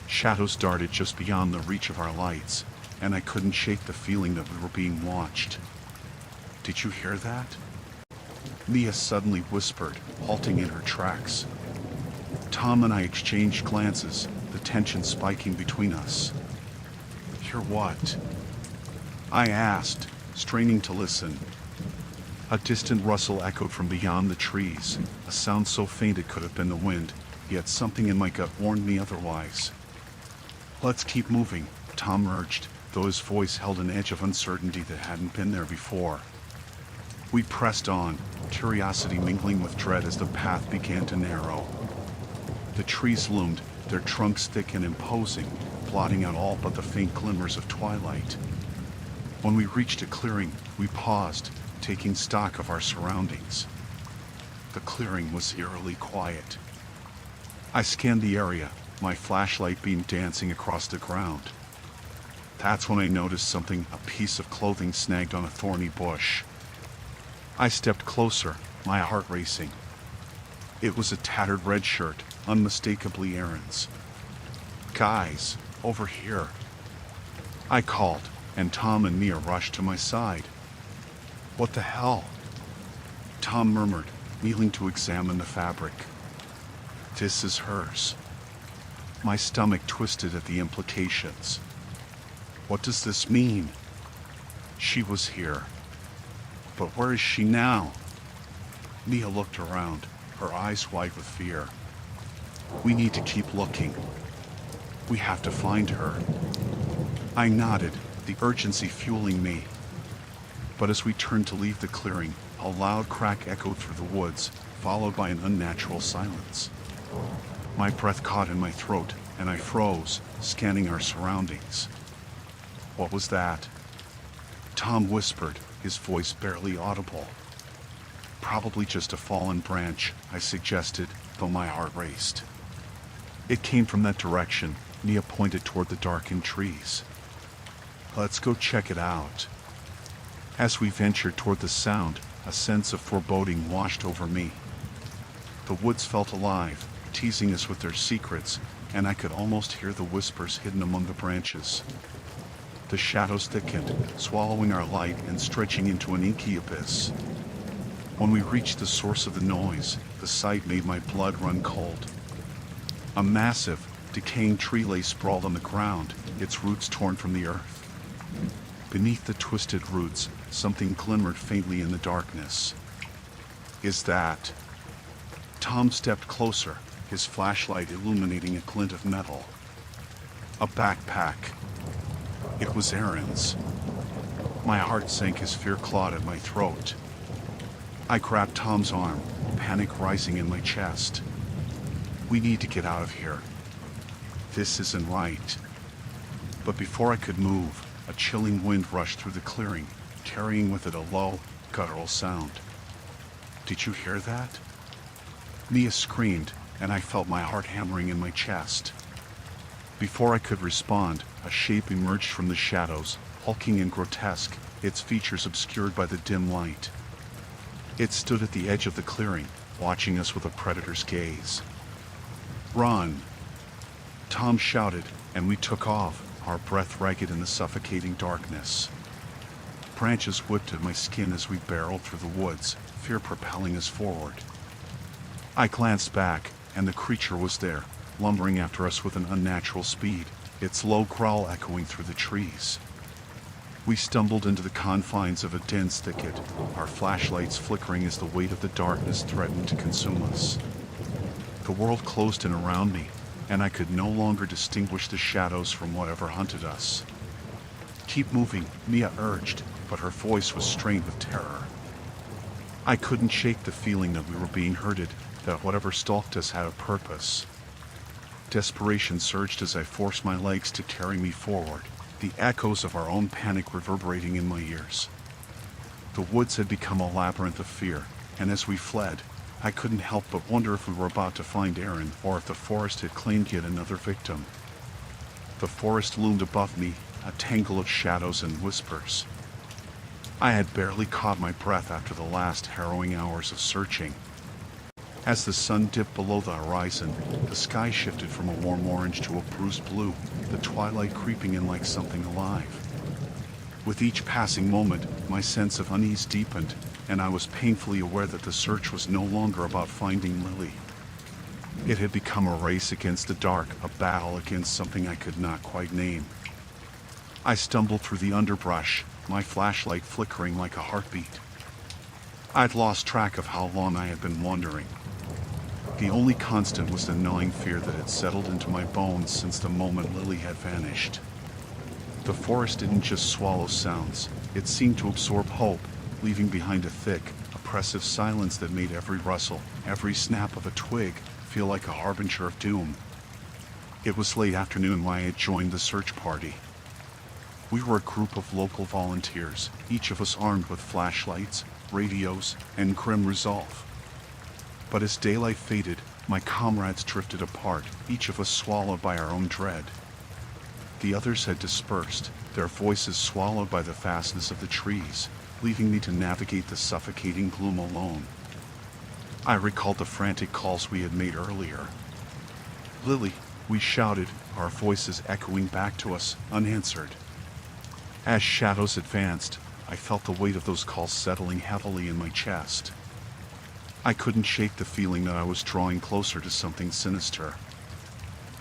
Shadows darted just beyond the reach of our lights, and I couldn't shake the feeling that we were being watched. "Did you hear that?" Mia suddenly whispered, halting in her tracks. Tom and I exchanged glances, the tension spiking between us. "Hear what?" I asked, straining to listen. A distant rustle echoed from beyond the trees, a sound so faint it could have been the wind, yet something in my gut warned me otherwise. "Let's keep moving," Tom urged, though his voice held an edge of uncertainty that hadn't been there before. We pressed on, curiosity mingling with dread as the path began to narrow. The trees loomed, their trunks thick and imposing, blotting out all but the faint glimmers of twilight. When we reached a clearing, we paused, taking stock of our surroundings. The clearing was eerily quiet. I scanned the area, my flashlight beam dancing across the ground. That's when I noticed something, a piece of clothing snagged on a thorny bush. I stepped closer, my heart racing. It was a tattered red shirt, unmistakably Aaron's. "Guys, over here," I called, and Tom and Mia rushed to my side. "What the hell?" Tom murmured, kneeling to examine the fabric. "This is hers." My stomach twisted at the implications. What does this mean? She was here. But where is she now? Mia looked around, her eyes wide with fear. "We need to keep looking. We have to find her." I nodded, the urgency fueling me. But as we turned to leave the clearing, a loud crack echoed through the woods, followed by an unnatural silence. My breath caught in my throat, and I froze, scanning our surroundings. What was that? Tom whispered, his voice barely audible. "Probably just a fallen branch," I suggested, though my heart raced. It came from that direction. Mia pointed toward the darkened trees. "Let's go check it out." As we ventured toward the sound, a sense of foreboding washed over me. The woods felt alive, teasing us with their secrets, and I could almost hear the whispers hidden among the branches. The shadows thickened, swallowing our light and stretching into an inky abyss. When we reached the source of the noise, the sight made my blood run cold. A massive, decaying tree lay sprawled on the ground, its roots torn from the earth. Beneath the twisted roots, something glimmered faintly in the darkness. "Is that?" Tom stepped closer, his flashlight illuminating a glint of metal. A backpack. It was Aaron's. My heart sank as fear clawed at my throat. I grabbed Tom's arm, panic rising in my chest. "We need to get out of here. This isn't right." But before I could move, a chilling wind rushed through the clearing, carrying with it a low, guttural sound. "Did you hear that?" Mia screamed, and I felt my heart hammering in my chest. Before I could respond, a shape emerged from the shadows, hulking and grotesque, its features obscured by the dim light. It stood at the edge of the clearing, watching us with a predator's gaze. "Run!" Tom shouted, and we took off, our breath ragged in the suffocating darkness. Branches whipped at my skin as we barreled through the woods, fear propelling us forward. I glanced back, and the creature was there, lumbering after us with an unnatural speed, its low growl echoing through the trees. We stumbled into the confines of a dense thicket, our flashlights flickering as the weight of the darkness threatened to consume us. The world closed in around me, and I could no longer distinguish the shadows from whatever hunted us. "Keep moving," Mia urged, but her voice was strained with terror. I couldn't shake the feeling that we were being herded, that whatever stalked us had a purpose. Desperation surged as I forced my legs to carry me forward, the echoes of our own panic reverberating in my ears. The woods had become a labyrinth of fear, and as we fled, I couldn't help but wonder if we were about to find Aaron, or if the forest had claimed yet another victim. The forest loomed above me, a tangle of shadows and whispers. I had barely caught my breath after the last harrowing hours of searching. As the sun dipped below the horizon, the sky shifted from a warm orange to a bruised blue, the twilight creeping in like something alive. With each passing moment, my sense of unease deepened, and I was painfully aware that the search was no longer about finding Lily. It had become a race against the dark, a battle against something I could not quite name. I stumbled through the underbrush, my flashlight flickering like a heartbeat. I'd lost track of how long I had been wandering. The only constant was the gnawing fear that had settled into my bones since the moment Lily had vanished. The forest didn't just swallow sounds, it seemed to absorb hope, leaving behind a thick, oppressive silence that made every rustle, every snap of a twig, feel like a harbinger of doom. It was late afternoon when I had joined the search party. We were a group of local volunteers, each of us armed with flashlights, radios, and grim resolve. But as daylight faded, my comrades drifted apart, each of us swallowed by our own dread. The others had dispersed, their voices swallowed by the vastness of the trees, leaving me to navigate the suffocating gloom alone. I recalled the frantic calls we had made earlier. "Lily," we shouted, our voices echoing back to us, unanswered. As shadows advanced, I felt the weight of those calls settling heavily in my chest. I couldn't shake the feeling that I was drawing closer to something sinister.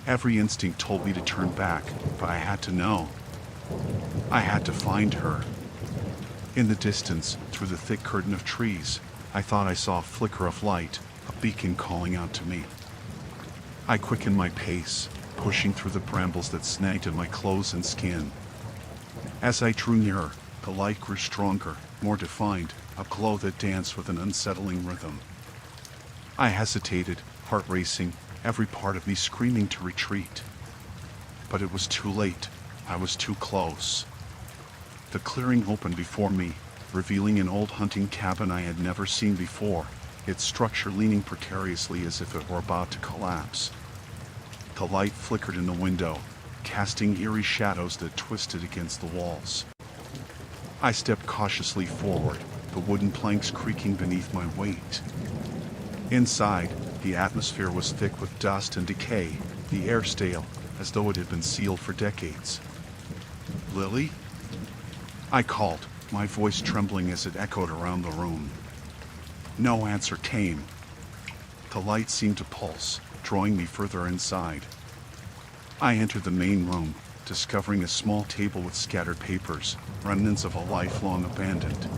Every instinct told me to turn back, but I had to know. I had to find her. In the distance, through the thick curtain of trees, I thought I saw a flicker of light, a beacon calling out to me. I quickened my pace, pushing through the brambles that snagged at my clothes and skin. As I drew nearer, the light grew stronger, more defined, a glow that danced with an unsettling rhythm. I hesitated, heart racing, every part of me screaming to retreat. But it was too late. I was too close. The clearing opened before me, revealing an old hunting cabin I had never seen before, its structure leaning precariously as if it were about to collapse. The light flickered in the window, casting eerie shadows that twisted against the walls. I stepped cautiously forward, the wooden planks creaking beneath my weight. Inside, the atmosphere was thick with dust and decay, the air stale, as though it had been sealed for decades. "Lily?" I called, my voice trembling as it echoed around the room. No answer came. The light seemed to pulse, drawing me further inside. I entered the main room, discovering a small table with scattered papers, remnants of a life long abandoned.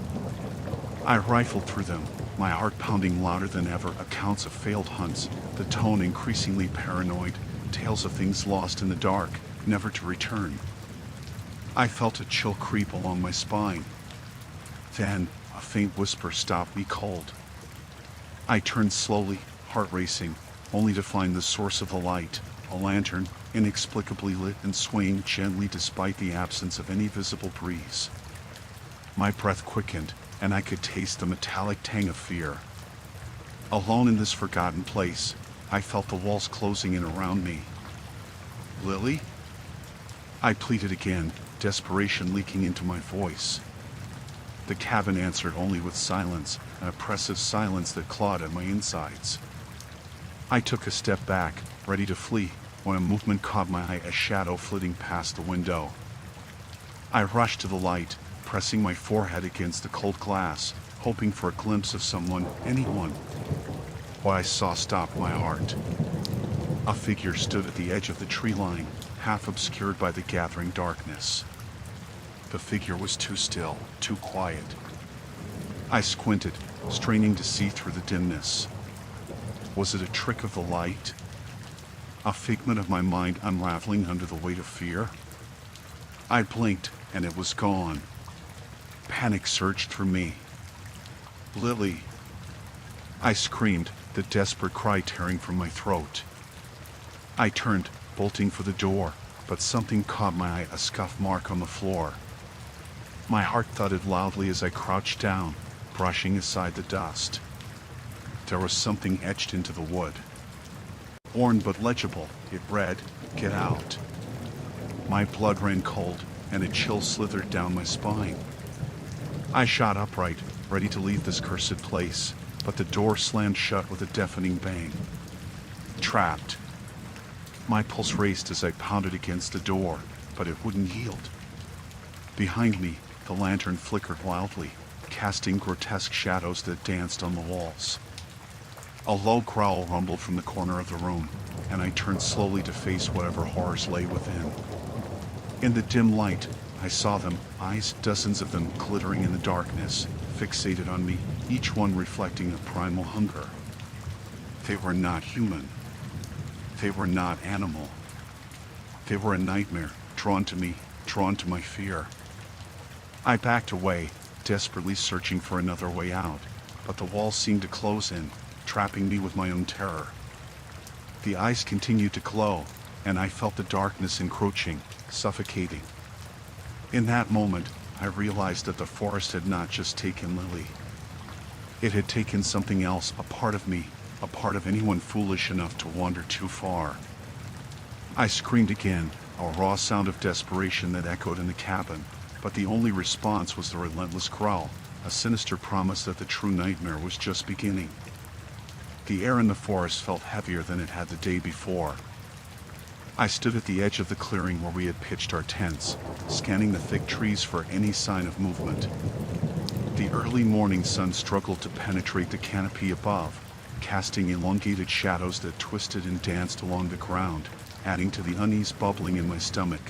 I rifled through them, my heart pounding louder than ever, accounts of failed hunts, the tone increasingly paranoid, tales of things lost in the dark, never to return. I felt a chill creep along my spine. Then, a faint whisper stopped me cold. I turned slowly, heart racing, only to find the source of the light, a lantern, inexplicably lit and swaying gently despite the absence of any visible breeze. My breath quickened, and I could taste the metallic tang of fear. Alone in this forgotten place, I felt the walls closing in around me. "Lily?" I pleaded again, desperation leaking into my voice. The cabin answered only with silence, an oppressive silence that clawed at my insides. I took a step back, ready to flee, when a movement caught my eye, a shadow flitting past the window. I rushed to the light, pressing my forehead against the cold glass, hoping for a glimpse of someone, anyone. What I saw stopped my heart. A figure stood at the edge of the tree line, half obscured by the gathering darkness. The figure was too still, too quiet. I squinted, straining to see through the dimness. Was it a trick of the light? A figment of my mind unraveling under the weight of fear? I blinked, and it was gone. Panic surged through me. "Lily!" I screamed, the desperate cry tearing from my throat. I turned, bolting for the door, but something caught my eye, a scuff mark on the floor. My heart thudded loudly as I crouched down, brushing aside the dust. There was something etched into the wood. Worn but legible, it read, "Get out." My blood ran cold, and a chill slithered down my spine. I shot upright, ready to leave this cursed place, but the door slammed shut with a deafening bang. Trapped. My pulse raced as I pounded against the door, but it wouldn't yield. Behind me, The lantern flickered wildly, casting grotesque shadows that danced on the walls. A low growl rumbled from the corner of the room, and I turned slowly to face whatever horrors lay within. In the dim light, I saw them, eyes, dozens of them glittering in the darkness, fixated on me, each one reflecting a primal hunger. They were not human. They were not animal. They were a nightmare, drawn to me, drawn to my fear. I backed away, desperately searching for another way out, but the walls seemed to close in, trapping me with my own terror. The eyes continued to glow, and I felt the darkness encroaching, suffocating. In that moment, I realized that the forest had not just taken Lily. It had taken something else, a part of me, a part of anyone foolish enough to wander too far. I screamed again, a raw sound of desperation that echoed in the cabin, but the only response was the relentless growl, a sinister promise that the true nightmare was just beginning. The air in the forest felt heavier than it had the day before. I stood at the edge of the clearing where we had pitched our tents, scanning the thick trees for any sign of movement. The early morning sun struggled to penetrate the canopy above, casting elongated shadows that twisted and danced along the ground, adding to the unease bubbling in my stomach.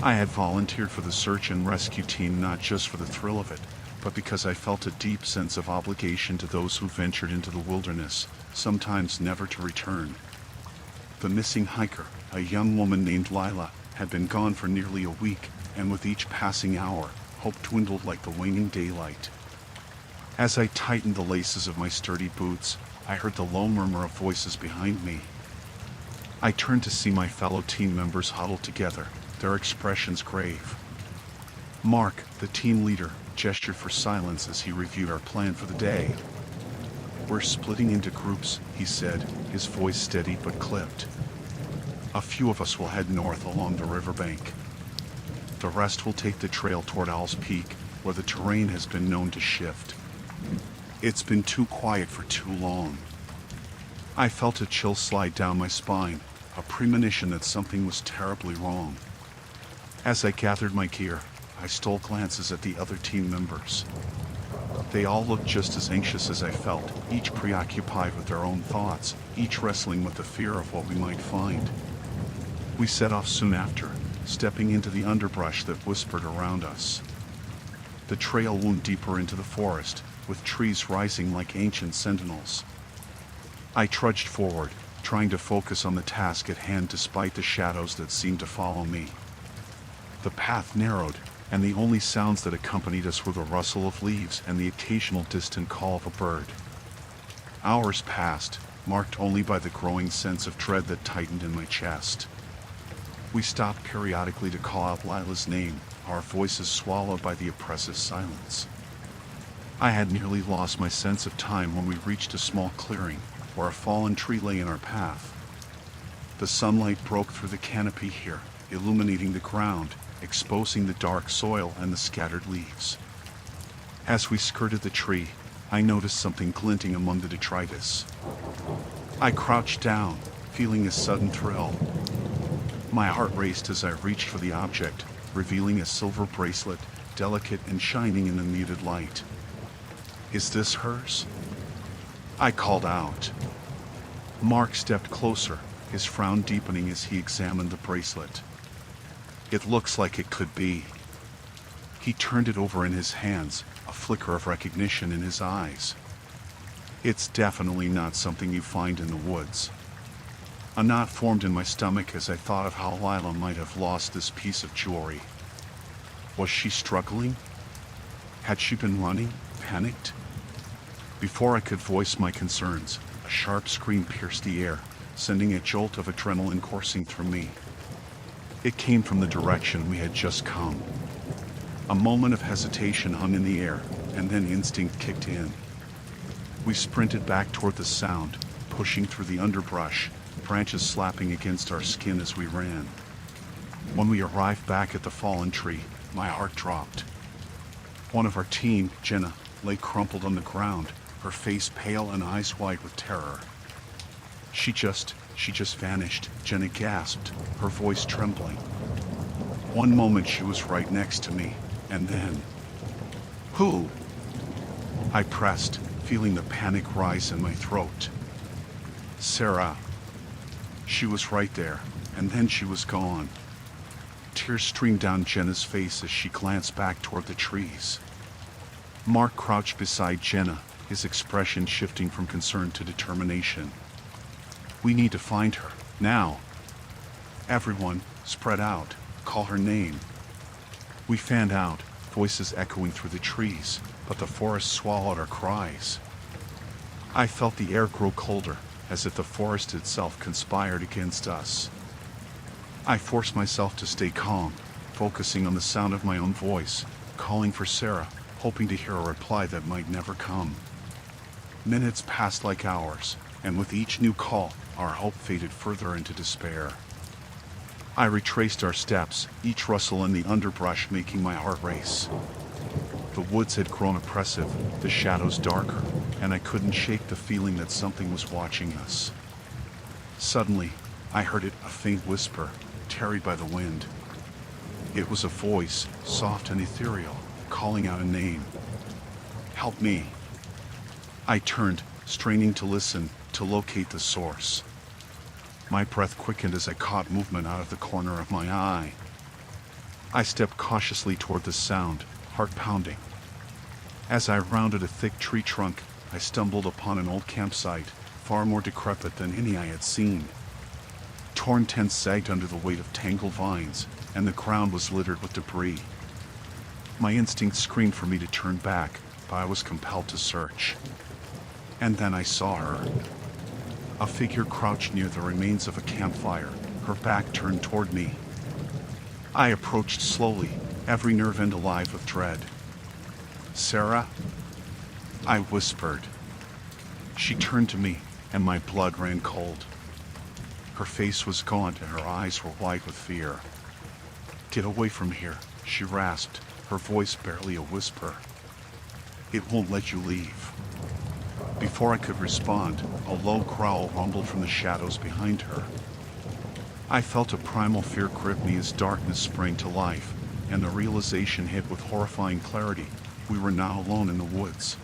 I had volunteered for the search and rescue team not just for the thrill of it, but because I felt a deep sense of obligation to those who ventured into the wilderness, sometimes never to return. The missing hiker, a young woman named Lila, had been gone for nearly a week, and with each passing hour, hope dwindled like the waning daylight. As I tightened the laces of my sturdy boots, I heard the low murmur of voices behind me. I turned to see my fellow team members huddled together, their expressions grave. Mark, the team leader, gestured for silence as he reviewed our plan for the day. "We're splitting into groups," he said, his voice steady but clipped. "A few of us will head north along the riverbank. The rest will take the trail toward Owl's Peak, where the terrain has been known to shift. It's been too quiet for too long." I felt a chill slide down my spine, a premonition that something was terribly wrong. As I gathered my gear, I stole glances at the other team members. They all looked just as anxious as I felt, each preoccupied with their own thoughts, each wrestling with the fear of what we might find. We set off soon after, stepping into the underbrush that whispered around us. The trail wound deeper into the forest, with trees rising like ancient sentinels. I trudged forward, trying to focus on the task at hand despite the shadows that seemed to follow me. The path narrowed, and the only sounds that accompanied us were the rustle of leaves and the occasional distant call of a bird. Hours passed, marked only by the growing sense of dread that tightened in my chest. We stopped periodically to call out Lila's name, our voices swallowed by the oppressive silence. I had nearly lost my sense of time when we reached a small clearing, where a fallen tree lay in our path. The sunlight broke through the canopy here, illuminating the ground, exposing the dark soil and the scattered leaves. As we skirted the tree, I noticed something glinting among the detritus. I crouched down, feeling a sudden thrill. My heart raced as I reached for the object, revealing a silver bracelet, delicate and shining in the muted light. "Is this hers?" I called out. Mark stepped closer, his frown deepening as he examined the bracelet. "It looks like it could be." He turned it over in his hands, a flicker of recognition in his eyes. "It's definitely not something you find in the woods." A knot formed in my stomach as I thought of how Lila might have lost this piece of jewelry. Was she struggling? Had she been running, panicked? Before I could voice my concerns, a sharp scream pierced the air, sending a jolt of adrenaline coursing through me. It came from the direction we had just come. A moment of hesitation hung in the air, and then instinct kicked in. We sprinted back toward the sound, pushing through the underbrush, branches slapping against our skin as we ran. When we arrived back at the fallen tree, my heart dropped. One of our team, Jenna, lay crumpled on the ground, her face pale and eyes wide with terror. She just vanished," Jenna gasped, her voice trembling. "One moment she was right next to me, And then... Who? I pressed, feeling the panic rise in my throat. Sarah. She was right there, and then she was gone. Tears streamed down Jenna's face as she glanced back toward the trees. Mark crouched beside Jenna, his expression shifting from concern to determination. We need to find her, now. Everyone, spread out, call her name. We fanned out, voices echoing through the trees, but the forest swallowed our cries. I felt the air grow colder, as if the forest itself conspired against us. I forced myself to stay calm, focusing on the sound of my own voice, calling for Sarah, hoping to hear a reply that might never come. Minutes passed like hours, and with each new call, our hope faded further into despair. I retraced our steps, each rustle in the underbrush making my heart race. The woods had grown oppressive, the shadows darker, and I couldn't shake the feeling that something was watching us. Suddenly, I heard it, a faint whisper, carried by the wind. It was a voice, soft and ethereal, calling out a name. Help me. I turned, straining to listen, to locate the source. My breath quickened as I caught movement out of the corner of my eye. I stepped cautiously toward the sound, heart pounding. As I rounded a thick tree trunk, I stumbled upon an old campsite, far more decrepit than any I had seen. Torn tents sagged under the weight of tangled vines, and the ground was littered with debris. My instinct screamed for me to turn back, but I was compelled to search. And then I saw her. A figure crouched near the remains of a campfire, her back turned toward me. I approached slowly, every nerve end alive with dread. Sarah? I whispered. She turned to me, and my blood ran cold. Her face was gaunt and her eyes were wide with fear. Get away from here, she rasped, her voice barely a whisper. It won't let you leave. Before I could respond, a low growl rumbled from the shadows behind her. I felt a primal fear grip me as darkness sprang to life, and the realization hit with horrifying clarity. We were now alone in the woods.